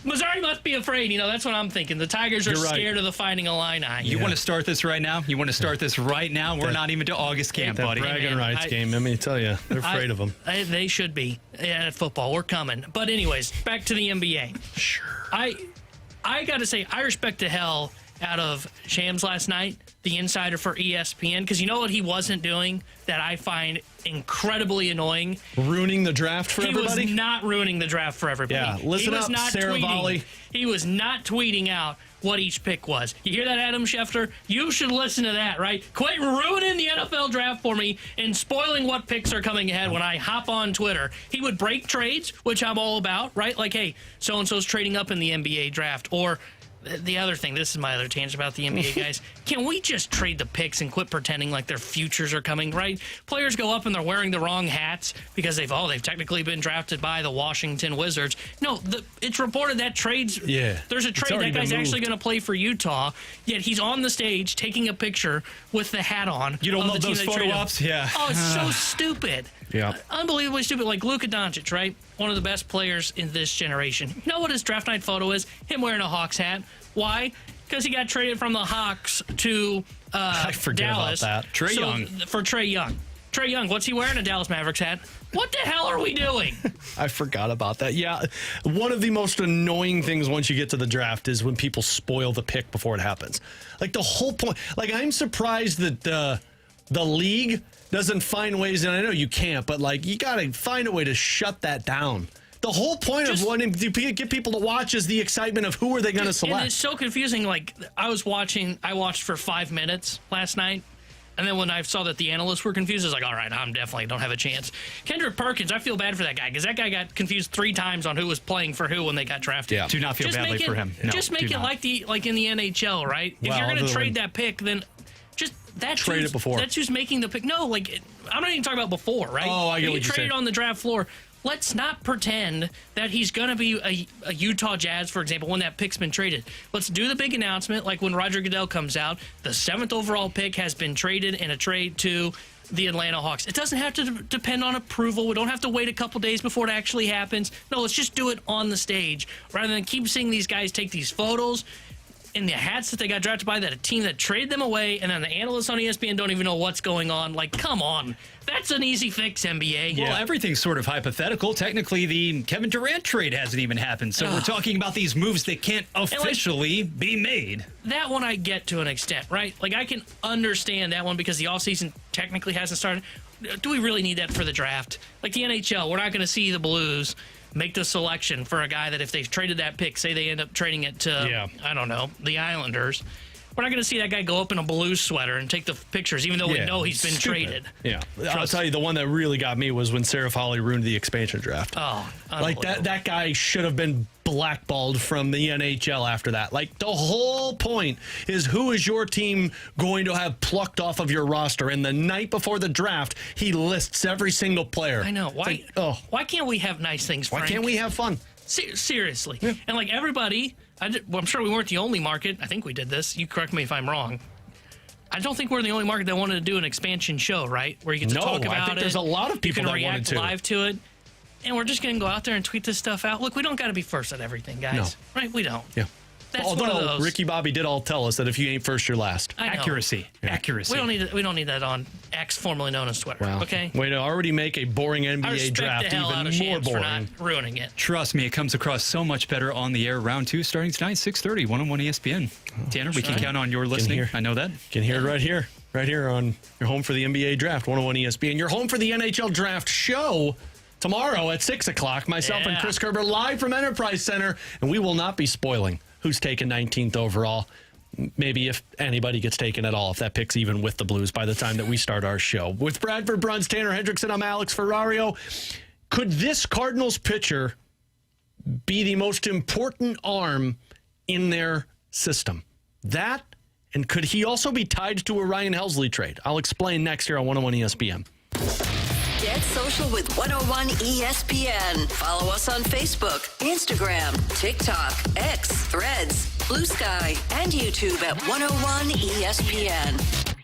Missouri must be afraid. That's what I'm thinking. The Tigers are scared of the Fighting Illini. You want to start this right now? You want to start this right now? We're not even to August camp, buddy. That bragging rights game, let me tell you, they're afraid of them. They should be at football. We're coming. But anyways, back to the NBA. Sure. I got to say, I respect the hell out of Shams last night, the insider for ESPN, because you know what he wasn't doing that I find incredibly annoying? Ruining the draft for everybody? He was not ruining the draft for everybody. Yeah, listen up, Sarah Volley. He was not tweeting out what each pick was. You hear that, Adam Schefter? You should listen to that, right? Quit ruining the NFL draft for me and spoiling what picks are coming ahead when I hop on Twitter. He would break trades, which I'm all about, right? Like, hey, so-and-so's trading up in the NBA draft, or the other thing, this is my other tangent about the NBA guys. Can we just trade the picks and quit pretending like their futures are coming, right? Players go up and they're wearing the wrong hats because they've technically been drafted by the Washington Wizards. No, it's reported that trades. Yeah. There's a trade. That guy's actually going to play for Utah, yet he's on the stage taking a picture with the hat on. You don't love those photo ops? Yeah. Oh, it's so stupid. Yeah. Unbelievably stupid. Like Luka Doncic, right? One of the best players in this generation. You know what his draft night photo is? Him wearing a Hawks hat. Why? Because he got traded from the Hawks to I forget Dallas. about that. Trae Young. For Trae Young. Trae Young, what's he wearing? A Dallas Mavericks hat. What the hell are we doing? I forgot about that. Yeah, one of the most annoying things once you get to the draft is when people spoil the pick before it happens. Like the whole point. Like I'm surprised that the league doesn't find ways, and I know you can't, but like you got to find a way to shut that down. The whole point of wanting to get people to watch is the excitement of who are they going to select. And it's so confusing. Like I watched for 5 minutes last night. And then when I saw that the analysts were confused, I was like, all right, I'm definitely don't have a chance. Kendrick Perkins, I feel bad for that guy because that guy got confused 3 times on who was playing for who when they got drafted. Yeah. Do not feel badly for him. No, just make it like in the NHL, right? If you're going to trade that pick, then just trade it before. That's who's making the pick. No, like I'm not even talking about before, right? Oh, I get what you're saying. You trade it on the draft floor. Let's not pretend that he's going to be a Utah Jazz, for example, when that pick's been traded. Let's do the big announcement, like when Roger Goodell comes out, the 7th overall pick has been traded in a trade to the Atlanta Hawks. It doesn't have to depend on approval. We don't have to wait a couple days before it actually happens. No, let's just do it on the stage rather than keep seeing these guys take these photos in the hats that they got drafted by, that a team that traded them away, and then the analysts on ESPN don't even know what's going on. Like, come on. That's an easy fix, NBA. Well, everything's sort of hypothetical. Technically, the Kevin Durant trade hasn't even happened. So we're talking about these moves that can't officially be made. That one I get to an extent, right? Like, I can understand that one because the offseason technically hasn't started. Do we really need that for the draft? Like the NHL, we're not going to see the Blues make the selection for a guy that if they've traded that pick, say they end up trading it to, I don't know, the Islanders. We're not going to see that guy go up in a Blues sweater and take the pictures, even though we know he's been traded. Yeah. I'll tell you, the one that really got me was when Sarah Foley ruined the expansion draft. Oh, like that guy should have been blackballed from the NHL after that. Like the whole point is who is your team going to have plucked off of your roster? And the night before the draft, he lists every single player. I know. Why can't we have nice things, Frank? Why can't we have fun? Seriously. Yeah. And like everybody, I'm sure we weren't the only market. I think we did this. You correct me if I'm wrong. I don't think we're the only market that wanted to do an expansion show, right? Where you get to talk about it. I think there's a lot of people that wanted to. You can react live to it. And we're just going to go out there and tweet this stuff out. Look, we don't got to be first at everything, guys. No. Right? We don't. Yeah. one of those. Ricky Bobby did all tell us that if you ain't first, you're last. Accuracy. We don't need that on X, formerly known as Twitter. Wow. Okay. Way to already make a boring NBA draft the hell out of even more Shams for boring. not ruining it. Trust me, it comes across so much better on the air. Round 2 starting tonight, 6:30, 101 ESPN. Tanner, we can count on your listening. I know that. Can hear it right here. Right here on your home for the NBA draft, 101 ESPN. Your home for the NHL draft show tomorrow at 6 o'clock. Myself and Chris Kerber live from Enterprise Center, and we will not be spoiling who's taken 19th overall. Maybe if anybody gets taken at all, if that pick's even with the Blues by the time that we start our show. With Bradford Bruns, Tanner Hendrickson, I'm Alex Ferrario. Could this Cardinals pitcher be the most important arm in their system? That, and could he also be tied to a Ryan Helsley trade? I'll explain next here on 101 ESPN. Get social with 101 ESPN. Follow us on Facebook, Instagram, TikTok, X, Threads, Blue Sky, and YouTube at 101 ESPN.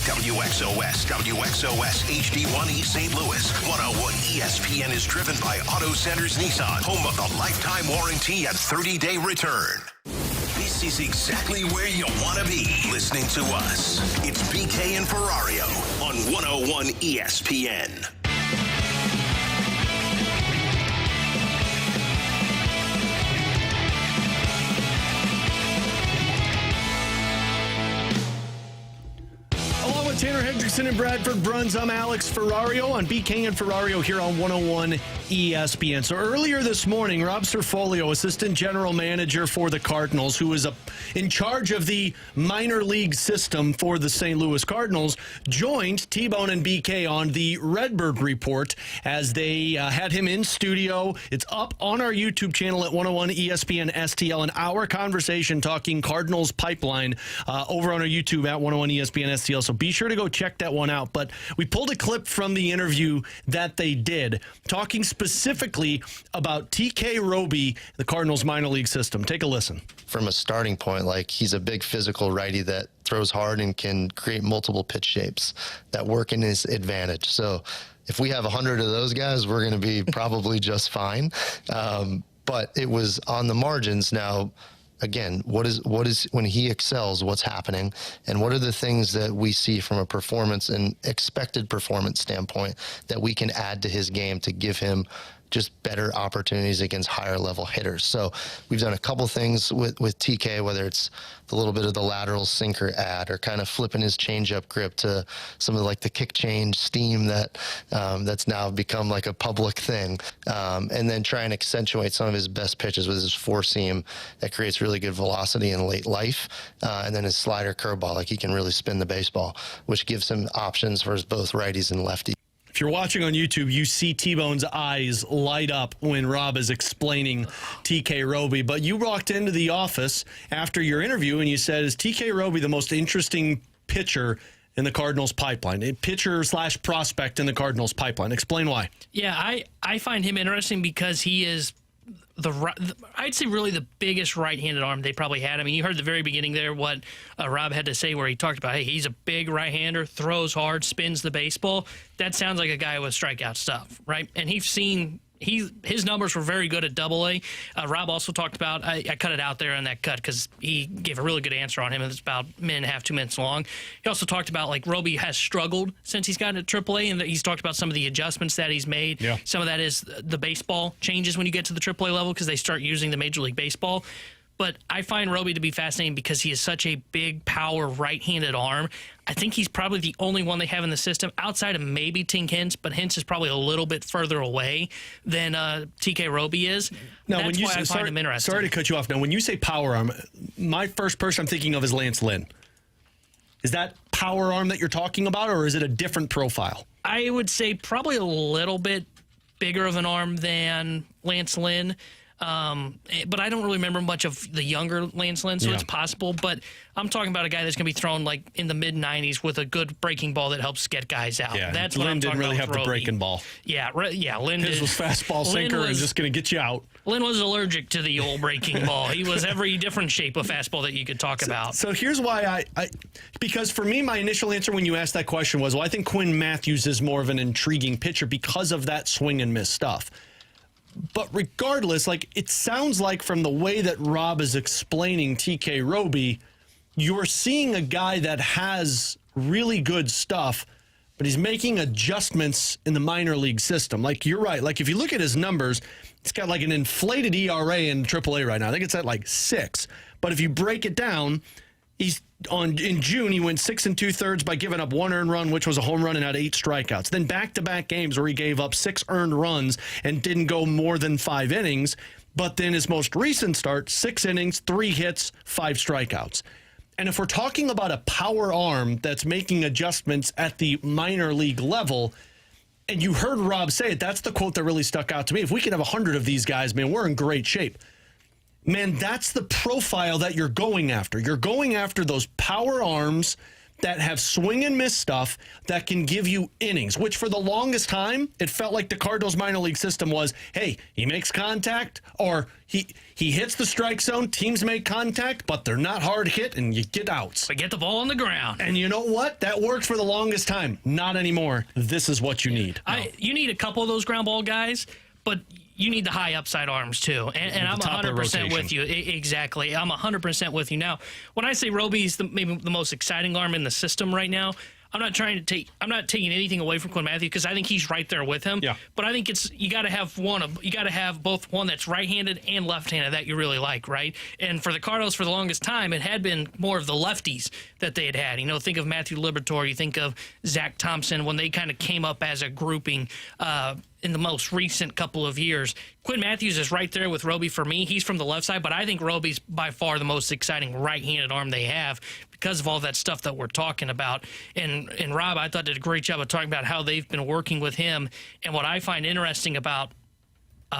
WXOS, WXOS HD1 East St. Louis. 101 ESPN is driven by Auto Centers Nissan, home of the lifetime warranty and 30-day return. This is exactly where you want to be, listening to us. It's BK and Ferrario on 101 ESPN. Along with Tanner Hendrickson and Bradford Bruns, I'm Alex Ferrario on BK and Ferrario here on 101 ESPN. So earlier this morning, Rob Serfolio, assistant general manager for the Cardinals, who is in charge of the minor league system for the St. Louis Cardinals, joined T-Bone and BK on the Redbird Report as they had him in studio. It's up on our YouTube channel at 101 ESPN STL, and our conversation talking Cardinals pipeline over on our YouTube at 101 ESPN STL. So be sure to go check that one out. But we pulled a clip from the interview that they did, talking specifically about TK Roby, the Cardinals minor league system. Take a listen. From a starting point, like, he's a big physical righty that throws hard and can create multiple pitch shapes that work in his advantage. So if we have 100 of those guys, we're going to be probably just fine. But it was on the margins. Now, again, what is when he excels, what's happening, and what are the things that we see from a performance and expected performance standpoint that we can add to his game to give him just better opportunities against higher level hitters. So we've done a couple things with TK, whether it's the little bit of the lateral sinker add or kind of flipping his changeup grip to some of like the kick change steam that that's now become like a public thing. And then try and accentuate some of his best pitches with his four seam that creates really good velocity in late life. And then his slider curveball, like he can really spin the baseball, which gives him options for his both righties and lefties. If you're watching on YouTube, you see T-Bone's eyes light up when Rob is explaining TK Roby. But you walked into the office after your interview and you said, is TK Roby the most interesting pitcher in the Cardinals pipeline? A pitcher / prospect in the Cardinals pipeline. Explain why. Yeah, I find him interesting because he is I'd say really the biggest right-handed arm they probably had. I mean, you heard the very beginning there what Rob had to say where he talked about, hey, he's a big right-hander, throws hard, spins the baseball. That sounds like a guy with strikeout stuff, right? And his numbers were very good at Double-A. Rob also talked about, I cut it out there in that cut because he gave a really good answer on him, and it's about a minute and a half, 2 minutes long. He also talked about, like, Roby has struggled since he's gotten to Triple-A, and he's talked about some of the adjustments that he's made. Yeah. Some of that is the baseball changes when you get to the Triple-A level because they start using the Major League Baseball. But I find Roby to be fascinating because he is such a big power right-handed arm. I think he's probably the only one they have in the system outside of maybe Tink Hintz, but Hintz is probably a little bit further away than TK Roby is. Now, That's when you why I find him interesting. Sorry to cut you off. Now, when you say power arm, my first person I'm thinking of is Lance Lynn. Is that power arm that you're talking about, or is it a different profile? I would say probably a little bit bigger of an arm than Lance Lynn. But I don't really remember much of the younger Lance Lynn, so it's possible. But I'm talking about a guy that's going to be thrown like in the mid-90s with a good breaking ball that helps get guys out. Yeah, that's what I'm talking Lynn didn't really about have the breaking ball. Yeah, Lynn His was fastball sinker and just going to get you out. Lynn was allergic to the old breaking ball. He was every different shape of fastball that you could talk about. So here's why because for me, my initial answer when you asked that question was, well, I think Quinn Matthews is more of an intriguing pitcher because of that swing and miss stuff. But regardless, like, it sounds like from the way that Rob is explaining TK Roby, you're seeing a guy that has really good stuff, but he's making adjustments in the minor league system. Like, you're right. Like, if you look at his numbers, he's got like an inflated ERA in AAA right now. I think it's at like 6. But if you break it down, in June, he went 6 2/3 by giving up 1 earned run, which was a home run, and had 8 strikeouts. Then back-to-back games where he gave up 6 earned runs and didn't go more than 5 innings. But then his most recent start, 6 innings, 3 hits, 5 strikeouts. And if we're talking about a power arm that's making adjustments at the minor league level, and you heard Rob say it, that's the quote that really stuck out to me. If we can have 100 of these guys, man, we're in great shape. Man, that's the profile that you're going after. You're going after those power arms that have swing and miss stuff that can give you innings, which for the longest time, it felt like the Cardinals minor league system was, hey, he makes contact or he hits the strike zone, teams make contact, but they're not hard hit and you get outs. But get the ball on the ground. And you know what? That worked for the longest time. Not anymore. This is what you need. You need a couple of those ground ball guys, but you need the high upside arms too. And I'm 100% with you. Exactly. I'm 100% with you. Now, when I say Roby's maybe the most exciting arm in the system right now, I'm not taking anything away from Quinn Matthews because I think he's right there with him. Yeah. But I think you got to have both one that's right-handed and left-handed that you really like, right? And for the Cardinals, for the longest time, it had been more of the lefties that they had. You know, think of Matthew Liberatore, you think of Zach Thompson when they kind of came up as a grouping in the most recent couple of years. Quinn Matthews is right there with Roby for me. He's from the left side, but I think Roby's by far the most exciting right-handed arm they have because of all that stuff that we're talking about. And Rob, I thought, did a great job of talking about how they've been working with him. And what I find interesting about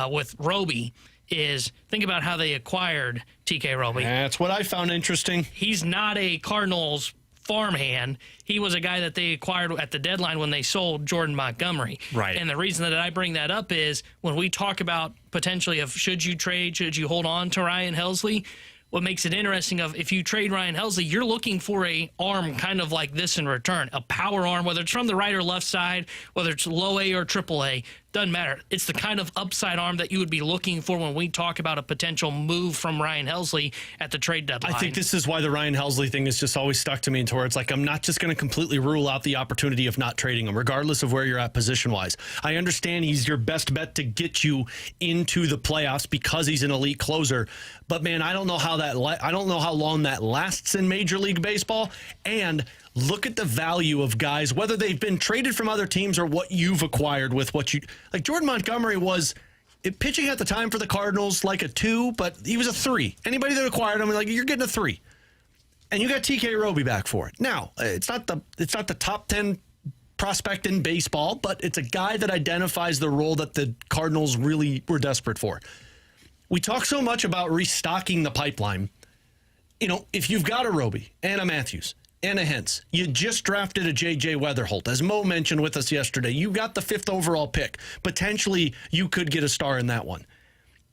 with Roby is think about how they acquired TK Roby. That's what I found interesting. He's not a Cardinals farmhand. He was a guy that they acquired at the deadline when they sold Jordan Montgomery. Right. And the reason that I bring that up is when we talk about potentially of should you trade, should you hold on to Ryan Helsley, what makes it interesting of if you trade Ryan Helsley, you're looking for a arm kind of like this in return, a power arm, whether it's from the right or left side, whether it's low A or triple A, doesn't matter. It's the kind of upside arm that you would be looking for when we talk about a potential move from Ryan Helsley at the trade deadline. I think this is why the Ryan Helsley thing has just always stuck to me, to where it's like I'm not just going to completely rule out the opportunity of not trading him, regardless of where you're at position-wise. I understand he's your best bet to get you into the playoffs because he's an elite closer, but man, I don't know how long that lasts in Major League Baseball. And look at the value of guys, whether they've been traded from other teams or what you've acquired with what you like. Jordan Montgomery was pitching at the time for the Cardinals like a 2, but he was a 3. Anybody that acquired him, like, you're getting a 3, and you got TK Roby back for it. Now, it's not the top 10 prospect in baseball, but it's a guy that identifies the role that the Cardinals really were desperate for. We talk so much about restocking the pipeline. You know, if you've got a Roby and a Matthews and a Hentz, you just drafted a J.J. Weatherholt. As Mo mentioned with us yesterday, you got the 5th overall pick. Potentially, you could get a star in that one.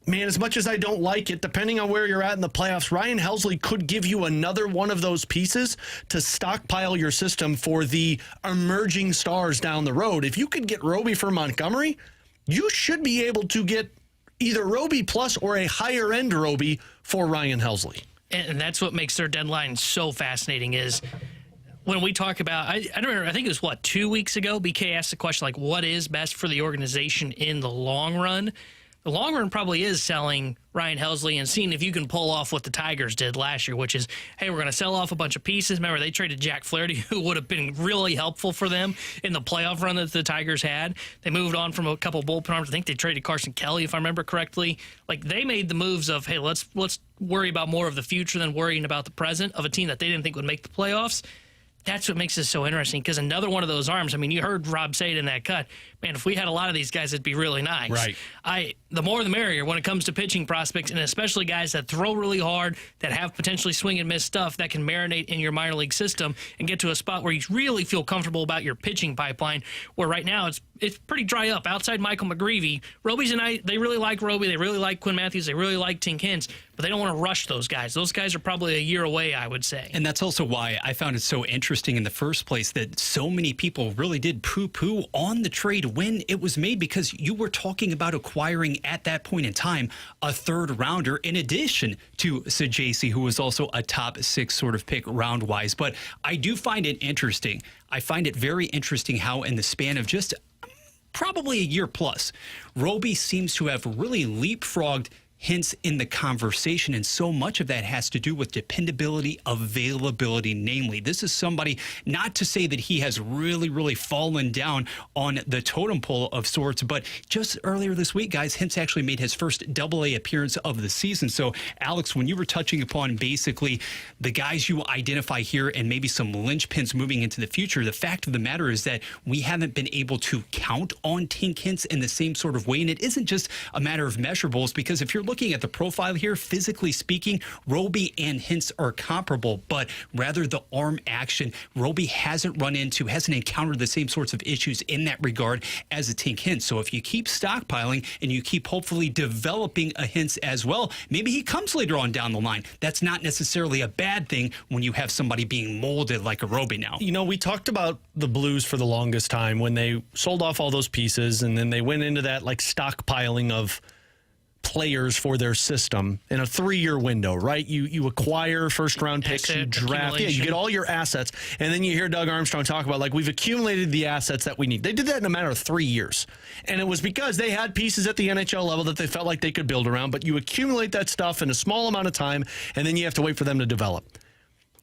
Man, as much as I don't like it, depending on where you're at in the playoffs, Ryan Helsley could give you another one of those pieces to stockpile your system for the emerging stars down the road. If you could get Roby for Montgomery, you should be able to get either Roby plus or a higher-end Roby for Ryan Helsley. And that's what makes their deadline so fascinating is when we talk about, I don't remember, I think it was, 2 weeks ago, BK asked the question, like, what is best for the organization in the long run? The long run probably is selling Ryan Helsley and seeing if you can pull off what the Tigers did last year, which is, hey, we're going to sell off a bunch of pieces. Remember, they traded Jack Flaherty, who would have been really helpful for them in the playoff run that the Tigers had. They moved on from a couple bullpen arms. I think they traded Carson Kelly, if I remember correctly. Like, they made the moves of, hey, let's worry about more of the future than worrying about the present of a team that they didn't think would make the playoffs. That's what makes this so interesting, because another one of those arms, I mean, you heard Rob say it in that cut, man, if we had a lot of these guys, it'd be really nice. Right. The more the merrier when it comes to pitching prospects, and especially guys that throw really hard, that have potentially swing and miss stuff that can marinate in your minor league system and get to a spot where you really feel comfortable about your pitching pipeline, where right now it's pretty dry up. Outside Michael McGreevy, Roby's and they really like Roby, they really like Quinn Matthews, they really like Tink Hintz, but they don't want to rush those guys. Those guys are probably a year away, I would say. And that's also why I found it so interesting in the first place that so many people really did poo-poo on the trade when it was made, because you were talking about acquiring at that point in time a 3rd rounder in addition to Sajasi, who was also a top 6 sort of pick round-wise. But I do find it interesting. I find it very interesting how in the span of just probably a year plus, Roby seems to have really leapfrogged Hintz in the conversation, and so much of that has to do with dependability, availability, namely. This is somebody, not to say that he has really, really fallen down on the totem pole of sorts, but just earlier this week, guys, Hintz actually made his first AA appearance of the season. So, Alex, when you were touching upon basically the guys you identify here and maybe some linchpins moving into the future, the fact of the matter is that we haven't been able to count on Tink Hintz in the same sort of way, and it isn't just a matter of measurables, because if you're looking looking at the profile here, physically speaking, Roby and Hintz are comparable, but rather the arm action, Roby hasn't encountered the same sorts of issues in that regard as a Tink Hintz. So if you keep stockpiling and you keep hopefully developing a Hintz as well, maybe he comes later on down the line. That's not necessarily a bad thing when you have somebody being molded like a Roby now. You know, we talked about the Blues for the longest time when they sold off all those pieces and then they went into that like stockpiling of players for their system in a 3-year window, right? You acquire first-round picks, you draft, you get all your assets, and then you hear Doug Armstrong talk about, like, we've accumulated the assets that we need. They did that in a matter of 3 years, and it was because they had pieces at the NHL level that they felt like they could build around, but you accumulate that stuff in a small amount of time, and then you have to wait for them to develop.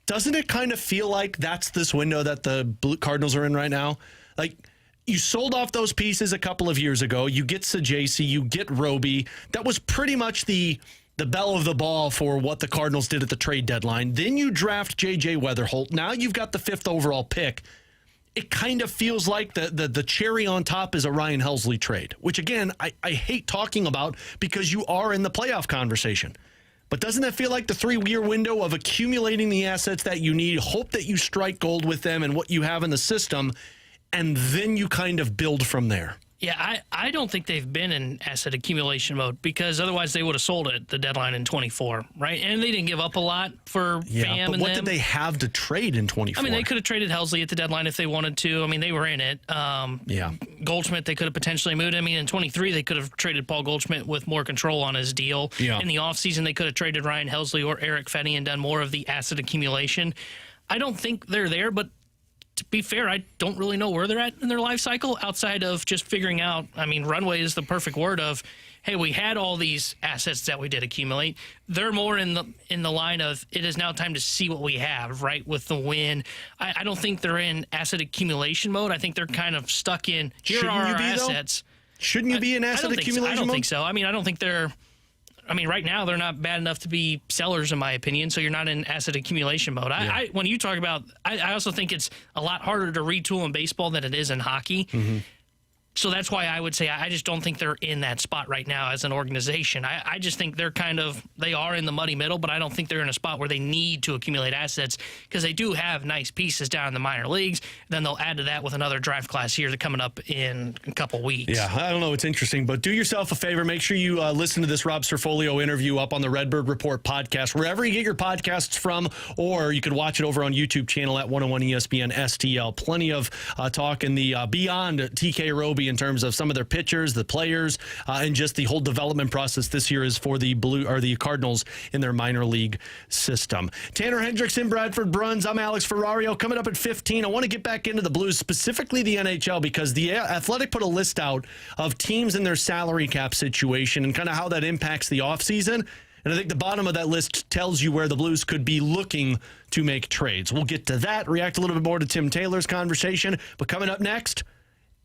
Doesn't it kind of feel like that's this window that the Cardinals are in right now? Like, you sold off those pieces a couple of years ago. You get Sajasi, you get Roby. That was pretty much the belle of the ball for what the Cardinals did at the trade deadline. Then you draft J.J. Weatherholt. Now you've got the 5th overall pick. It kind of feels like the cherry on top is a Ryan Helsley trade, which, again, I hate talking about because you are in the playoff conversation. But doesn't that feel like the 3-year window of accumulating the assets that you need, hope that you strike gold with them and what you have in the system, and then you kind of build from there? Yeah, I don't think they've been in asset accumulation mode because otherwise they would have sold it the deadline in 24, right? And they didn't give up a lot for Pham. But what did they have to trade in 24? I mean, they could have traded Helsley at the deadline if they wanted to. I mean, they were in it. Goldschmidt, they could have potentially moved. I mean, in 23, they could have traded Paul Goldschmidt with more control on his deal. Yeah. In the offseason, they could have traded Ryan Helsley or Eric Fedde and done more of the asset accumulation. I don't think they're there, but to be fair, I don't really know where they're at in their life cycle outside of just figuring out, I mean, runway is the perfect word of, hey, we had all these assets that we did accumulate. They're more in the line of it is now time to see what we have, right, with the win. I don't think they're in asset accumulation mode. I think they're kind of stuck in, here are our assets. Shouldn't you be in asset accumulation mode? I don't think so. I mean, I don't think they're... I mean, right now, they're not bad enough to be sellers, in my opinion, so you're not in asset accumulation mode. When you talk about, I also think it's a lot harder to retool in baseball than it is in hockey. Mm-hmm. So that's why I would say I just don't think they're in that spot right now as an organization. I just think they are in the muddy middle, but I don't think they're in a spot where they need to accumulate assets because they do have nice pieces down in the minor leagues. Then they'll add to that with another draft class here coming up in a couple weeks. Yeah, I don't know. It's interesting, but do yourself a favor. Make sure you listen to this Rob Cerfolio interview up on the Redbird Report podcast, wherever you get your podcasts from, or you could watch it over on YouTube channel at 101 ESPN STL. Plenty of talk in the beyond TK Roby in terms of some of their pitchers, the players, and just the whole development process this year is for the Cardinals in their minor league system. Tanner Hendrickson, Bradford Bruns. I'm Alex Ferrario. Coming up at 15, I want to get back into the Blues, specifically the NHL, because the Athletic put a list out of teams in their salary cap situation and kind of how that impacts the offseason. And I think the bottom of that list tells you where the Blues could be looking to make trades. We'll get to that, react a little bit more to Tim Taylor's conversation. But coming up next,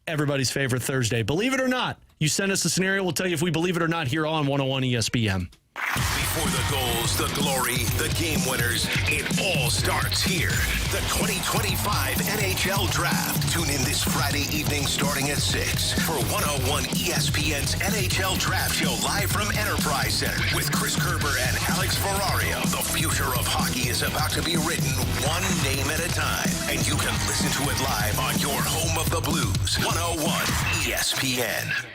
everybody's favorite Thursday. Believe it or not, you send us a scenario, we'll tell you if we believe it or not here on 101 ESPN. Before the goals, the glory, the game winners, it all starts here. The 2025 NHL Draft. Tune in this Friday evening starting at 6 for 101 ESPN's NHL Draft Show live from Enterprise Center with Chris Kerber and Alex Ferrario. The future of hockey is about to be written one name at a time, and you can listen to it live on your home of the Blues, 101 ESPN.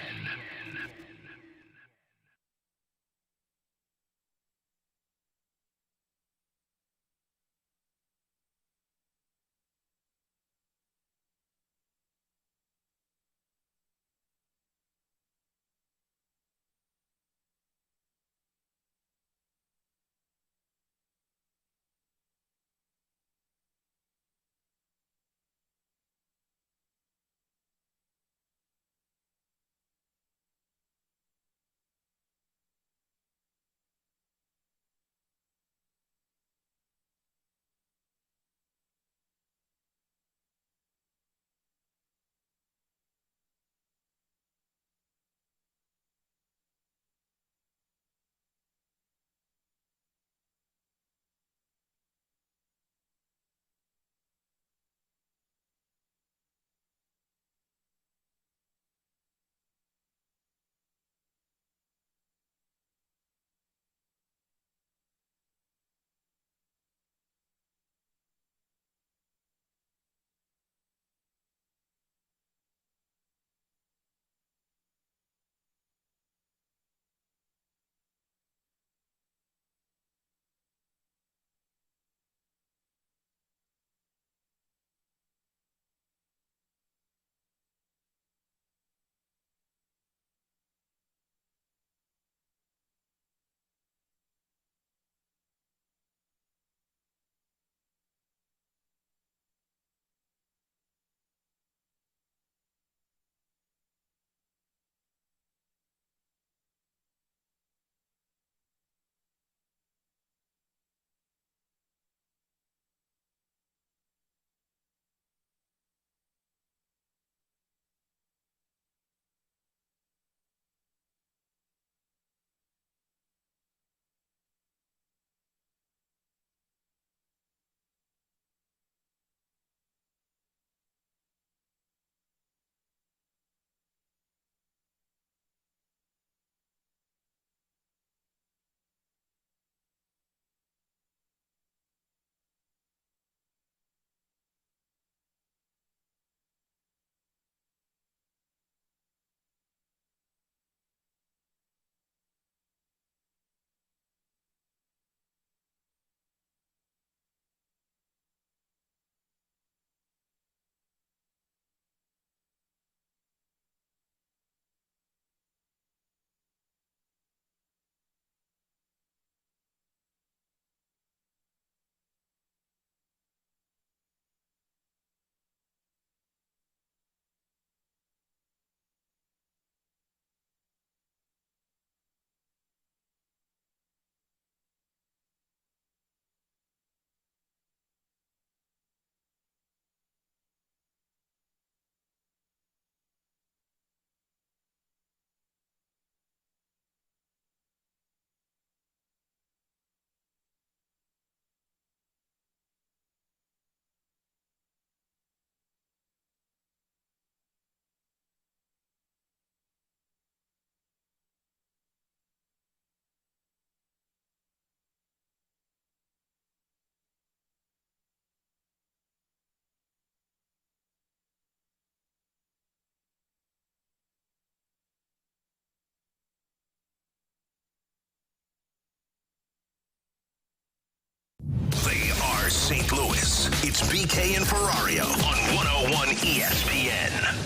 It's BK and Ferrario on 101 ESPN.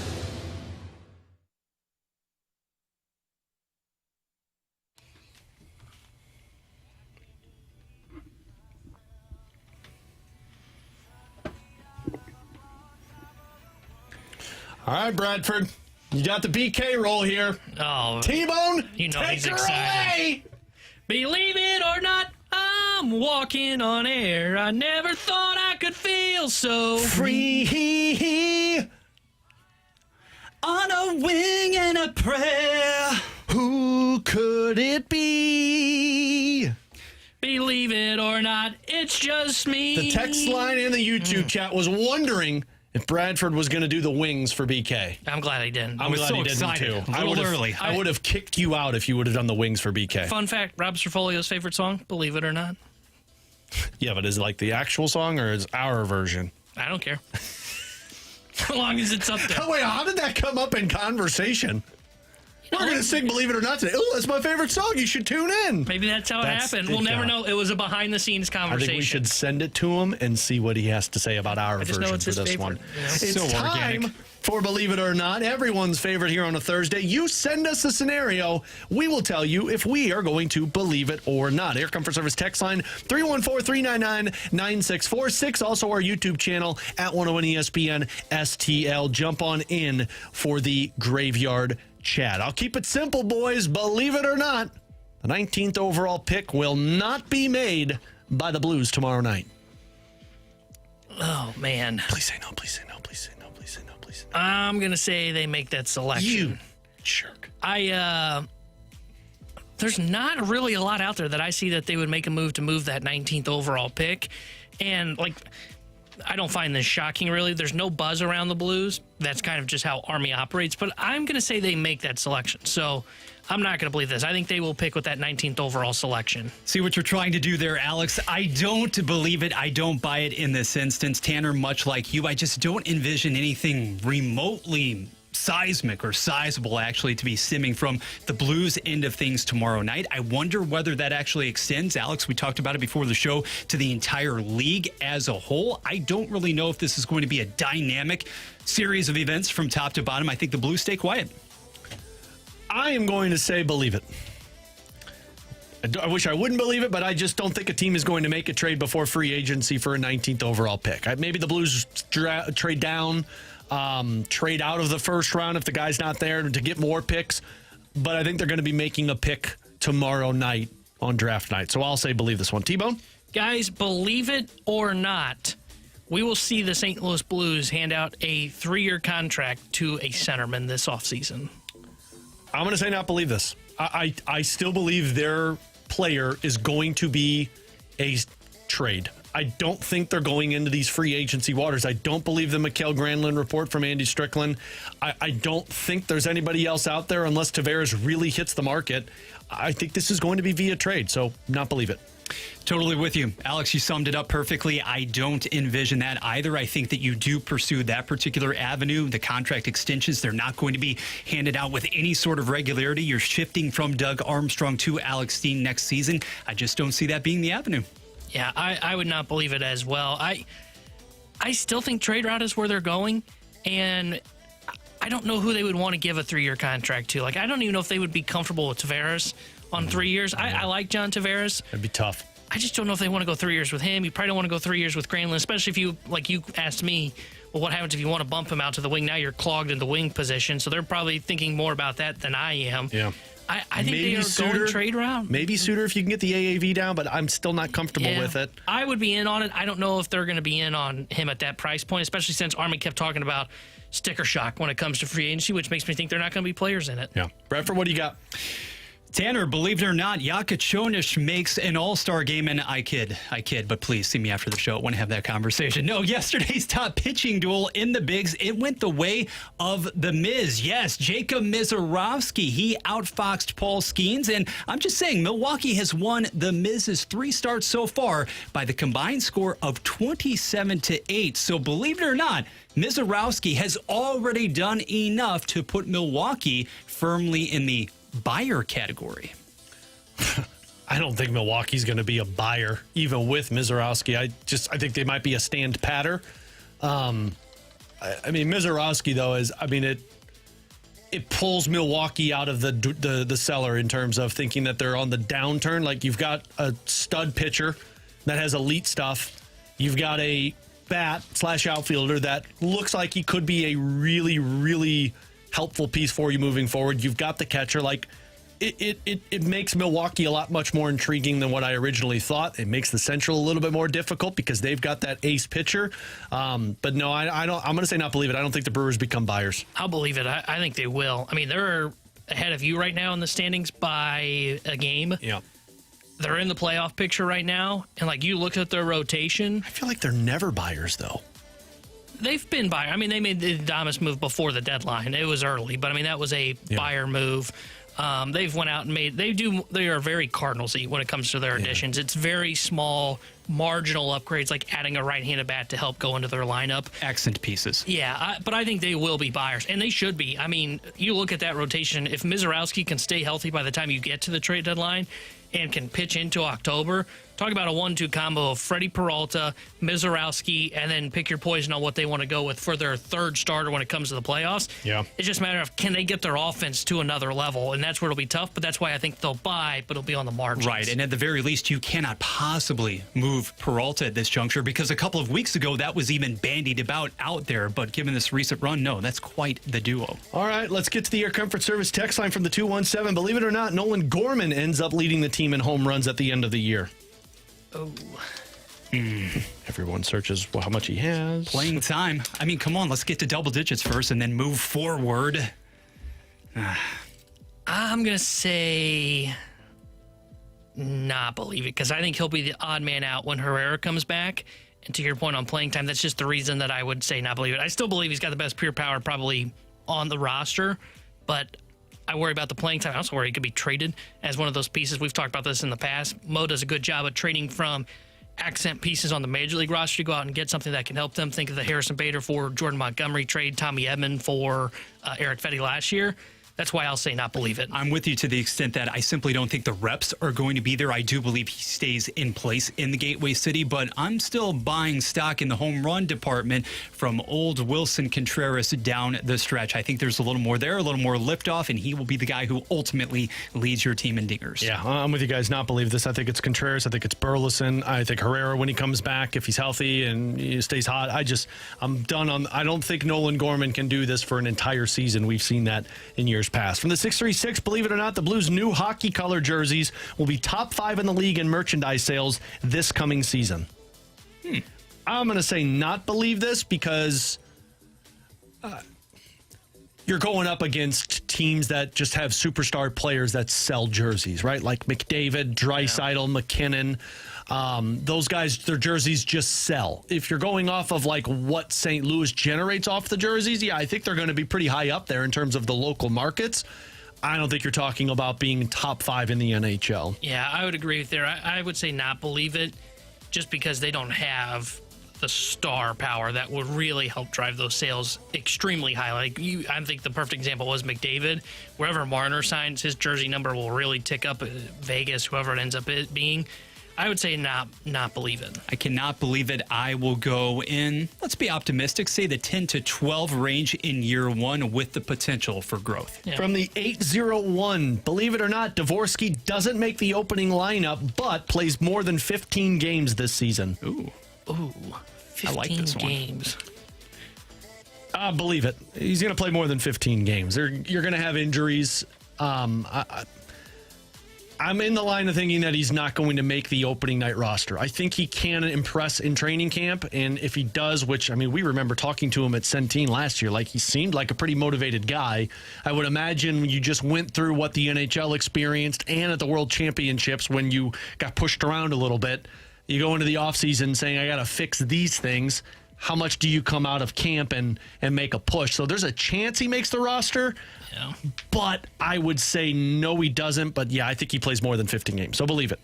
All right, Bradford. You got the BK roll here. Oh, T-Bone, you know take he's her excited. away. Believe it or not, I'm walking on air. I never thought I could feel so free. On a wing and a prayer. Who could it be? Believe it or not, it's just me. The text line and the YouTube chat was wondering if Bradford was going to do the wings for BK. I'm glad he didn't. I'm glad so he didn't excited. too. A little early. I would have kicked you out if you would have done the wings for BK. Fun fact, Rob Cerfolio's favorite song, Believe It or Not. Yeah, but is it like the actual song or is our version? I don't care. As long as it's up there. Oh, wait, how did that come up in conversation? We're going to sing Believe It or Not today. Oh, that's my favorite song. You should tune in. Maybe that's how it happened. We'll never know. It was a behind-the-scenes conversation. I think we should send it to him and see what he has to say about our version know it's for his this favorite, one. you know? It's So time organic. for Believe It or Not, everyone's favorite here on a Thursday. You send us a scenario. We will tell you if we are going to believe it or not. Air Comfort Service text line 314-399-9646. Also our YouTube channel at 101 ESPN STL. Jump on in for the Graveyard Chat. I'll keep it simple, boys. Believe it or not, the 19th overall pick will not be made by the Blues tomorrow night. Oh, man. Please say no, please say no, please say no, please say no, please say no. I'm going to say they make that selection. You jerk. There's not really a lot out there that I see that they would make a move to move that 19th overall pick. And, I don't find this shocking, really. There's no buzz around the Blues. That's kind of just how Army operates. But I'm going to say they make that selection. So I'm not going to believe this. I think they will pick with that 19th overall selection. See what you're trying to do there, Alex. I don't believe it. I don't buy it in this instance. Tanner, much like you, I just don't envision anything remotely seismic or sizable actually to be stemming from the Blues end of things tomorrow night. I wonder whether that actually extends, Alex, we talked about it before the show, to the entire league as a whole. I don't really know if this is going to be a dynamic series of events from top to bottom. I think the Blues stay quiet. I am going to say believe it. I wish I wouldn't believe it, but I just don't think a team is going to make a trade before free agency for a 19th overall pick. Maybe the Blues trade down, trade out of the first round if the guy's not there to get more picks. But I think they're going to be making a pick tomorrow night on draft night. So I'll say believe this one. T-Bone? Guys, believe it or not, we will see the St. Louis Blues hand out a 3-year contract to a centerman this offseason. I'm going to say not believe this. I still believe their player is going to be a trade. I don't think they're going into these free agency waters. I don't believe the Mikael Granlund report from Andy Strickland. I don't think there's anybody else out there unless Tavares really hits the market. I think this is going to be via trade, so not believe it. Totally with you. Alex, you summed it up perfectly. I don't envision that either. I think that you do pursue that particular avenue. The contract extensions, they're not going to be handed out with any sort of regularity. You're shifting from Doug Armstrong to Alex Steen next season. I just don't see that being the avenue. Yeah, I would not believe it as well. I still think trade route is where they're going, and I don't know who they would want to give a 3-year contract to. I don't even know if they would be comfortable with Tavares on 3 years. I like John Tavares. It'd be tough. I just don't know if they want to go 3 years with him. You probably don't want to go 3 years with Granlund, especially if you asked me, well, what happens if you want to bump him out to the wing? Now you're clogged in the wing position, so they're probably thinking more about that than I am. Yeah. I think maybe they are going trade route. Maybe Suter if you can get the AAV down, but I'm still not comfortable with it. I would be in on it. I don't know if they're going to be in on him at that price point, especially since Army kept talking about sticker shock when it comes to free agency, which makes me think they're not going to be players in it. Yeah. Bradford, what do you got? Tanner, believe it or not, Jaka Chonish makes an all-star game, and I kid, but please see me after the show. I want to have that conversation. No, yesterday's top pitching duel in the bigs, it went the way of the Miz. Yes, Jacob Mizorowski, he outfoxed Paul Skeens, and I'm just saying, Milwaukee has won the Miz's 3 starts so far by the combined score of 27-8. So believe it or not, Mizorowski has already done enough to put Milwaukee firmly in the buyer category. I don't think Milwaukee's going to be a buyer, even with Mizorowski. I think they might be a stand patter. Mizorowski, though, it pulls Milwaukee out of the cellar in terms of thinking that they're on the downturn. Like, you've got a stud pitcher that has elite stuff. You've got a bat/outfielder that looks like he could be a really, really helpful piece for you moving forward. You've got the catcher. Like, it makes Milwaukee a lot much more intriguing than what I originally thought. It makes the Central a little bit more difficult because they've got that ace pitcher. But no, I don't. I'm going to say not believe it. I don't think the Brewers become buyers. I'll believe it. I think they will. I mean, they're ahead of you right now in the standings by a game. Yeah. They're in the playoff picture right now, and like you look at their rotation. I feel like they're never buyers, though. They've been buyer. I mean, they made the Adames move before the deadline. It was early, but I mean that was a buyer move. They've went out and they are very Cardinals-y when it comes to their additions. It's very small, marginal upgrades, like adding a right-handed bat to help go into their lineup. Accent pieces. Yeah, but I think they will be buyers, and they should be. I mean, you look at that rotation. If Mizorowski can stay healthy by the time you get to the trade deadline and can pitch into October, talk about a 1-2 combo of Freddie Peralta, Mizorowski, and then pick your poison on what they want to go with for their third starter when it comes to the playoffs. Yeah. It's just a matter of can they get their offense to another level, and that's where it'll be tough, but that's why I think they'll buy, but it'll be on the margins. Right, and at the very least, you cannot possibly move Peralta at this juncture because a couple of weeks ago, that was even bandied about out there, but given this recent run, no, that's quite the duo. All right, let's get to the Air Comfort Service text line from the 217. Believe it or not, Nolan Gorman ends up leading the team in home runs at the end of the year. Oh. Everyone searches how much he has. Playing time. I mean, come on, let's get to double digits first and then move forward. I'm going to say not believe it because I think he'll be the odd man out when Herrera comes back. And to your point on playing time, that's just the reason that I would say not believe it. I still believe he's got the best pure power probably on the roster, but I worry about the playing time. I also worry he could be traded as one of those pieces. We've talked about this in the past. Mo does a good job of trading from accent pieces on the Major League roster to go out and get something that can help them. Think of the Harrison Bader for Jordan Montgomery trade, Tommy Edman for Eric Fedde last year. That's why I'll say not believe it. I'm with you to the extent that I simply don't think the reps are going to be there. I do believe he stays in place in the Gateway City, but I'm still buying stock in the home run department from old Wilson Contreras down the stretch. I think there's a little more there, a little more liftoff, and he will be the guy who ultimately leads your team in dingers. Yeah, I'm with you guys. Not believe this. I think it's Contreras. I think it's Burleson. I think Herrera when he comes back, if he's healthy and he stays hot. I'm done on. I don't think Nolan Gorman can do this for an entire season. We've seen that in years past. From the 636, believe it or not, the Blues' new hockey color jerseys will be top 5 in the league in merchandise sales this coming season. I'm going to say not believe this because you're going up against teams that just have superstar players that sell jerseys, right? Like McDavid, Draisaitl, McKinnon. Those guys, their jerseys just sell. If you're going off of like what St. Louis generates off the jerseys, yeah, I think they're going to be pretty high up there in terms of the local markets. I don't think you're talking about being top 5 in the NHL. Yeah, I would agree with there. I would say not believe it just because they don't have the star power that would really help drive those sales extremely high. I think the perfect example was McDavid. Wherever Marner signs, his jersey number will really tick up. Vegas, whoever it ends up being. I would say not believe it. I cannot believe it. I will go in, let's be optimistic, say the 10 to 12 range in year 1 with the potential for growth. Yeah. From the 801, believe it or not, Dvorsky doesn't make the opening lineup, but plays more than 15 games this season. Ooh, 15 I like this games. Believe it. He's going to play more than 15 games. You're going to have injuries. I'm in the line of thinking that he's not going to make the opening night roster. I think he can impress in training camp, and if he does, which, I mean, we remember talking to him at Centene last year, like he seemed like a pretty motivated guy. I would imagine you just went through what the NHL experienced and at the World Championships when you got pushed around a little bit. You go into the offseason saying, I got to fix these things. How much do you come out of camp and make a push? So there's a chance he makes the roster, but I would say no, he doesn't. But yeah, I think he plays more than 15 games. So believe it.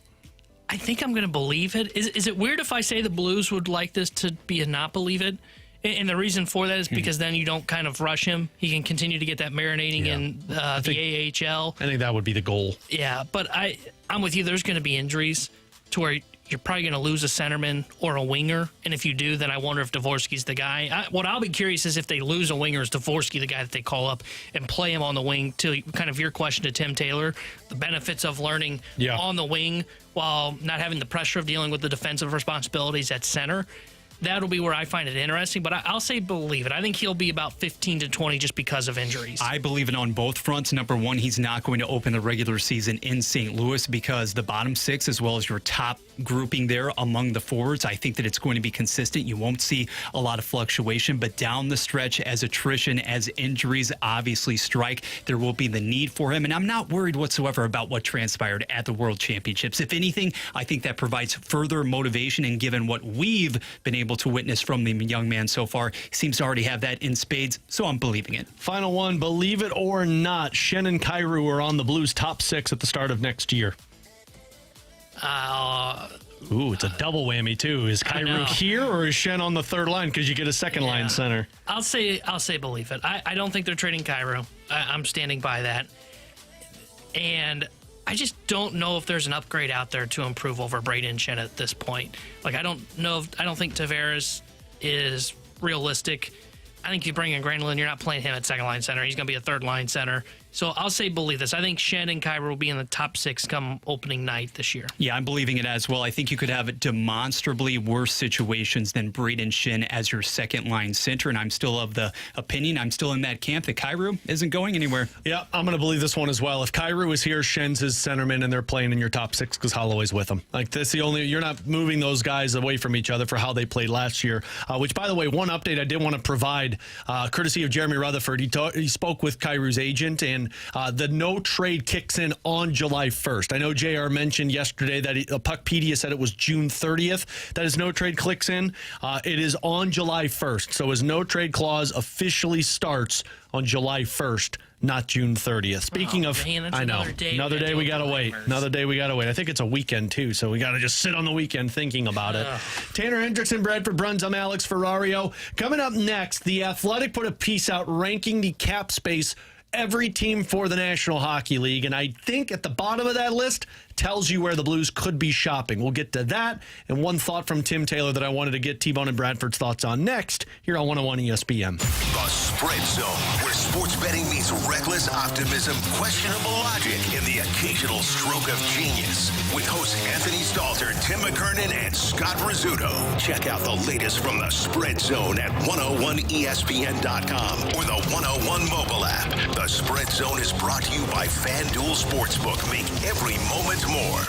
I think I'm going to believe it. Is it weird if I say the Blues would like this to be a not believe it? And the reason for that is because then you don't kind of rush him. He can continue to get that marinating in the AHL. I think that would be the goal. Yeah, but I'm with you. There's going to be injuries to where you're probably going to lose a centerman or a winger. And if you do, then I wonder if Dvorsky's the guy. What I'll be curious is if they lose a winger, is Dvorsky the guy that they call up and play him on the wing? To kind of your question to Tim Taylor, the benefits of learning on the wing while not having the pressure of dealing with the defensive responsibilities at center. That'll be where I find it interesting, but I'll say believe it. I think he'll be about 15 to 20 just because of injuries. I believe it on both fronts. Number one, he's not going to open the regular season in St. Louis because the bottom six, as well as your top grouping there among the forwards, I think that it's going to be consistent. You won't see a lot of fluctuation, but down the stretch, as attrition, as injuries obviously strike, there will be the need for him. And I'm not worried whatsoever about what transpired at the World Championships. If anything, I think that provides further motivation, and given what we've been able to witness from the young man so far, he seems to already have that in spades, so I'm believing it. Final one, believe it or not, Schenn and Kyrou are on the Blues' top six at the start of next year. Ooh, it's a double whammy, too. Is Kyrou here or is Schenn on the third line because you get a second line center? I'll say believe it. I don't think they're trading Kyrou. I'm standing by that. And I just don't know if there's an upgrade out there to improve over Braden Schenn at this point. Like, I don't think Tavares is realistic. I think you bring in Granlund, you're not playing him at second line center. He's going to be a third line center. So I'll say believe this. I think Schenn and Kyrou will be in the top six come opening night this year. Yeah, I'm believing it as well. I think you could have demonstrably worse situations than Braden Schenn as your second line center, and I'm still of the opinion, I'm still in that camp, that Kyrou isn't going anywhere. Yeah, I'm going to believe this one as well. If Kyrou is here, Schenn's his centerman, and they're playing in your top six because Holloway's with them. Like, that's the only, you're not moving those guys away from each other for how they played last year. Which, by the way, one update I did want to provide, courtesy of Jeremy Rutherford. He spoke with Kyrou's agent, and the no trade kicks in on July 1st. I know JR mentioned yesterday that Puckpedia said it was June 30th that his no trade clicks in. It is on July 1st. So his no trade clause officially starts on July 1st, not June 30th. Speaking of, I know, another day we got to wait. Another day we got to wait. I think it's a weekend too, so we got to just sit on the weekend thinking about it. Tanner Hendrickson, Bradford Bruns, I'm Alex Ferrario. Coming up next, The Athletic put a piece out ranking the cap space every team for the National Hockey League, and I think at the bottom of that list tells you where the Blues could be shopping. We'll get to that, and one thought from Tim Taylor that I wanted to get T-Bone and Bradford's thoughts on next here on 101 ESPN. The Spread Zone, where sports betting meets reckless optimism, questionable logic, and the occasional stroke of genius. With hosts Anthony Stalter, Tim McKernan, and Scott Rizzuto. Check out the latest from the Spread Zone at 101ESPN.com or the 101 mobile app. The Spread Zone is brought to you by FanDuel Sportsbook. Make every moment more.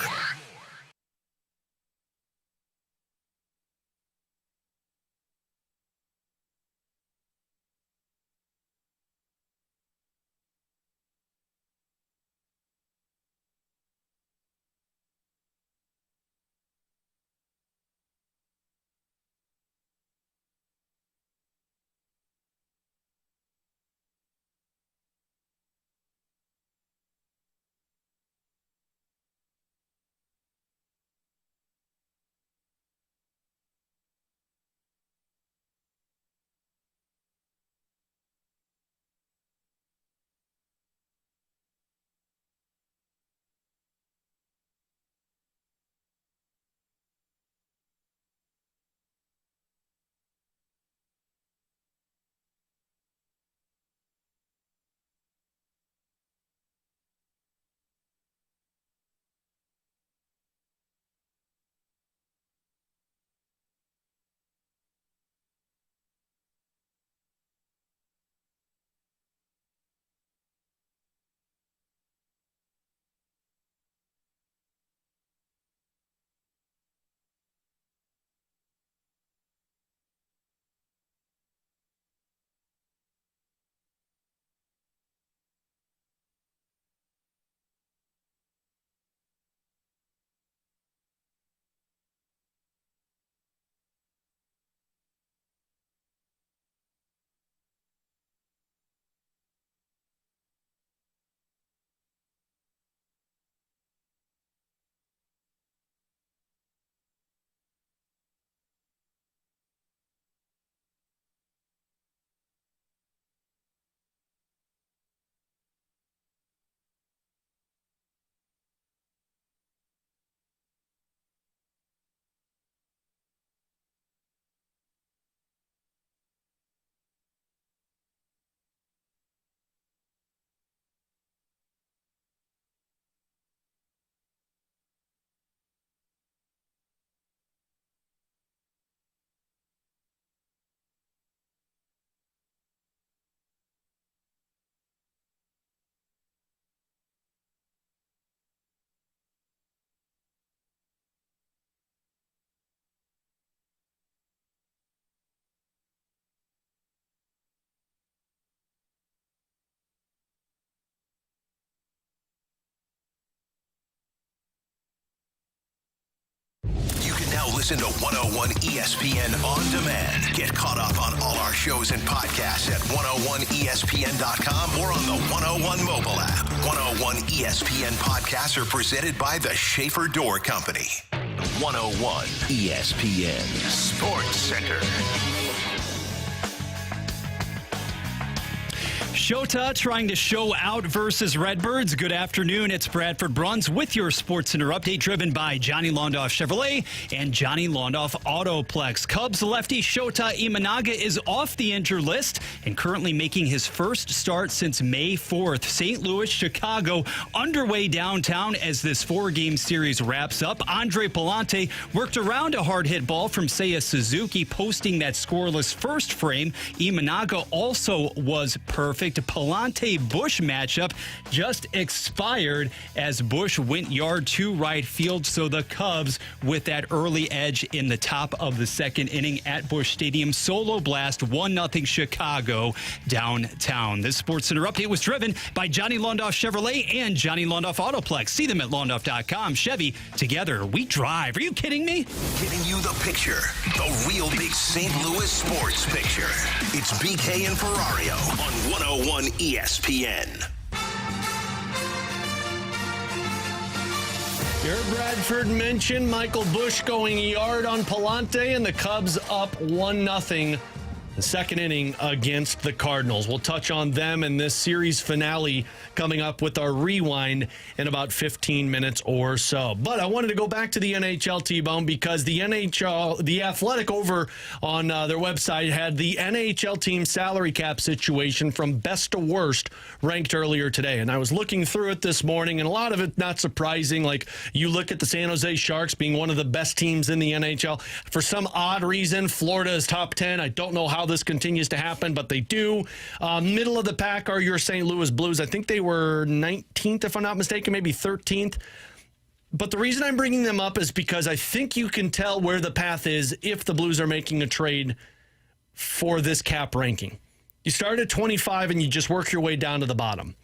listen to 101 ESPN On Demand. Get caught up on all our shows and podcasts at 101ESPN.com or on the 101 mobile app. 101 ESPN podcasts are presented by the Schaefer Door Company. 101 ESPN Sports Center. Shota trying to show out versus Redbirds. Good afternoon. It's Bradford Bruns with your Sports Center update, driven by Johnny Londoff Chevrolet and Johnny Londoff Autoplex. Cubs lefty Shota Imanaga is off the injured list and currently making his first start since May 4th. St. Louis, Chicago underway downtown as this 4-game series wraps up. Andre Palante worked around a hard-hit ball from Seiya Suzuki, posting that scoreless first frame. Imanaga also was perfect. Palante-Bush matchup just expired as Bush went yard to right field, so the Cubs with that early edge in the top of the second inning at Busch Stadium. Solo blast, 1-0 Chicago downtown. This Sports Center update was driven by Johnny Londoff Chevrolet and Johnny Londoff Autoplex. See them at londoff.com. Chevy, together we drive. Are you kidding me? Giving you the picture, the real big St. Louis sports picture. It's BK and Ferrario on 101 ESPN. You heard Bradford mention Michael Bush going yard on Palante, and the Cubs up 1-0 the second inning against the Cardinals. We'll touch on them in this series finale coming up with our rewind in about 15 minutes or so. But I wanted to go back to the NHL, T-Bone, because the NHL, the Athletic over on their website had the NHL team salary cap situation from best to worst ranked earlier today. And I was looking through it this morning, and a lot of it not surprising. Like, you look at the San Jose Sharks being one of the best teams in the NHL. For some odd reason, Florida is top 10. I don't know how this continues to happen, but they do. Middle of the pack are your St. Louis Blues. I think they were 19th, if I'm not mistaken, maybe 13th. But the reason I'm bringing them up is because I think you can tell where the path is if the Blues are making a trade for this cap ranking. You start at 25 and you just work your way down to the bottom.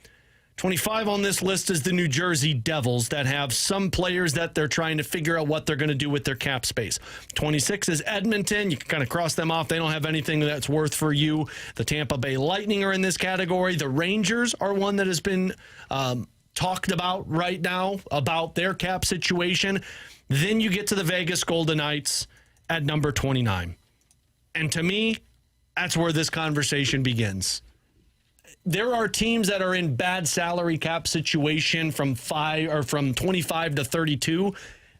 25 on this list is the New Jersey Devils that have some players that they're trying to figure out what they're going to do with their cap space. 26 is Edmonton. You can kind of cross them off. They don't have anything that's worth for you. The Tampa Bay Lightning are in this category. The Rangers are one that has been talked about right now about their cap situation. Then you get to the Vegas Golden Knights at number 29. And to me, that's where this conversation begins. There are teams that are in bad salary cap situation from 25 to 32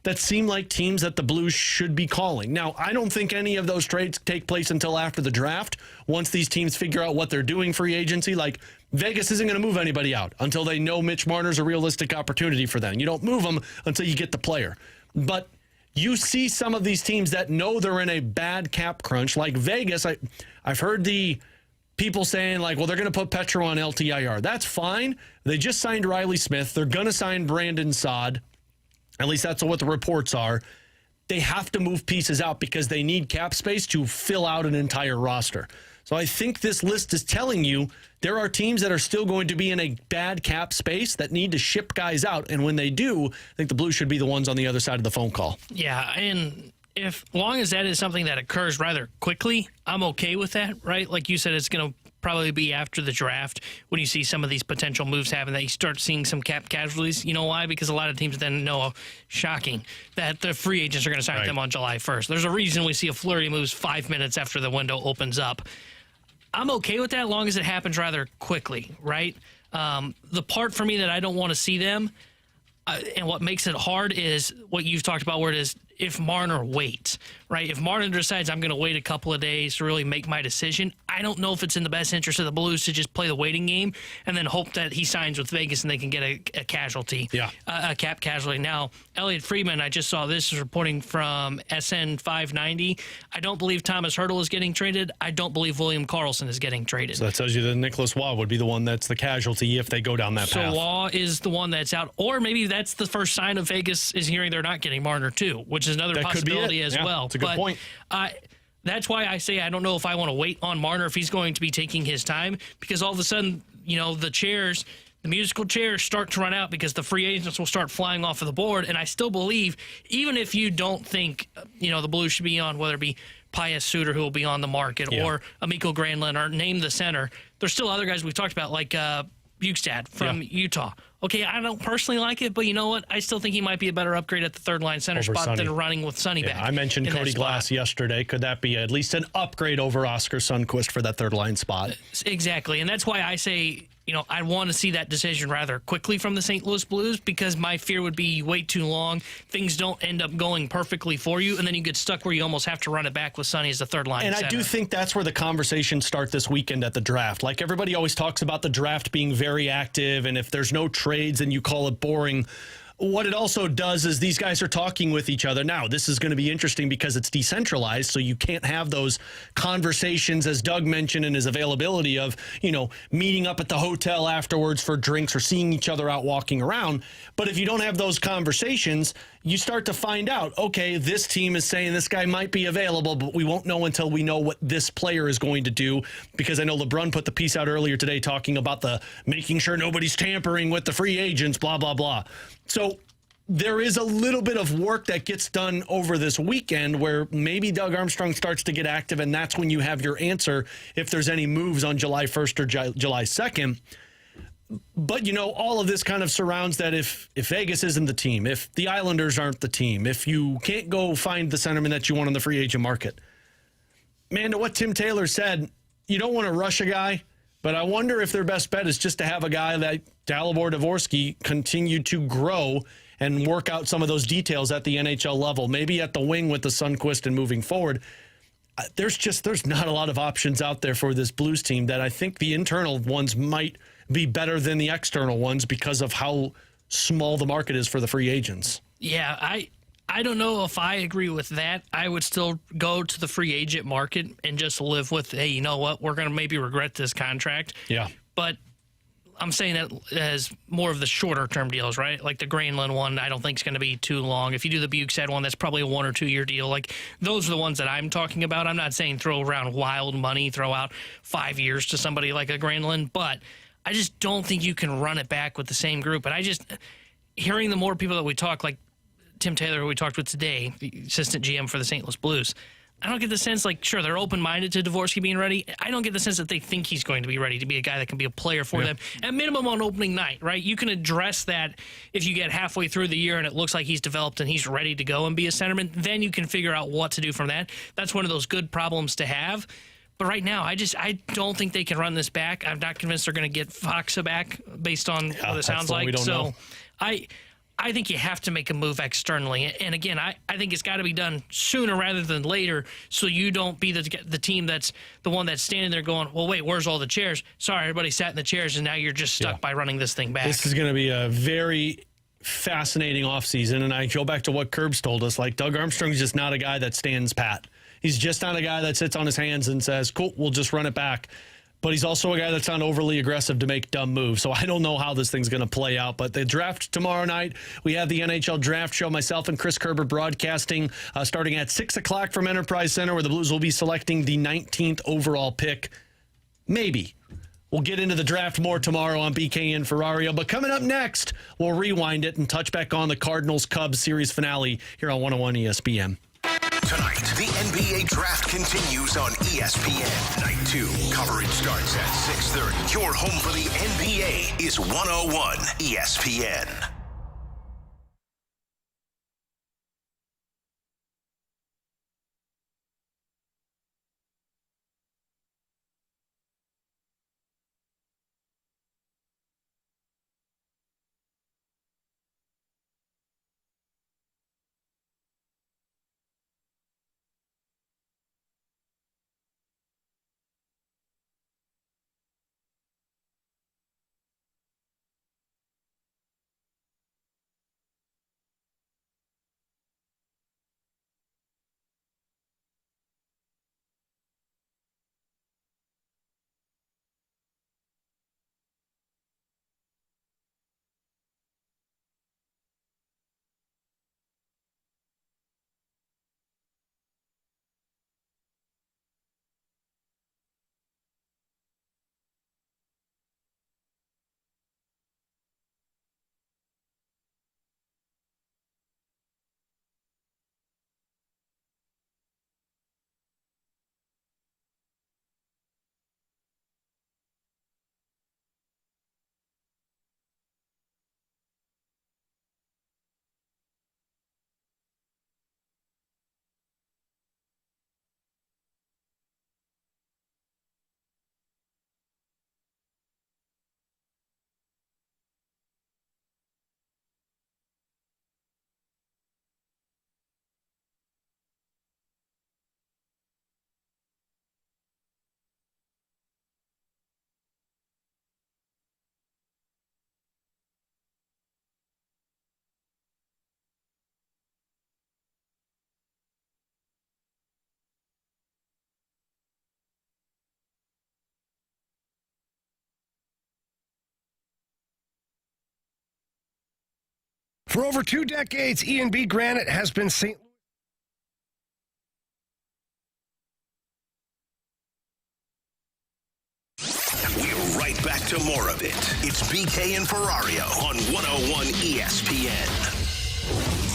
that seem like teams that the Blues should be calling. Now, I don't think any of those trades take place until after the draft. Once these teams figure out what they're doing free agency, like Vegas isn't going to move anybody out until they know Mitch Marner's a realistic opportunity for them. You don't move them until you get the player. But you see some of these teams that know they're in a bad cap crunch, like Vegas. I've heard the people saying, like, well, they're going to put Petro on LTIR. That's fine. They just signed Riley Smith. They're going to sign Brandon Saad. At least that's what the reports are. They have to move pieces out because they need cap space to fill out an entire roster. So I think this list is telling you there are teams that are still going to be in a bad cap space that need to ship guys out. And when they do, I think the Blues should be the ones on the other side of the phone call. Yeah, and if long as that is something that occurs rather quickly, I'm okay with that, right? Like you said, it's going to probably be after the draft when you see some of these potential moves happen that you start seeing some cap casualties. You know why? Because a lot of teams then know, shocking, that the free agents are going to sign them on July 1st. There's a reason we see a flurry of moves 5 minutes after the window opens up. I'm okay with that as long as it happens rather quickly, right? The part for me that I don't want to see them, and what makes it hard is what you've talked about, where it is if Marner waits, right? If Marner decides I'm going to wait a couple of days to really make my decision, I don't know if it's in the best interest of the Blues to just play the waiting game and then hope that he signs with Vegas and they can get a casualty, a cap casualty. Now, Elliot Friedman, I just saw this is reporting from SN 590. I don't believe Thomas Hertl is getting traded. I don't believe William Karlsson is getting traded. So that tells you that Nicholas Waugh would be the one that's the casualty if they go down that path. So Waugh is the one that's out. Or maybe that's the first sign of Vegas is hearing they're not getting Marner too, which is another possibility as well. That's a good point. That's why I say I don't know if I want to wait on Marner if he's going to be taking his time, because all of a sudden, you know, the chairs, the musical chairs start to run out because the free agents will start flying off of the board. And I still believe, even if you don't think, the Blues should be on, whether it be Pius Suter, who will be on the market, or Mikael Granlund, or name the center, there's still other guys we've talked about, like Bukestad from Utah. Okay, I don't personally like it, but you know what? I still think he might be a better upgrade at the third-line center Over spot Sonny. than running with Sonny back. I mentioned Cody Glass yesterday. Could that be at least an upgrade over Oscar Sundqvist for that third-line spot? Exactly, and that's why I say, I want to see that decision rather quickly from the St. Louis Blues, because my fear would be you wait too long, things don't end up going perfectly for you, and then you get stuck where you almost have to run it back with Sonny as the third-line And center. I do think that's where the conversations start this weekend at the draft. Like, everybody always talks about the draft being very active, and if there's no trades and you call it boring. What it also does is these guys are talking with each other. Now, this is going to be interesting because it's decentralized, so you can't have those conversations, as Doug mentioned in his availability of, meeting up at the hotel afterwards for drinks or seeing each other out walking around. But if you don't have those conversations, you start to find out, okay, this team is saying this guy might be available, but we won't know until we know what this player is going to do, because I know LeBron put the piece out earlier today talking about the making sure nobody's tampering with the free agents, blah, blah, blah. So there is a little bit of work that gets done over this weekend where maybe Doug Armstrong starts to get active, and that's when you have your answer if there's any moves on July 1st or July 2nd. But, all of this kind of surrounds that if Vegas isn't the team, if the Islanders aren't the team, if you can't go find the centerman that you want on the free agent market. Man, to what Tim Taylor said, you don't want to rush a guy, but I wonder if their best bet is just to have a guy like Dalibor Dvorsky continue to grow and work out some of those details at the NHL level, maybe at the wing with the Sundqvist and moving forward. There's not a lot of options out there for this Blues team that I think the internal ones might be better than the external ones because of how small the market is for the free agents. Yeah, I don't know if I agree with that. I would still go to the free agent market and just live with, hey, you know what? We're going to maybe regret this contract. Yeah. But I'm saying that as more of the shorter-term deals, right? Like the Granlund one, I don't think is going to be too long. If you do the Bukestad one, that's probably a 1 or 2 year deal. Like, those are the ones that I'm talking about. I'm not saying throw around wild money, throw out 5 years to somebody like a Granlund, but I just don't think you can run it back with the same group. And hearing the more people that we talk, like Tim Taylor, who we talked with today, the assistant GM for the St. Louis Blues, I don't get the sense, sure, they're open-minded to Dvorsky being ready. I don't get the sense that they think he's going to be ready to be a guy that can be a player for them, at minimum on opening night, right? You can address that if you get halfway through the year and it looks like he's developed and he's ready to go and be a centerman. Then you can figure out what to do from that. That's one of those good problems to have. But right now, I don't think they can run this back. I'm not convinced they're going to get Faksa back based on what it sounds like. So I think you have to make a move externally. And again, I think it's got to be done sooner rather than later, so you don't be the team that's the one that's standing there going, well, wait, where's all the chairs? Sorry, everybody sat in the chairs, and now you're just stuck by running this thing back. This is going to be a very fascinating offseason, and I go back to what Curbs told us. Doug Armstrong's just not a guy that stands pat. He's just not a guy that sits on his hands and says, cool, we'll just run it back. But he's also a guy that's not overly aggressive to make dumb moves. So I don't know how this thing's going to play out. But the draft tomorrow night, we have the NHL Draft Show. Myself and Chris Kerber broadcasting starting at 6 o'clock from Enterprise Center, where the Blues will be selecting the 19th overall pick. Maybe. We'll get into the draft more tomorrow on BK and Ferrario. But coming up next, we'll rewind it and touch back on the Cardinals-Cubs series finale here on 101 ESPN. Tonight, the NBA draft continues on ESPN. Night 2 coverage starts at 6:30. Your home for the NBA is 101 ESPN. For over 2 decades, E&B Granite has been St. We're right back to more of it. It's BK and Ferrario on 101 ESPN.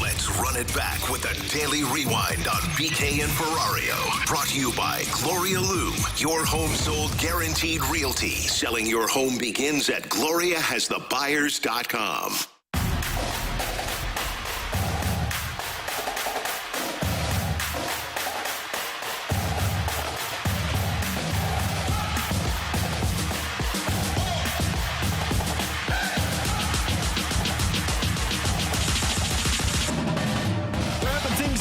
Let's run it back with a daily rewind on BK and Ferrario. Brought to you by Gloria Loom, your home sold guaranteed realty. Selling your home begins at GloriaHasTheBuyers.com.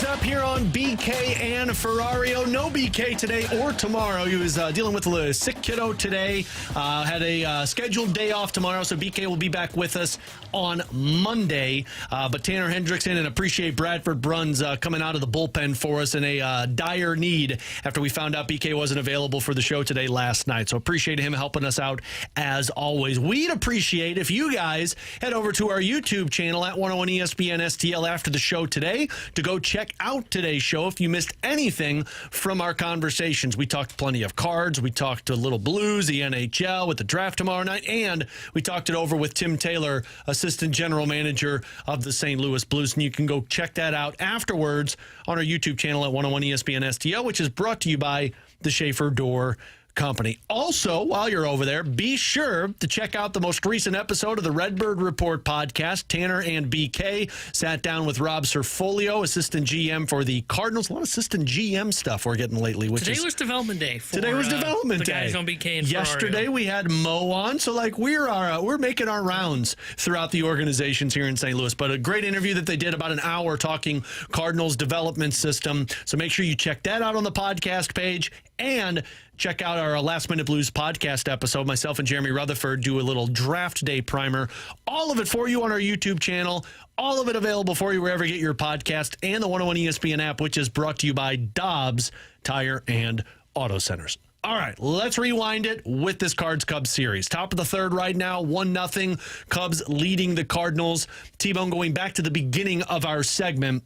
Up here on BK and Ferrario. No BK today or tomorrow. He was dealing with a sick kiddo today. Had a scheduled day off tomorrow, so BK will be back with us on Monday. But Tanner Hendrickson, and appreciate Bradford Bruns coming out of the bullpen for us in a dire need after we found out BK wasn't available for the show today last night. So appreciate him helping us out as always. We'd appreciate if you guys head over to our YouTube channel at 101 ESPN STL after the show today to go check out today's show if you missed anything from our conversations. We talked plenty of cards. We talked a little Blues, the NHL with the draft tomorrow night, and we talked it over with Tim Taylor, Assistant General Manager of the St. Louis Blues. And you can go check that out afterwards on our YouTube channel at 101 ESPN STL, which is brought to you by the Schaefer Door Company. Also, while you're over there, be sure to check out the most recent episode of the Redbird Report podcast. Tanner and BK sat down with Rob Serfolio, assistant GM for the Cardinals. A lot of assistant GM stuff we're getting lately. Today was development day. Today was development day. Guys on BK and Yesterday Ferrario. we had Mo on, so we're making our rounds throughout the organizations here in St. Louis. But a great interview that they did, about an hour, talking Cardinals development system. So make sure you check that out on the podcast page, and check out our Last Minute Blues podcast episode. Myself and Jeremy Rutherford do a little draft day primer. All of it for you on our YouTube channel. All of it available for you wherever you get your podcast, and the 101 ESPN app, which is brought to you by Dobbs Tire and Auto Centers. All right, let's rewind it with this Cards-Cubs series. Top of the third right now, 1-0. Cubs leading the Cardinals. T-Bone, going back to the beginning of our segment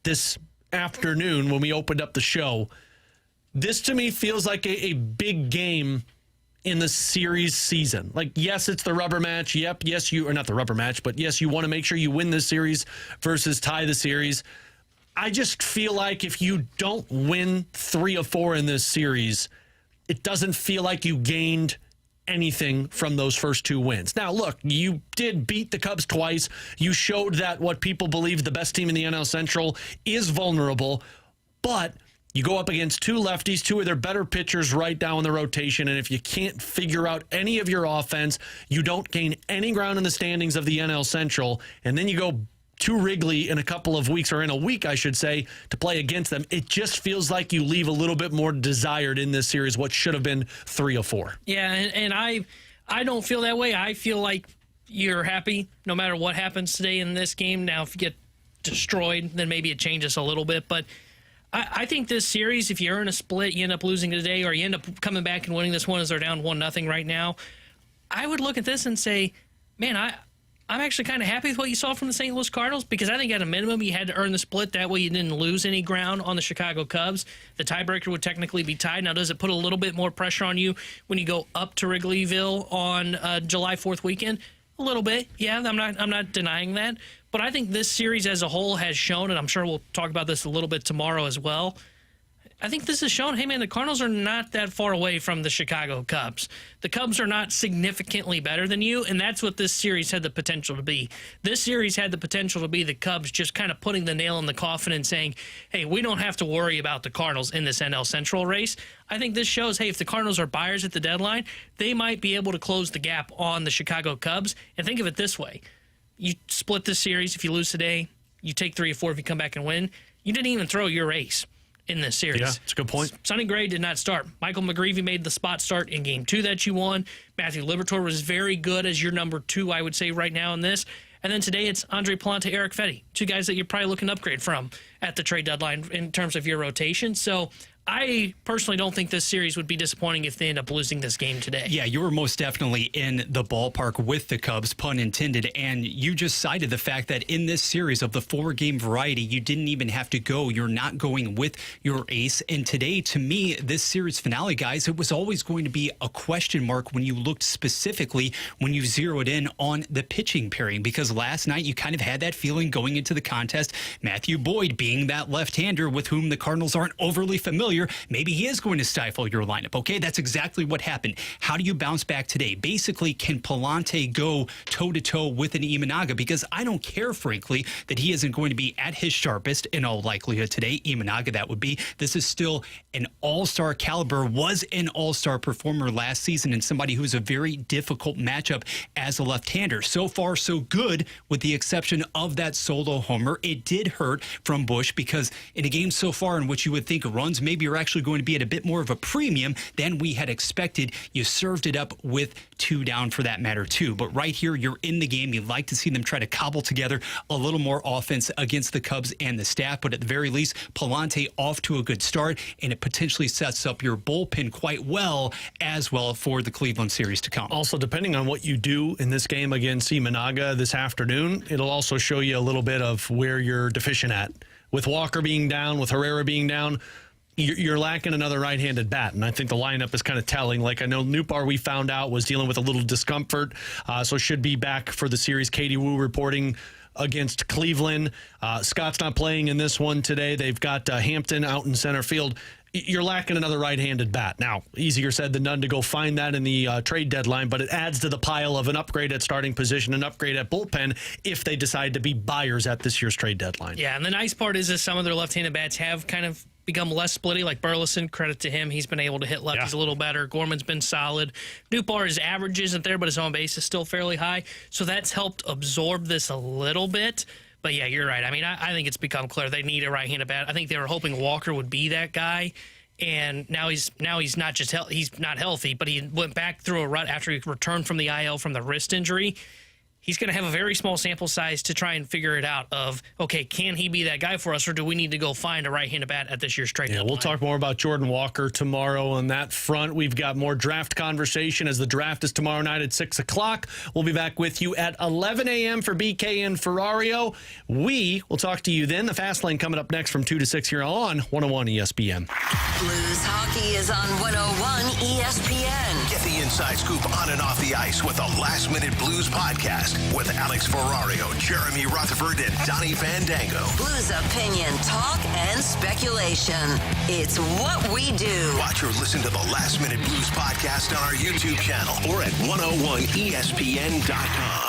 this afternoon when we opened up the show, this, to me, feels like a big game in the series season. Like, yes, it's the rubber match. Yep, yes, or not the rubber match, but yes, you want to make sure you win this series versus tie the series. I just feel like if you don't win 3 or 4 in this series, it doesn't feel like you gained anything from those first 2 wins. Now, look, you did beat the Cubs twice. You showed that what people believe the best team in the NL Central is vulnerable, but you go up against 2 lefties, 2 of their better pitchers right down the rotation, and if you can't figure out any of your offense, you don't gain any ground in the standings of the NL Central, and then you go to Wrigley in a couple of weeks, or in a week, I should say, to play against them. It just feels like you leave a little bit more desired in this series, what should have been 3 or 4. Yeah, and I don't feel that way. I feel like you're happy no matter what happens today in this game. Now, if you get destroyed, then maybe it changes a little bit, but I think this series, if you earn a split, you end up losing today, or you end up coming back and winning this one as they're down 1-0 right now, I would look at this and say, man, I'm actually kind of happy with what you saw from the St. Louis Cardinals, because I think at a minimum you had to earn the split. That way you didn't lose any ground on the Chicago Cubs. The tiebreaker would technically be tied. Now, does it put a little bit more pressure on you when you go up to Wrigleyville on July 4th weekend? A little bit, yeah. I'm not denying that. But I think this series as a whole has shown, and I'm sure we'll talk about this a little bit tomorrow as well, I think this has shown, hey, man, the Cardinals are not that far away from the Chicago Cubs. The Cubs are not significantly better than you, and that's what this series had the potential to be. This series had the potential to be the Cubs just kind of putting the nail in the coffin and saying, hey, we don't have to worry about the Cardinals in this NL Central race. I think this shows, hey, if the Cardinals are buyers at the deadline, they might be able to close the gap on the Chicago Cubs. And think of it this way. You split this series. If you lose today, you take 3 or 4 if you come back and win. You didn't even throw your ace in this series. Yeah, that's a good point. Sonny Gray did not start. Michael McGreevy made the spot start in Game 2 that you won. Matthew Liberatore was very good as your number 2, I would say, right now in this. And then today it's Andre Plante, Eric Fedde, 2 guys that you're probably looking to upgrade from at the trade deadline in terms of your rotation. So I personally don't think this series would be disappointing if they end up losing this game today. Yeah, you were most definitely in the ballpark with the Cubs, pun intended, and you just cited the fact that in this series of the 4-game variety, you didn't even have to go. You're not going with your ace. And today, to me, this series finale, guys, it was always going to be a question mark when you looked specifically when you zeroed in on the pitching pairing, because last night you kind of had that feeling going into the contest. Matthew Boyd being that left-hander with whom the Cardinals aren't overly familiar, maybe he is going to stifle your lineup. Okay, that's exactly what happened. How do you bounce back today? Basically, can Palante go toe-to-toe with an Imanaga? Because I don't care, frankly, that he isn't going to be at his sharpest in all likelihood today. Imanaga, that would be. This is still an all-star caliber, was an all-star performer last season, and somebody who's a very difficult matchup as a left-hander. So far, so good, with the exception of that solo homer. It did hurt from Busch, because in a game so far in which you would think runs maybe are actually going to be at a bit more of a premium than we had expected, you served it up with 2 down for that matter too. But right here, you're in the game. You'd like to see them try to cobble together a little more offense against the Cubs and the staff. But at the very least, Palante off to a good start, and it potentially sets up your bullpen quite well as well for the Cleveland series to come. Also, depending on what you do in this game against Imanaga this afternoon, it'll also show you a little bit of where you're deficient at. With Walker being down, with Herrera being down, you're lacking another right-handed bat, and I think the lineup is kind of telling. Like, I know Newbar, we found out, was dealing with a little discomfort, so should be back for the series. Katie Wu reporting against Cleveland. Scott's not playing in this one today. They've got Hampton out in center field. You're lacking another right-handed bat. Now, easier said than done to go find that in the trade deadline, but it adds to the pile of an upgrade at starting position, an upgrade at bullpen, if they decide to be buyers at this year's trade deadline. Yeah, and the nice part is some of their left-handed bats have kind of become less splitty, like Burleson. Credit to him. He's been able to hit lefties a little better. Gorman's been solid. Newbar, his average isn't there, but his on base is still fairly high. So that's helped absorb this a little bit. But yeah, you're right. I mean, I think it's become clear they need a right-handed bat. I think they were hoping Walker would be that guy. And now he's not just he's not healthy, but he went back through a rut after he returned from the IL from the wrist injury. He's going to have a very small sample size to try and figure it out of, okay, can he be that guy for us, or do we need to go find a right-handed bat at this year's trade deadline? We'll talk more about Jordan Walker tomorrow on that front. We've got more draft conversation as the draft is tomorrow night at 6 o'clock. We'll be back with you at 11 a.m. for BK and Ferrario. We will talk to you then. The Fast Lane coming up next from 2 to 6 here on 101 ESPN. Blues Hockey is on 101 ESPN. Get the inside scoop on and off the ice with the Last Minute Blues podcast with Alex Ferrario, Jeremy Rutherford, and Donnie Fandango. Blues opinion, talk, and speculation. It's what we do. Watch or listen to the Last Minute Blues podcast on our YouTube channel or at 101ESPN.com.